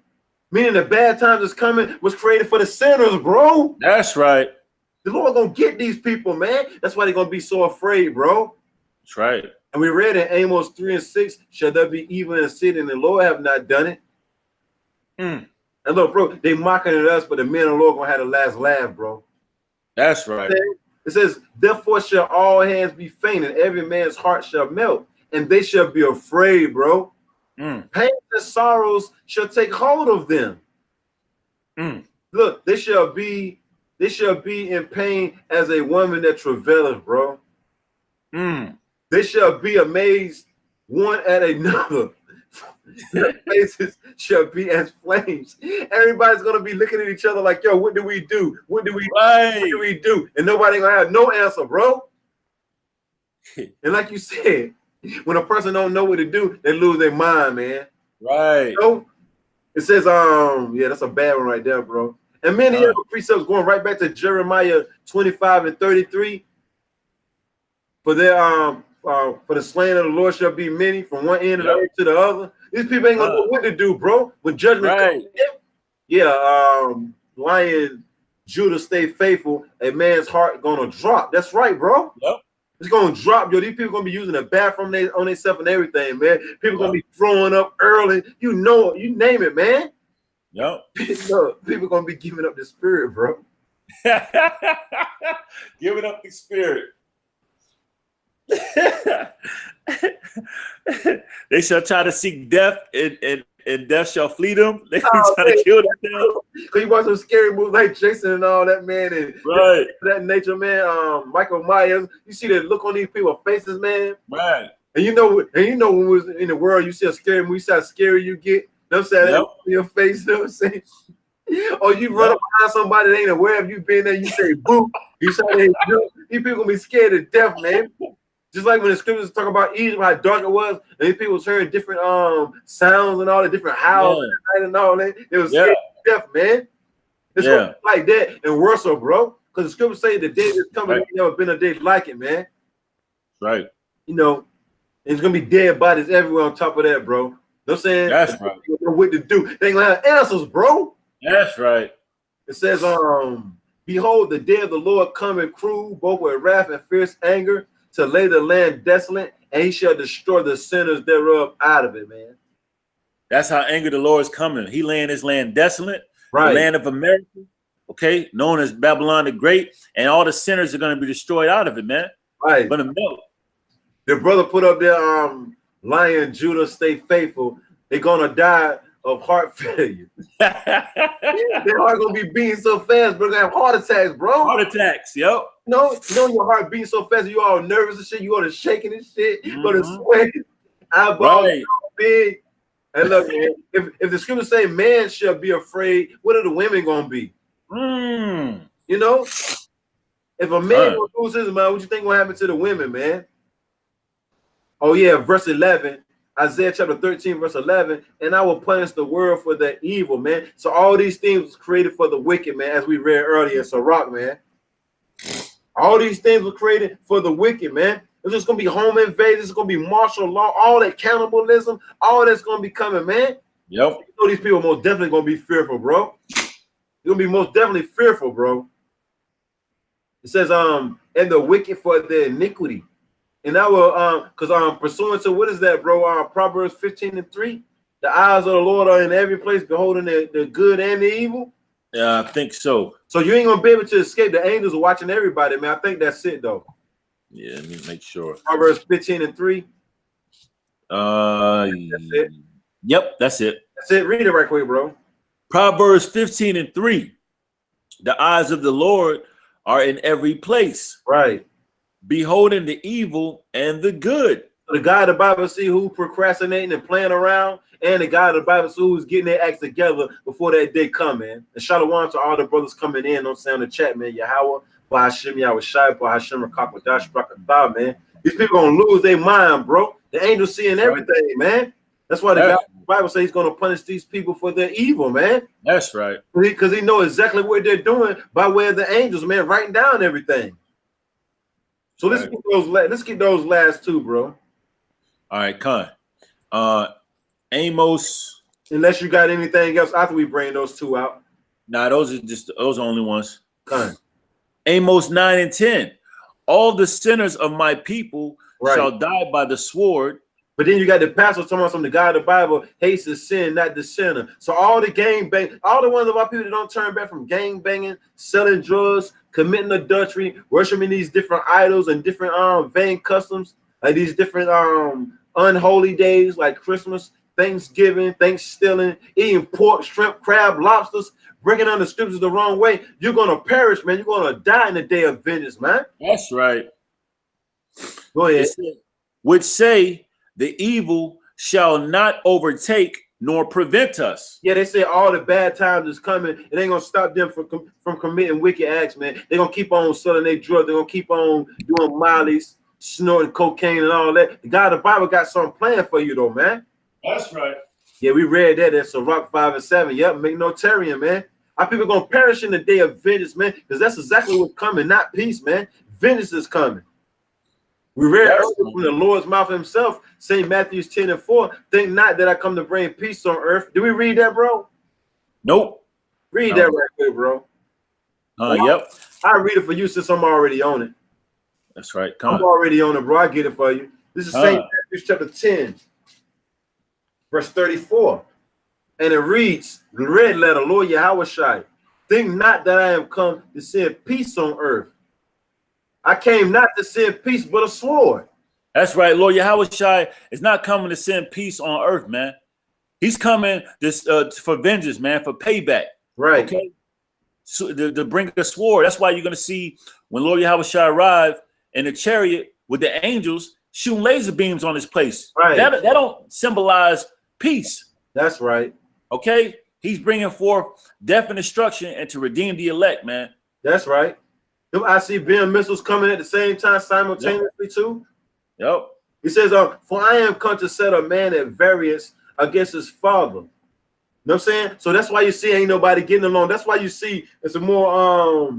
S3: Meaning the bad times is coming was created for the sinners, bro.
S1: That's right.
S3: The Lord gonna get these people, man. That's why they're gonna be so afraid, bro.
S1: That's right.
S3: And we read in Amos 3 and 6, shall there be evil in the city, and the Lord have not done it. And look, bro, they mocking at us, but the men of the Lord gonna have the last laugh, bro.
S1: That's right.
S3: It says, therefore shall all hands be faint, and every man's heart shall melt, and they shall be afraid, bro. Pain and sorrows shall take hold of them. Look, they shall be in pain as a woman that travaileth, bro. They shall be amazed one at another. Their faces shall be as flames. Everybody's gonna be looking at each other like, yo, what do we do? What do we do? And nobody gonna have no answer, bro. And like you said, when a person don't know what to do, they lose their mind, man.
S1: Right.
S3: You know? It says, yeah, that's a bad one right there, bro. And many other precepts going right back to Jeremiah 25 and 33. For their for the slaying of the Lord shall be many from one end of the earth to the other. These people ain't gonna know what to do, bro. When judgment comes, Lion Judah stay faithful, a man's heart gonna drop. That's right, bro.
S1: Yep.
S3: It's gonna drop, yo. These people gonna be using the bathroom on themselves and everything, man. People gonna be throwing up early. You know, you name it, man.
S1: Yep.
S3: Look, people gonna be giving up the spirit, bro.
S1: Giving up the spirit. They shall try to seek death, and death shall flee them. They try to kill themselves.
S3: Cause you watch some scary movies like Jason and all that, man, and that nature, man. Michael Myers. You see the look on these people's faces, man.
S1: Right.
S3: And you know when we was in the world, you see a scary movie, you see how scary you get. You know what I'm saying?
S1: Yep.
S3: In your face, you know what I'm saying? Or you run up behind somebody that ain't aware of you being there, you say boo. You say these people gonna be scared to death, man. Just like when the scriptures talk about Egypt, how dark it was, and these people was hearing different sounds and all the different howls and all that. It was scared to death, man. It's like that and worse, bro. Because the scriptures say the day is coming, ain't never been a day like it, man.
S1: Right.
S3: You know, there's gonna be dead bodies everywhere on top of that, bro. You know what I'm saying?
S1: That's right.
S3: They don't know what to do. They ain't gonna have answers, bro.
S1: That's right.
S3: It says, behold, the day of the Lord coming cruel, both with wrath and fierce anger, to lay the land desolate, and he shall destroy the sinners thereof out of it, man.
S1: That's how anger the Lord is coming. He laying his land desolate,
S3: right?
S1: The land of America, okay, known as Babylon the Great, and all the sinners are going to be destroyed out of it, man.
S3: Right.
S1: Gonna melt.
S3: The brother put up there, Lion Judah stay faithful. They're gonna die of heart failure. Their heart gonna be beating so fast, bro. They're gonna have heart attacks, bro.
S1: Heart attacks, yep.
S3: No, your heart beating so fast, you all nervous and shit. You all to shaking and shit. You go to sweat. Eyeballs big. And look, man, if the scriptures say man shall be afraid, what are the women gonna be? You know, if a man gonna lose his mind, what you think gonna happen to the women, man? Oh yeah, verse 11. Isaiah chapter 13, verse 11, and I will punish the world for their evil, man. So all these things was created for the wicked, man, as we read earlier in Sirach, man. All these things were created for the wicked, man. It's just going to be home invasions. It's going to be martial law, all that cannibalism, all that's going to be coming, man.
S1: Yep.
S3: You know these people most definitely going to be fearful, bro. You're going to be most definitely fearful, bro. It says, and the wicked for their iniquity. And I will, because pursuant to what is that, bro? Proverbs 15 and 3. The eyes of the Lord are in every place, beholding the good and the evil.
S1: Yeah, I think so.
S3: So you ain't gonna be able to escape. The angels are watching everybody, man. I think that's it, though.
S1: Yeah, let me make sure.
S3: Proverbs 15 and 3.
S1: That's it. Yep, that's it.
S3: That's it. Read it right quick, bro.
S1: Proverbs 15 and 3. The eyes of the Lord are in every place,
S3: Right.
S1: beholding the evil and the good.
S3: So the guy of the Bible see who procrastinating and playing around, and the guy of the Bible see who's getting their acts together before that day come, man. And shalom to all the brothers coming in on sound the chat, man. Yahweh, Bahashim Yahweh Shai, Bahashim Rakakadash Brakatah, man. These people gonna lose their mind, bro. The angels seeing everything, man. That's why the guy of the Bible says he's gonna punish these people for their evil, man.
S1: That's right.
S3: Because he knows exactly what they're doing by way of the angels, man, writing down everything. So let's get those last two, bro.
S1: All right, Con. Amos.
S3: Unless you got anything else after we bring those two out.
S1: Nah, those are only ones.
S3: Con.
S1: Amos 9 and 10. All the sinners of my people shall die by the sword.
S3: But then you got the pastor talking about the God of the Bible hates the sin, not the sinner. So all the all the ones of our people that don't turn back from gang banging, selling drugs, committing adultery, worshiping these different idols and different vain customs, like these different unholy days like Christmas, Thanksgiving, Thanksgiving, eating pork, shrimp, crab, lobsters, bringing on the scriptures the wrong way, you're gonna perish, man. You're gonna die in the day of vengeance, man.
S1: That's right.
S3: Go ahead.
S1: Which say the evil shall not overtake nor prevent us.
S3: Yeah, they say all the bad times is coming. It ain't gonna stop them from committing wicked acts, man. They're gonna keep on selling their drugs. They're gonna keep on doing mollies, snorting cocaine and all that. The God of the Bible got something planned for you though, man.
S1: That's right.
S3: Yeah, we read that in Sirach 5 and 7. Yep, make no tarrying, man. Our people gonna perish in the day of vengeance, man, because that's exactly what's coming, not peace, man. Vengeance is coming. We read earlier from the Lord's mouth himself, St. Matthew 10 and 4, think not that I come to bring peace on earth. Did we read that, bro?
S1: Nope.
S3: Read that right quick, bro.
S1: Yep.
S3: I read it for you since I'm already on it.
S1: That's right.
S3: I'm already on it, bro. I get it for you. This is St. Matthew chapter 10, verse 34. And it reads, the red letter, Lord Yahweh Shai, think not that I am come to send peace on earth. I came not to send peace, but a sword.
S1: That's right. Lord Yahweh Shai is not coming to send peace on earth, man. He's coming for vengeance, man, for payback.
S3: Right.
S1: Okay. So to bring a sword. That's why you're going to see when Lord Yahweh Shai arrived in the chariot with the angels shooting laser beams on his place.
S3: Right.
S1: That don't symbolize peace.
S3: That's right.
S1: Okay. He's bringing forth death and destruction and to redeem the elect, man.
S3: That's right. I see BM missiles coming at the same time simultaneously too.
S1: Yep.
S3: He says, for I am come to set a man at variance against his father. You know what I'm saying? So that's why you see ain't nobody getting along. That's why you see it's some more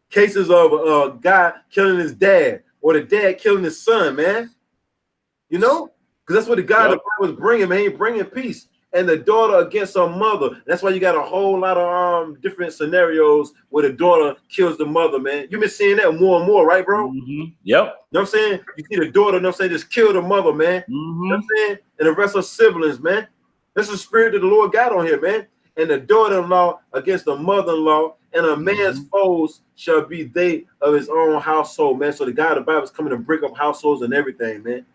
S3: cases of a guy killing his dad or the dad killing his son, man. You know? Because that's what the God was bringing, man. He bringing peace. And the daughter against her mother. That's why you got a whole lot of different scenarios where the daughter kills the mother, man. You've been seeing that more and more, right, bro?
S1: Mm-hmm. Yep.
S3: You know what I'm saying? You see the daughter, you know what I'm saying, just kill the mother, man.
S1: Mm-hmm.
S3: You know what I'm saying? And the rest of siblings, man. That's the spirit that the Lord got on here, man. And the daughter-in-law against the mother-in-law, and a man's foes shall be they of his own household, man. So the God of the Bible is coming to break up households and everything, man.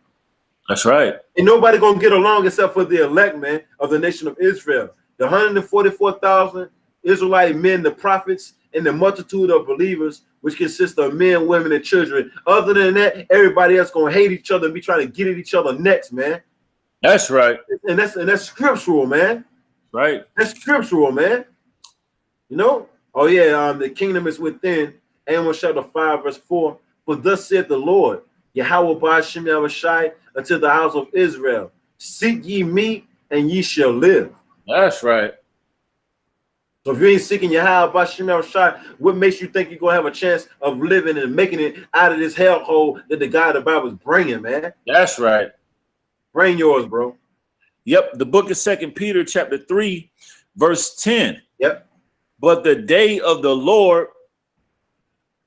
S1: That's right.
S3: And nobody gonna get along except for the elect, man, of the nation of Israel. The 144,000 Israelite men, the prophets, and the multitude of believers, which consists of men, women, and children. Other than that, everybody else gonna hate each other and be trying to get at each other next, man.
S1: That's right.
S3: And that's scriptural, man.
S1: Right.
S3: That's scriptural, man. You know? Oh yeah, the kingdom is within. Amos chapter 5, verse 4. For thus saith the Lord, Yahweh Ba'ashem Yahushai, unto the house of Israel, seek ye me, and ye shall live.
S1: That's right.
S3: So if you ain't seeking Yahweh Ba'ashem Yahushai, what makes you think you're gonna have a chance of living and making it out of this hellhole that the God of the Bible is bringing, man?
S1: That's right.
S3: Bring yours, bro.
S1: Yep. The book of 2 Peter, chapter 3, verse 10.
S3: Yep.
S1: But the day of the Lord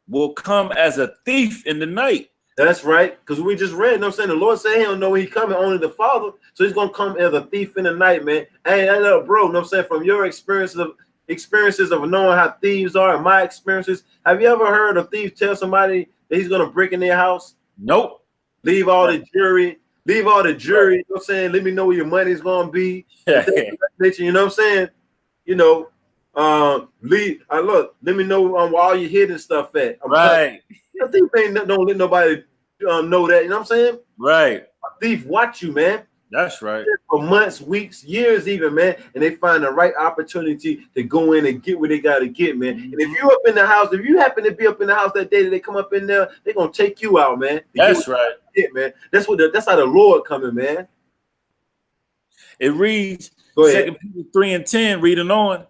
S1: will come as a thief in the night.
S3: That's right, because we just read, you know what I'm saying? The Lord said he don't know when he coming, only the Father. So he's going to come as a thief in the night, man. Hey, bro, you know what I'm saying? From your experiences of knowing how thieves are and my experiences, have you ever heard a thief tell somebody that he's going to break in their house?
S1: Nope.
S3: Leave all the jewelry, you know what I'm saying? Let me know where your money's going to be. You know what I'm saying? You know, Leave. Look, let me know where all your hidden stuff at.
S1: Right.
S3: A thief don't let nobody know that. You know what I'm saying?
S1: Right.
S3: A thief watch you, man.
S1: That's right.
S3: For months, weeks, years, even, man, and they find the right opportunity to go in and get what they got to get, man. And if you up in the house, if you happen to be up in the house that day that they come up in there, they're gonna take you out, man.
S1: That's right.
S3: Get, man. That's how the Lord coming, man.
S1: It reads,
S3: Go ahead.
S1: 2 Peter 3:10, reading on,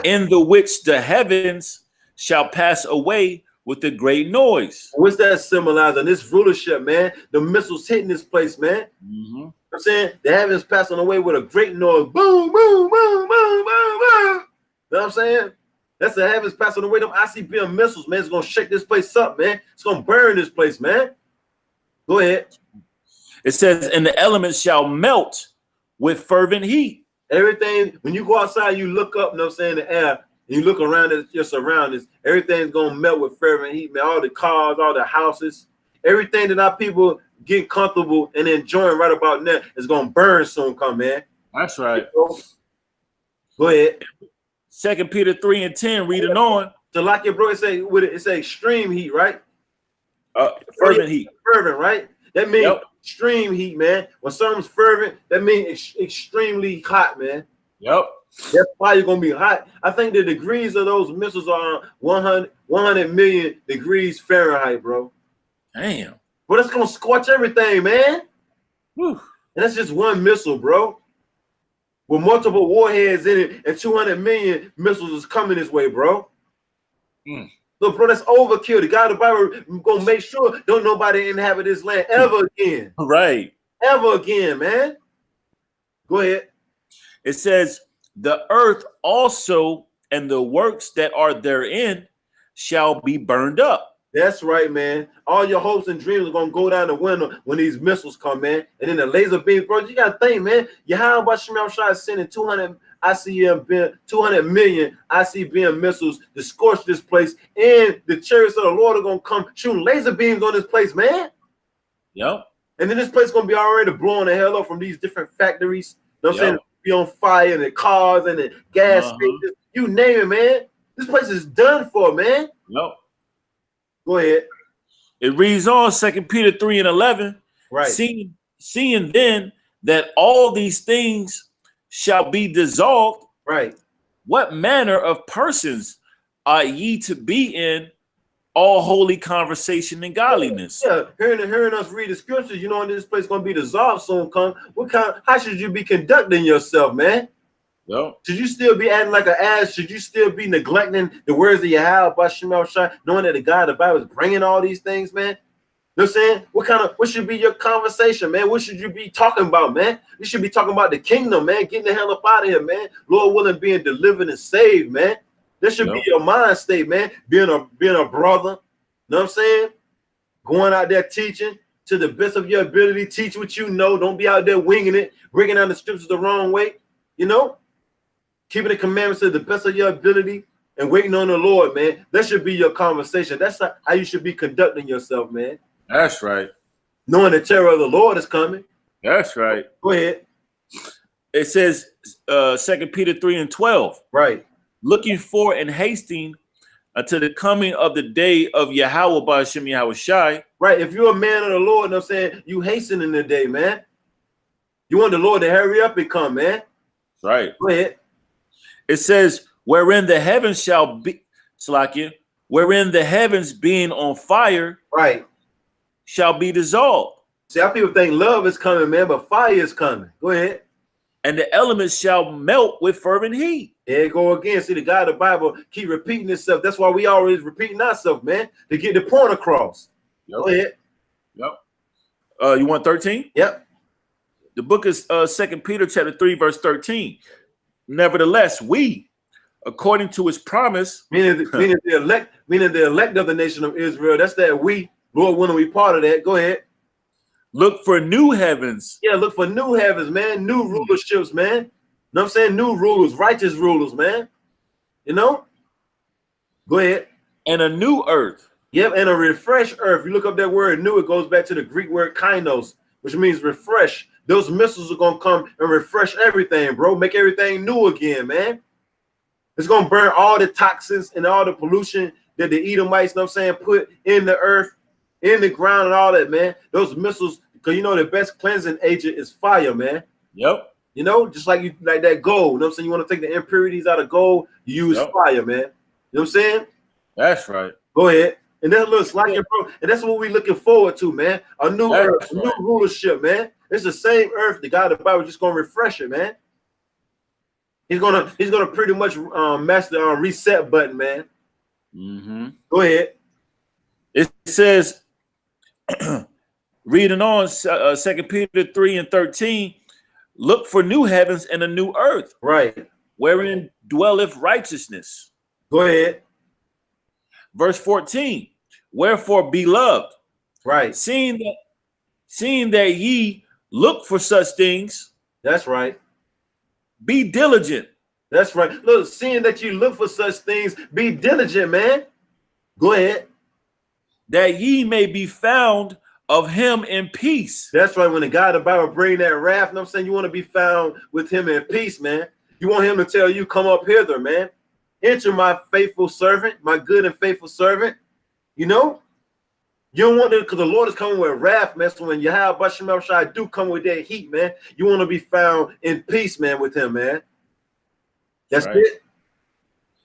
S1: in the which the heavens shall pass away with a great noise.
S3: What's that symbolizing? This rulership, man. The missiles hitting this place, man.
S1: Mm-hmm.
S3: I'm saying the heavens passing away with a great noise. Boom, boom, boom, boom, boom, boom. You know what I'm saying? That's the heavens passing away. Them ICBM missiles, man. It's gonna shake this place up, man. It's gonna burn this place, man. Go ahead.
S1: It says, and the elements shall melt with fervent heat.
S3: Everything, when you go outside, you look up, you know what I'm saying, the air, and you look around at your surroundings, everything's gonna melt with fervent heat, man. All the cars, all the houses, everything that our people get comfortable and enjoying right about now is gonna burn soon, come, man.
S1: That's right.
S3: Go ahead.
S1: 2 Peter 3:10, reading on.
S3: So like your bro, it say extreme heat, right?
S1: Fervent heat.
S3: Fervent, right? That means extreme heat, man. When something's fervent, that means extremely hot, man.
S1: Yep.
S3: That fire gonna be hot. I think the degrees of those missiles are 100 million degrees Fahrenheit, bro.
S1: Damn.
S3: But it's gonna scorch everything, man.
S1: Whew.
S3: And that's just one missile, bro. With multiple warheads in it, and 200 million missiles is coming this way, bro. So, bro, that's overkill. The God of the Bible gonna make sure don't nobody inhabit this land ever again.
S1: Right.
S3: Ever again, man. Go ahead.
S1: It says, the earth also and the works that are therein shall be burned up.
S3: That's right, man. All your hopes and dreams are gonna go down the window when these missiles come, man. And then the laser beams, bro. You gotta think, man. Yahweh Shemel Shai is sending 200 million ICBM missiles to scorch this place, and the chariots of the Lord are gonna come shooting laser beams on this place, man.
S1: Yep.
S3: And then this place gonna be already blowing the hell up from these different factories. You know what I'm saying? Be on fire, and the cars and the gas stations, you name it, man. This place is done for, man.
S1: Yep.
S3: Go ahead.
S1: It reads on 2 Peter 3:11.
S3: Right.
S1: Seeing then that all these things shall be dissolved.
S3: Right.
S1: What manner of persons are ye to be in all holy conversation and godliness?
S3: Yeah, hearing us read the scriptures, you know, this place gonna be dissolved soon. Come, how should you be conducting yourself, man?
S1: Yep.
S3: Should you still be acting like an ass? Should you still be neglecting the words of Yahweh by Shemel Shai, knowing that the God of the Bible is bringing all these things, man? You know what I'm saying? What should be your conversation, man? What should you be talking about, man? You should be talking about the kingdom, man. Getting the hell up out of here, man. Lord willing, being delivered and saved, man. That should be your mind state, man. Being a brother. You know what I'm saying? Going out there teaching to the best of your ability. Teach what you know. Don't be out there winging it, bringing down the scriptures the wrong way. You know? Keeping the commandments to the best of your ability and waiting on the Lord, man. That should be your conversation. That's how you should be conducting yourself, man.
S1: That's right.
S3: Knowing the terror of the Lord is coming.
S1: That's right.
S3: Go ahead.
S1: It says 2 Peter 3:12.
S3: Right.
S1: Looking for and hasting until the coming of the day of Yahweh by Hashem Yahweh Shai.
S3: Right. If you're a man of the Lord, you know what I'm saying, you hastening the day, man. You want the Lord to hurry up and come, man.
S1: Right.
S3: Go ahead.
S1: It says, wherein the heavens shall be, Salakia, wherein the heavens being on fire,
S3: right,
S1: shall be dissolved.
S3: See, how people think love is coming, man, but fire is coming. Go ahead.
S1: And the elements shall melt with fervent heat.
S3: There you go again. See, the God of the Bible keep repeating itself. That's why we always repeating ourselves, man, to get the point across.
S1: Yep.
S3: Go ahead.
S1: Yep. You want 13?
S3: Yep.
S1: The book is 2 Peter chapter 3, verse 13. Nevertheless, we, according to his promise,
S3: meaning the elect of the nation of Israel. That's that we, Lord willing, we part of that. Go ahead.
S1: Look for new heavens.
S3: Yeah, look for new heavens, man. New rulerships, man. You know what I'm saying? New rulers, righteous rulers, man. You know? Go ahead.
S1: And a new earth.
S3: Yep, and a refreshed earth. You look up that word new, it goes back to the Greek word kainos, which means refresh. Those missiles are going to come and refresh everything, bro. Make everything new again, man. It's gonna burn all the toxins and all the pollution that the Edomites, you know what I'm saying, put in the earth, in the ground, and all that, man. Those missiles, because you know the best cleansing agent is fire, man.
S1: Yep.
S3: You know, just like you like that gold. You know what I'm saying? You want to take the impurities out of gold, you use fire, man. You know what I'm saying?
S1: That's right.
S3: Go ahead. And that looks like it, bro. And that's what we're looking forward to, man. A new earth, a new rulership, man. It's the same earth. The God of the Bible just gonna refresh it, man. He's gonna pretty much match the reset button, man.
S1: Mm-hmm.
S3: Go ahead.
S1: It says, reading on 2 Peter 3:13, look for new heavens and a new earth,
S3: right,
S1: wherein dwelleth righteousness.
S3: Go ahead.
S1: Verse 14, wherefore, beloved,
S3: right,
S1: seeing that ye look for such things,
S3: that's right,
S1: be diligent.
S3: That's right. Look, seeing that you look for such things, be diligent, man. Go ahead.
S1: That ye may be found of him in peace.
S3: That's right. When the God of the Bible bring that wrath, you know what I'm saying, you want to be found with him in peace, man. You want him to tell you, come up hither, man. Enter my faithful servant, my good and faithful servant. You know, you don't want to, because the Lord is coming with wrath, man. So when Yahweh Basham Shai do come with that heat, man, you want to be found in peace, man, with him, man. That's right. It.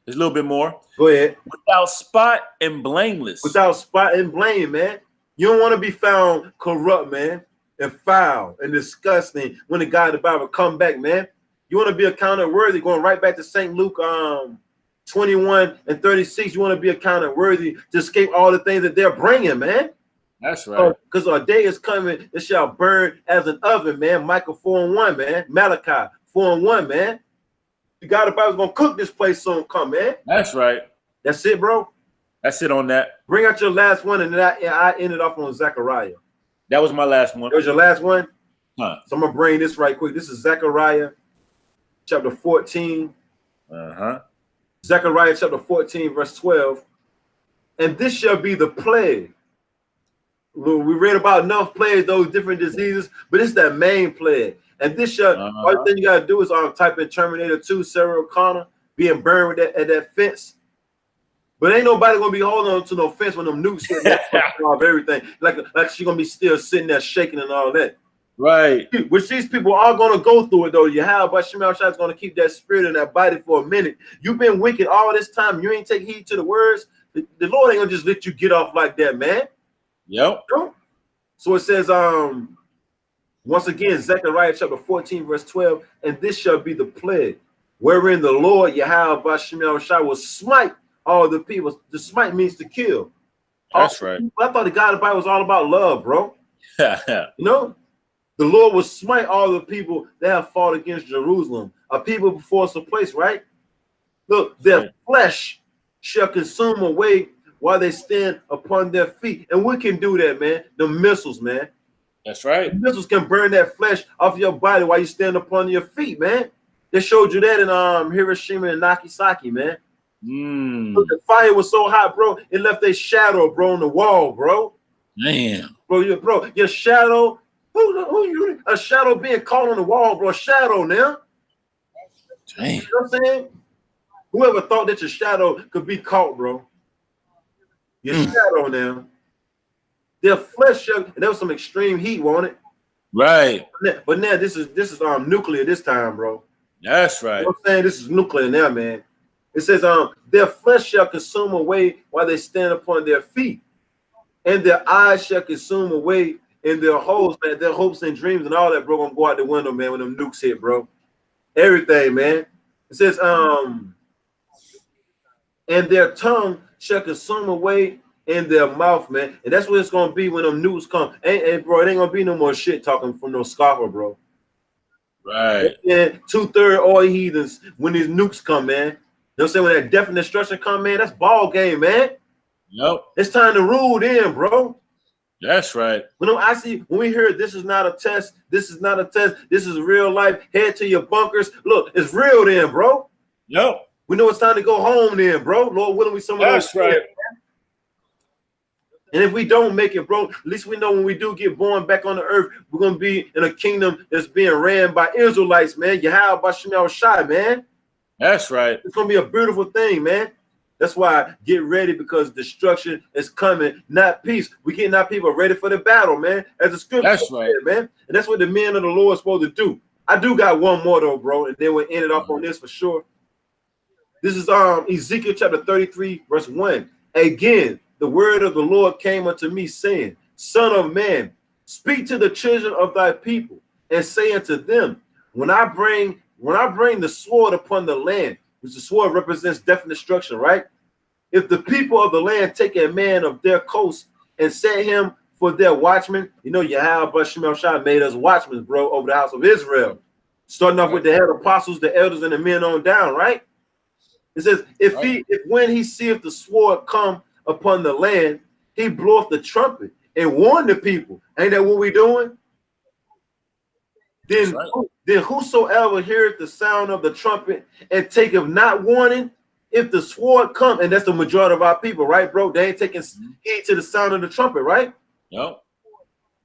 S1: There's a little bit more.
S3: Go ahead.
S1: Without spot and blameless.
S3: Without spot and blame, man. You don't want to be found corrupt, man, and foul and disgusting when the God of the Bible come back, man. You want to be accounted worthy, going right back to St. Luke 21:36. You want to be accounted worthy to escape all the things that they're bringing, man.
S1: That's right.
S3: Because our day is coming, it shall burn as an oven, man. Micah 4:1, man. Malachi 4:1, man. The God of the Bible's gonna cook this place soon, come, man.
S1: That's right.
S3: That's it, bro.
S1: That's it on that.
S3: Bring out your last one, and then I ended off on Zechariah.
S1: That was my last one.
S3: That was your last one?
S1: Huh.
S3: So I'm gonna bring this right quick. This is Zechariah chapter 14. Zechariah chapter 14, verse 12. And this shall be the plague. We read about enough plagues, those different diseases, but it's that main plague. And this shall, all thing you gotta do is type in Terminator 2, Sarah O'Connor being burned with at that fence. But ain't nobody gonna be holding on to no fence when them nukes hit off everything. Like she gonna be still sitting there shaking and all that.
S1: Right.
S3: Which these people are gonna go through it though. Yahweh Basham Shai is gonna keep that spirit in that body for a minute. You've been wicked all this time. You ain't take heed to the words. The Lord ain't gonna just let you get off like that, man.
S1: Yep.
S3: So it says, once again, Zechariah chapter 14, verse 12, and this shall be the plague, wherein the Lord Yahweh Basham Shai will smite all the people. The smite means to kill.
S1: That's right.
S3: I thought the God of the Bible was all about love, bro. You know, the Lord will smite all the people that have fought against Jerusalem, a people before us a place, right? Look, their flesh shall consume away while they stand upon their feet. And we can do that, man. The missiles, man.
S1: That's right.
S3: The missiles can burn that flesh off your body while you stand upon your feet, man. They showed you that in Hiroshima and Nagasaki, man. Look, the fire was so hot, bro. It left a shadow, bro, on the wall, bro.
S1: Damn.
S3: Bro, your shadow. Who you? A shadow being caught on the wall, bro. Shadow now.
S1: Damn.
S3: You know what I'm saying? Whoever thought that your shadow could be caught, bro? Your shadow now. Their flesh, and there was some extreme heat on it.
S1: Right.
S3: But now this is nuclear this time, bro.
S1: That's right.
S3: You know what I'm saying? This is nuclear now, man. It says, their flesh shall consume away while they stand upon their feet, and their eyes shall consume away in their holes, man. Their hopes and dreams and all that, bro, gonna go out the window, man, when them nukes hit, bro. Everything, man. It says, and their tongue shall consume away in their mouth, man. And that's what it's gonna be when them nukes come. And bro, it ain't gonna be no more shit talking from no scoffer, bro.
S1: Right.
S3: And 2/3 all heathens when these nukes come, man. You know what I'm saying? When that death and destruction come, man, that's ball game, man.
S1: Yep.
S3: It's time to rule then, bro.
S1: That's right.
S3: When we hear this is not a test, this is not a test, this is real life, head to your bunkers. Look, it's real then, bro.
S1: Yep.
S3: We know it's time to go home then, bro. Lord willing, we some of
S1: That's right.
S3: Here, and if we don't make it, bro, at least we know when we do get born back on the earth, we're gonna be in a kingdom that's being ran by Israelites, man. Yahweh Basham Shai, man.
S1: That's right.
S3: It's gonna be a beautiful thing, man. That's why get ready, because destruction is coming, not peace. We getting our people ready for the battle, man. As the scripture
S1: That's right.
S3: said, man. And that's what the men of the Lord are supposed to do. I do got one more though, bro, and then we'll end it off on this for sure. This is Ezekiel chapter 33, verse 1. Again, the word of the Lord came unto me, saying, Son of man, speak to the children of thy people, and say unto them, when I bring the sword upon the land, which the sword represents death and destruction, right? If the people of the land take a man of their coast and set him for their watchman, you know, Yahweh Shemel Shai made us watchmen, bro, over the house of Israel. Starting off with the head apostles, the elders, and the men on down, right? It says, if when he seeth the sword come upon the land, he bloweth the trumpet and warn the people. Ain't that what we doing? Then, then whosoever heareth the sound of the trumpet and taketh not warning, if the sword come, and that's the majority of our people, right, bro? They ain't taking heed to the sound of the trumpet, right?
S1: Yep.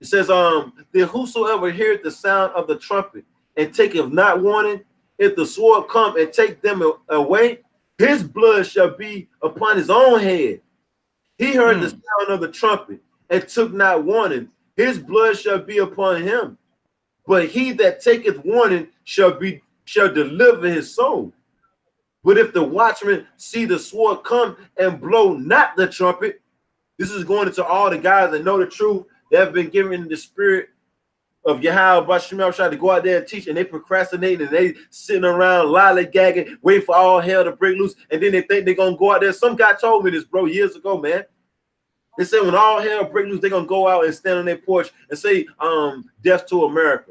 S3: It says, then whosoever heareth the sound of the trumpet and taketh not warning, if the sword come and take them away, his blood shall be upon his own head. He heard the sound of the trumpet and took not warning, his blood shall be upon him. But he that taketh warning shall deliver his soul. But if the watchman see the sword come and blow not the trumpet, this is going into all the guys that know the truth, that have been given the spirit of Yahweh Bashemel Shai to go out there and teach, and they procrastinate and they sitting around lollygagging, waiting for all hell to break loose, and then they think they're gonna go out there. Some guy told me this, bro, years ago, man. They said when all hell break loose, they're gonna go out and stand on their porch and say, death to America.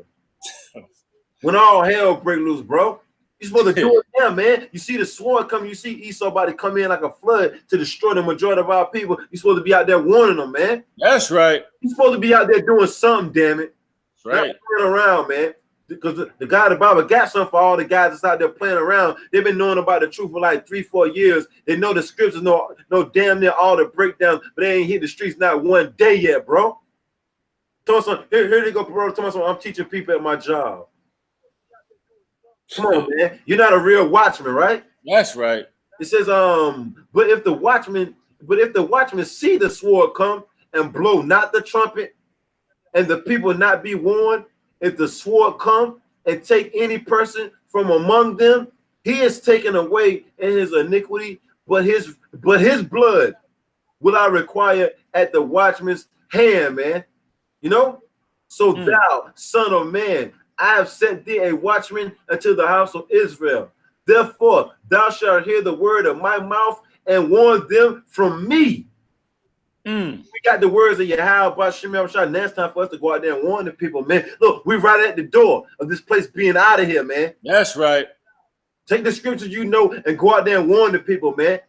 S3: When all hell break loose, bro. You're supposed to do it now, man. You see the sword coming, you see Esau about to come in like a flood to destroy the majority of our people. You're supposed to be out there warning them, man.
S1: That's right.
S3: You're supposed to be out there doing something, damn it.
S1: That's right.
S3: Not playing around, man. Because the God of the Bible got something for all the guys that's out there playing around. They've been knowing about the truth for like 3-4 years. They know the scriptures, know damn near all the breakdowns, but they ain't hit the streets not one day yet, bro. Tell us something. Here they go, bro. Tell us something. I'm teaching people at my job. Come on, man. You're not a real watchman, right?
S1: That's right.
S3: It says, but if the watchman see the sword come and blow not the trumpet, and the people not be warned, if the sword come and take any person from among them, he is taken away in his iniquity, but his blood will I require at the watchman's hand, man. You know? So thou, son of man, I have set thee a watchman unto the house of Israel. Therefore, thou shalt hear the word of my mouth and warn them from me. We got the words of Yahweh Bashemel Shai. Now it's time for us to go out there and warn the people, man. Look, we're right at the door of this place being out of here, man.
S1: That's right.
S3: Take the scriptures you know and go out there and warn the people, man,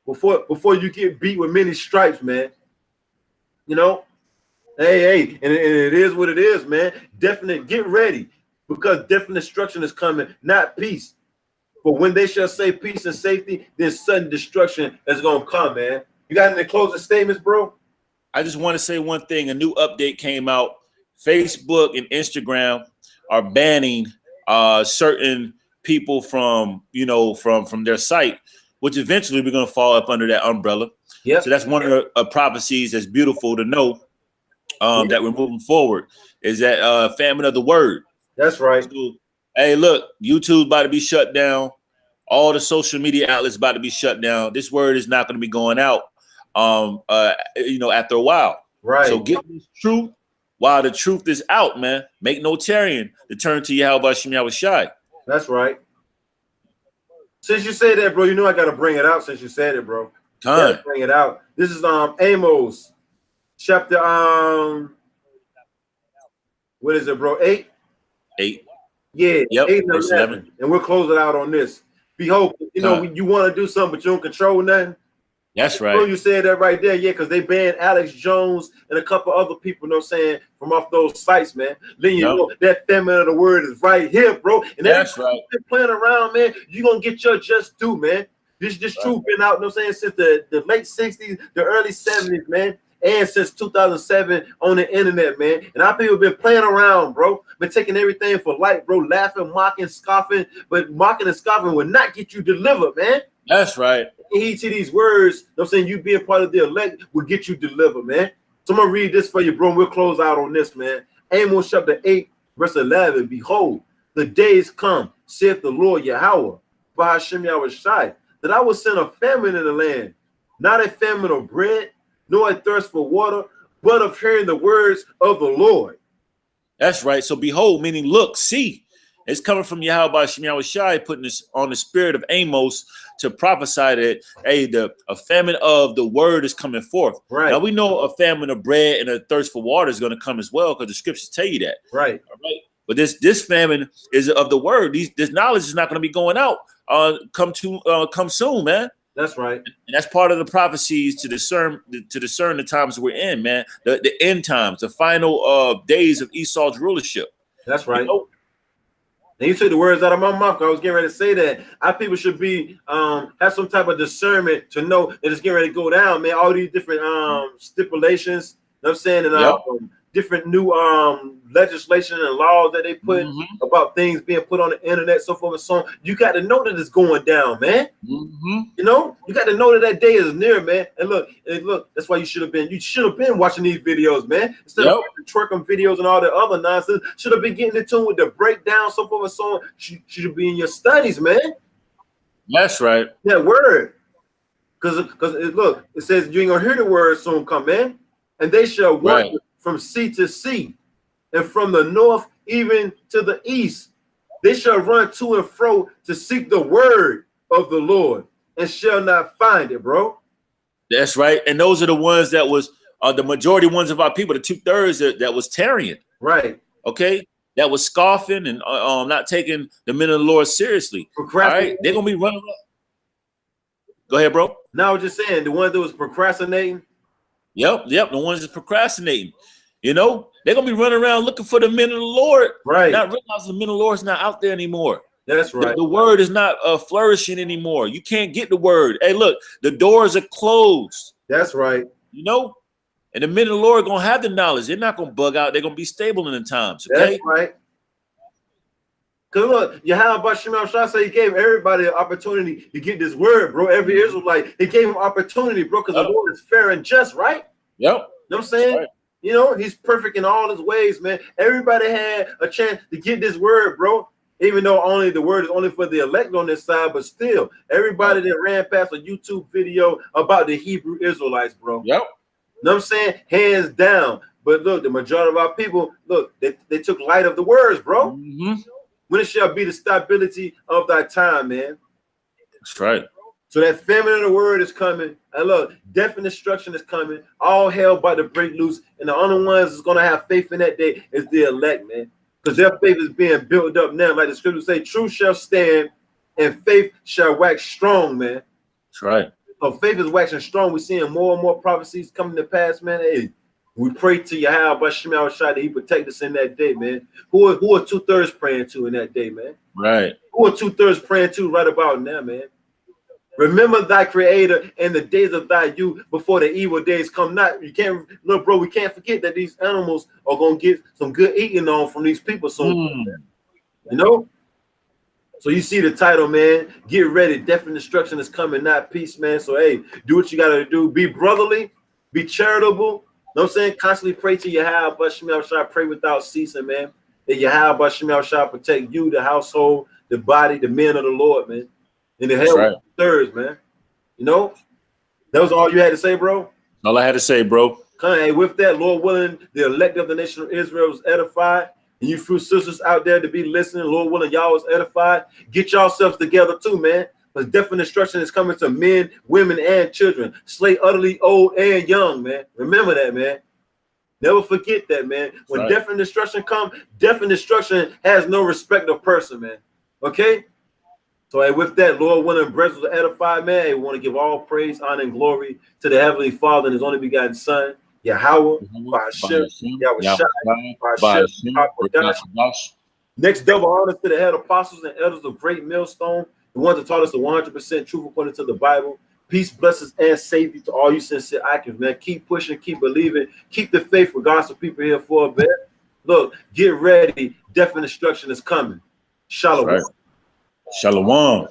S3: before you get beat with many stripes, man. You know? Hey, and it is what it is, man. Definite, get ready, because definite destruction is coming, not peace. But when they shall say peace and safety, then sudden destruction is going to come, man. You got any closing statements, bro?
S1: I just want to say one thing. A new update came out. Facebook and Instagram are banning certain people from their site, which eventually we're going to fall up under that umbrella. Yeah. So that's one of the prophecies that's beautiful to know that we're moving forward, is that famine of the word.
S3: That's right.
S1: So, hey, look, YouTube's about to be shut down. All the social media outlets about to be shut down. This word is not going to be going out, after a while.
S3: Right.
S1: So get this truth while the truth is out, man. Make no tarrying to turn to Yahweh Shem Shai.
S3: That's right. Since you say that, bro, you know I got to bring it out. Since you said it, bro, bring it out. This is Amos chapter what is it, bro? 8. Yeah,
S1: yep.
S3: 8 and 11. And we'll close it out on this. Behold, you want to do something, but you don't control nothing.
S1: That's right.
S3: Bro, you said that right there, yeah, because they banned Alex Jones and a couple other people, from off those sites, man. Then you know that famine of the word is right here, bro. And
S1: that's right.
S3: Playing around, man, you're gonna get your just due, man. This truth been out, since the late 60s, the early 70s, man. and since 2007 on the internet, man. And our people been playing around, bro. Been taking everything for light, bro. Laughing, mocking, scoffing, but mocking and scoffing will not get you delivered, man.
S1: That's right.
S3: Heed to these words. I'm saying you being part of the elect will get you delivered, man. So I'm gonna read this for you, bro. And we'll close out on this, man. Amos chapter 8, verse 11. Behold, the days come, saith the Lord Yahweh, by Hashem Yahweh Shai, that I will send a famine in the land, not a famine of bread, nor a thirst for water, but of hearing the words of the Lord.
S1: That's right. So behold, meaning look, see. It's coming from Yahweh by Hashem Yahweh Shai, putting this on the spirit of Amos to prophesy that, hey, a famine of the word is coming forth.
S3: Right.
S1: Now we know a famine of bread and a thirst for water is going to come as well, because the scriptures tell you that.
S3: Right.
S1: All right. But this famine is of the word. This knowledge is not going to be going out. Come soon, man.
S3: That's right.
S1: And that's part of the prophecies to discern the times we're in, man. The end times, the final days of Esau's rulership.
S3: That's right.
S1: You know?
S3: And you took the words out of my mouth. I was getting ready to say that our people should be have some type of discernment to know that it's getting ready to go down, man. All these different stipulations, you know what I'm saying, and different new legislation and laws that they put about things being put on the internet, so forth and so on. You got to know that it's going down, man. You know, you got to know that day is near, man. And look, that's why you should have been watching these videos, man. Instead of twerking videos and all the other nonsense, should have been getting in tune with the breakdown, so forth and so on. Should be in your studies, man.
S1: That's right.
S3: That word. Because look, it says you ain't gonna hear the word soon come, man. And they shall work from sea to sea, and from the north even to the east. They shall run to and fro to seek the word of the Lord, and shall not find it, bro.
S1: That's right. And those are the ones that was the majority ones of our people, the 2/3 that was tarrying.
S3: Right.
S1: Okay. That was scoffing and not taking the men of the Lord seriously. All right. They're gonna be running up. Go ahead, bro.
S3: Now I was just saying, the ones that was procrastinating.
S1: Yep. The ones that's procrastinating. You know, they're gonna be running around looking for the men of the Lord,
S3: right?
S1: Not realizing the men of the Lord is not out there anymore.
S3: That's right.
S1: The word is not flourishing anymore. You can't get the word. Hey, look, the doors are closed.
S3: That's right.
S1: You know, and the men of the Lord are gonna have the knowledge. They're not gonna bug out. They're gonna be stable in the times. Okay?
S3: That's right. Because look, Yahweh Shemel Shah said he gave everybody an opportunity to get this word, bro. Every Israelite, he gave him opportunity, bro, because the Lord is fair and just, right?
S1: Yep.
S3: You know what I'm saying?
S1: Right.
S3: You know, he's perfect in all his ways, man. Everybody had a chance to get this word, bro. Even though only the word is only for the elect on this side, but still, everybody that ran past a YouTube video about the Hebrew Israelites, bro.
S1: Yep.
S3: You know what I'm saying? Hands down. But look, the majority of our people, look, they took light of the words, bro. When it shall be the stability of thy time, man.
S1: That's right.
S3: So that famine of the word is coming. And look, death and destruction is coming. All hell about to break loose. And the only ones that's going to have faith in that day is the elect, man. Because their faith is being built up now. Like the scriptures say, truth shall stand and faith shall wax strong, man.
S1: That's right.
S3: So faith is waxing strong. We're seeing more and more prophecies coming to pass, man. Hey, we pray to Yahweh by Shemel Shai that he protect us in that day, man. Who are 2/3 praying to in that day, man?
S1: Right.
S3: Who are 2/3 praying to right about now, man? Remember thy creator in the days of thy youth before the evil days come not. You can't, look, bro, we can't forget that these animals are going to get some good eating on from these people soon. You know? So you see the title, man. Get ready. Death and destruction is coming, not peace, man. So, hey, do what you got to do. Be brotherly. Be charitable. You know what I'm saying? Constantly pray to Yahweh, but Shemel Shai, pray without ceasing, man. That Yahweh, but Shemel Shai, protect you, the household, the body, the men of the Lord, man. In the hell thirds, man. You know? That was all you had to say, bro?
S1: All I had to say, bro.
S3: Hey, with that, Lord willing, the elect of the nation of Israel was edified. And you few sisters out there to be listening, Lord willing, y'all was edified. Get yourselves together too, man. Because death and destruction is coming to men, women, and children. Slay utterly old and young, man. Remember that, man. Never forget that, man. When death and destruction come, death and destruction has no respect of person, man. Okay? So hey, with that, Lord willing, brothers was edified, man. Hey, we want to give all praise, honor, and glory to the Heavenly Father and his only begotten Son, Yahweh, Next, double honors to the head apostles and elders of Great Millstone, the ones that taught us the 100% truth according to the Bible. Peace, blessings, and safety to all you sincere icons, man. Keep pushing, keep believing, keep the faith with God's people here for a bit. Look, get ready. Death and destruction is coming. Shalom.
S1: Right. Shalom.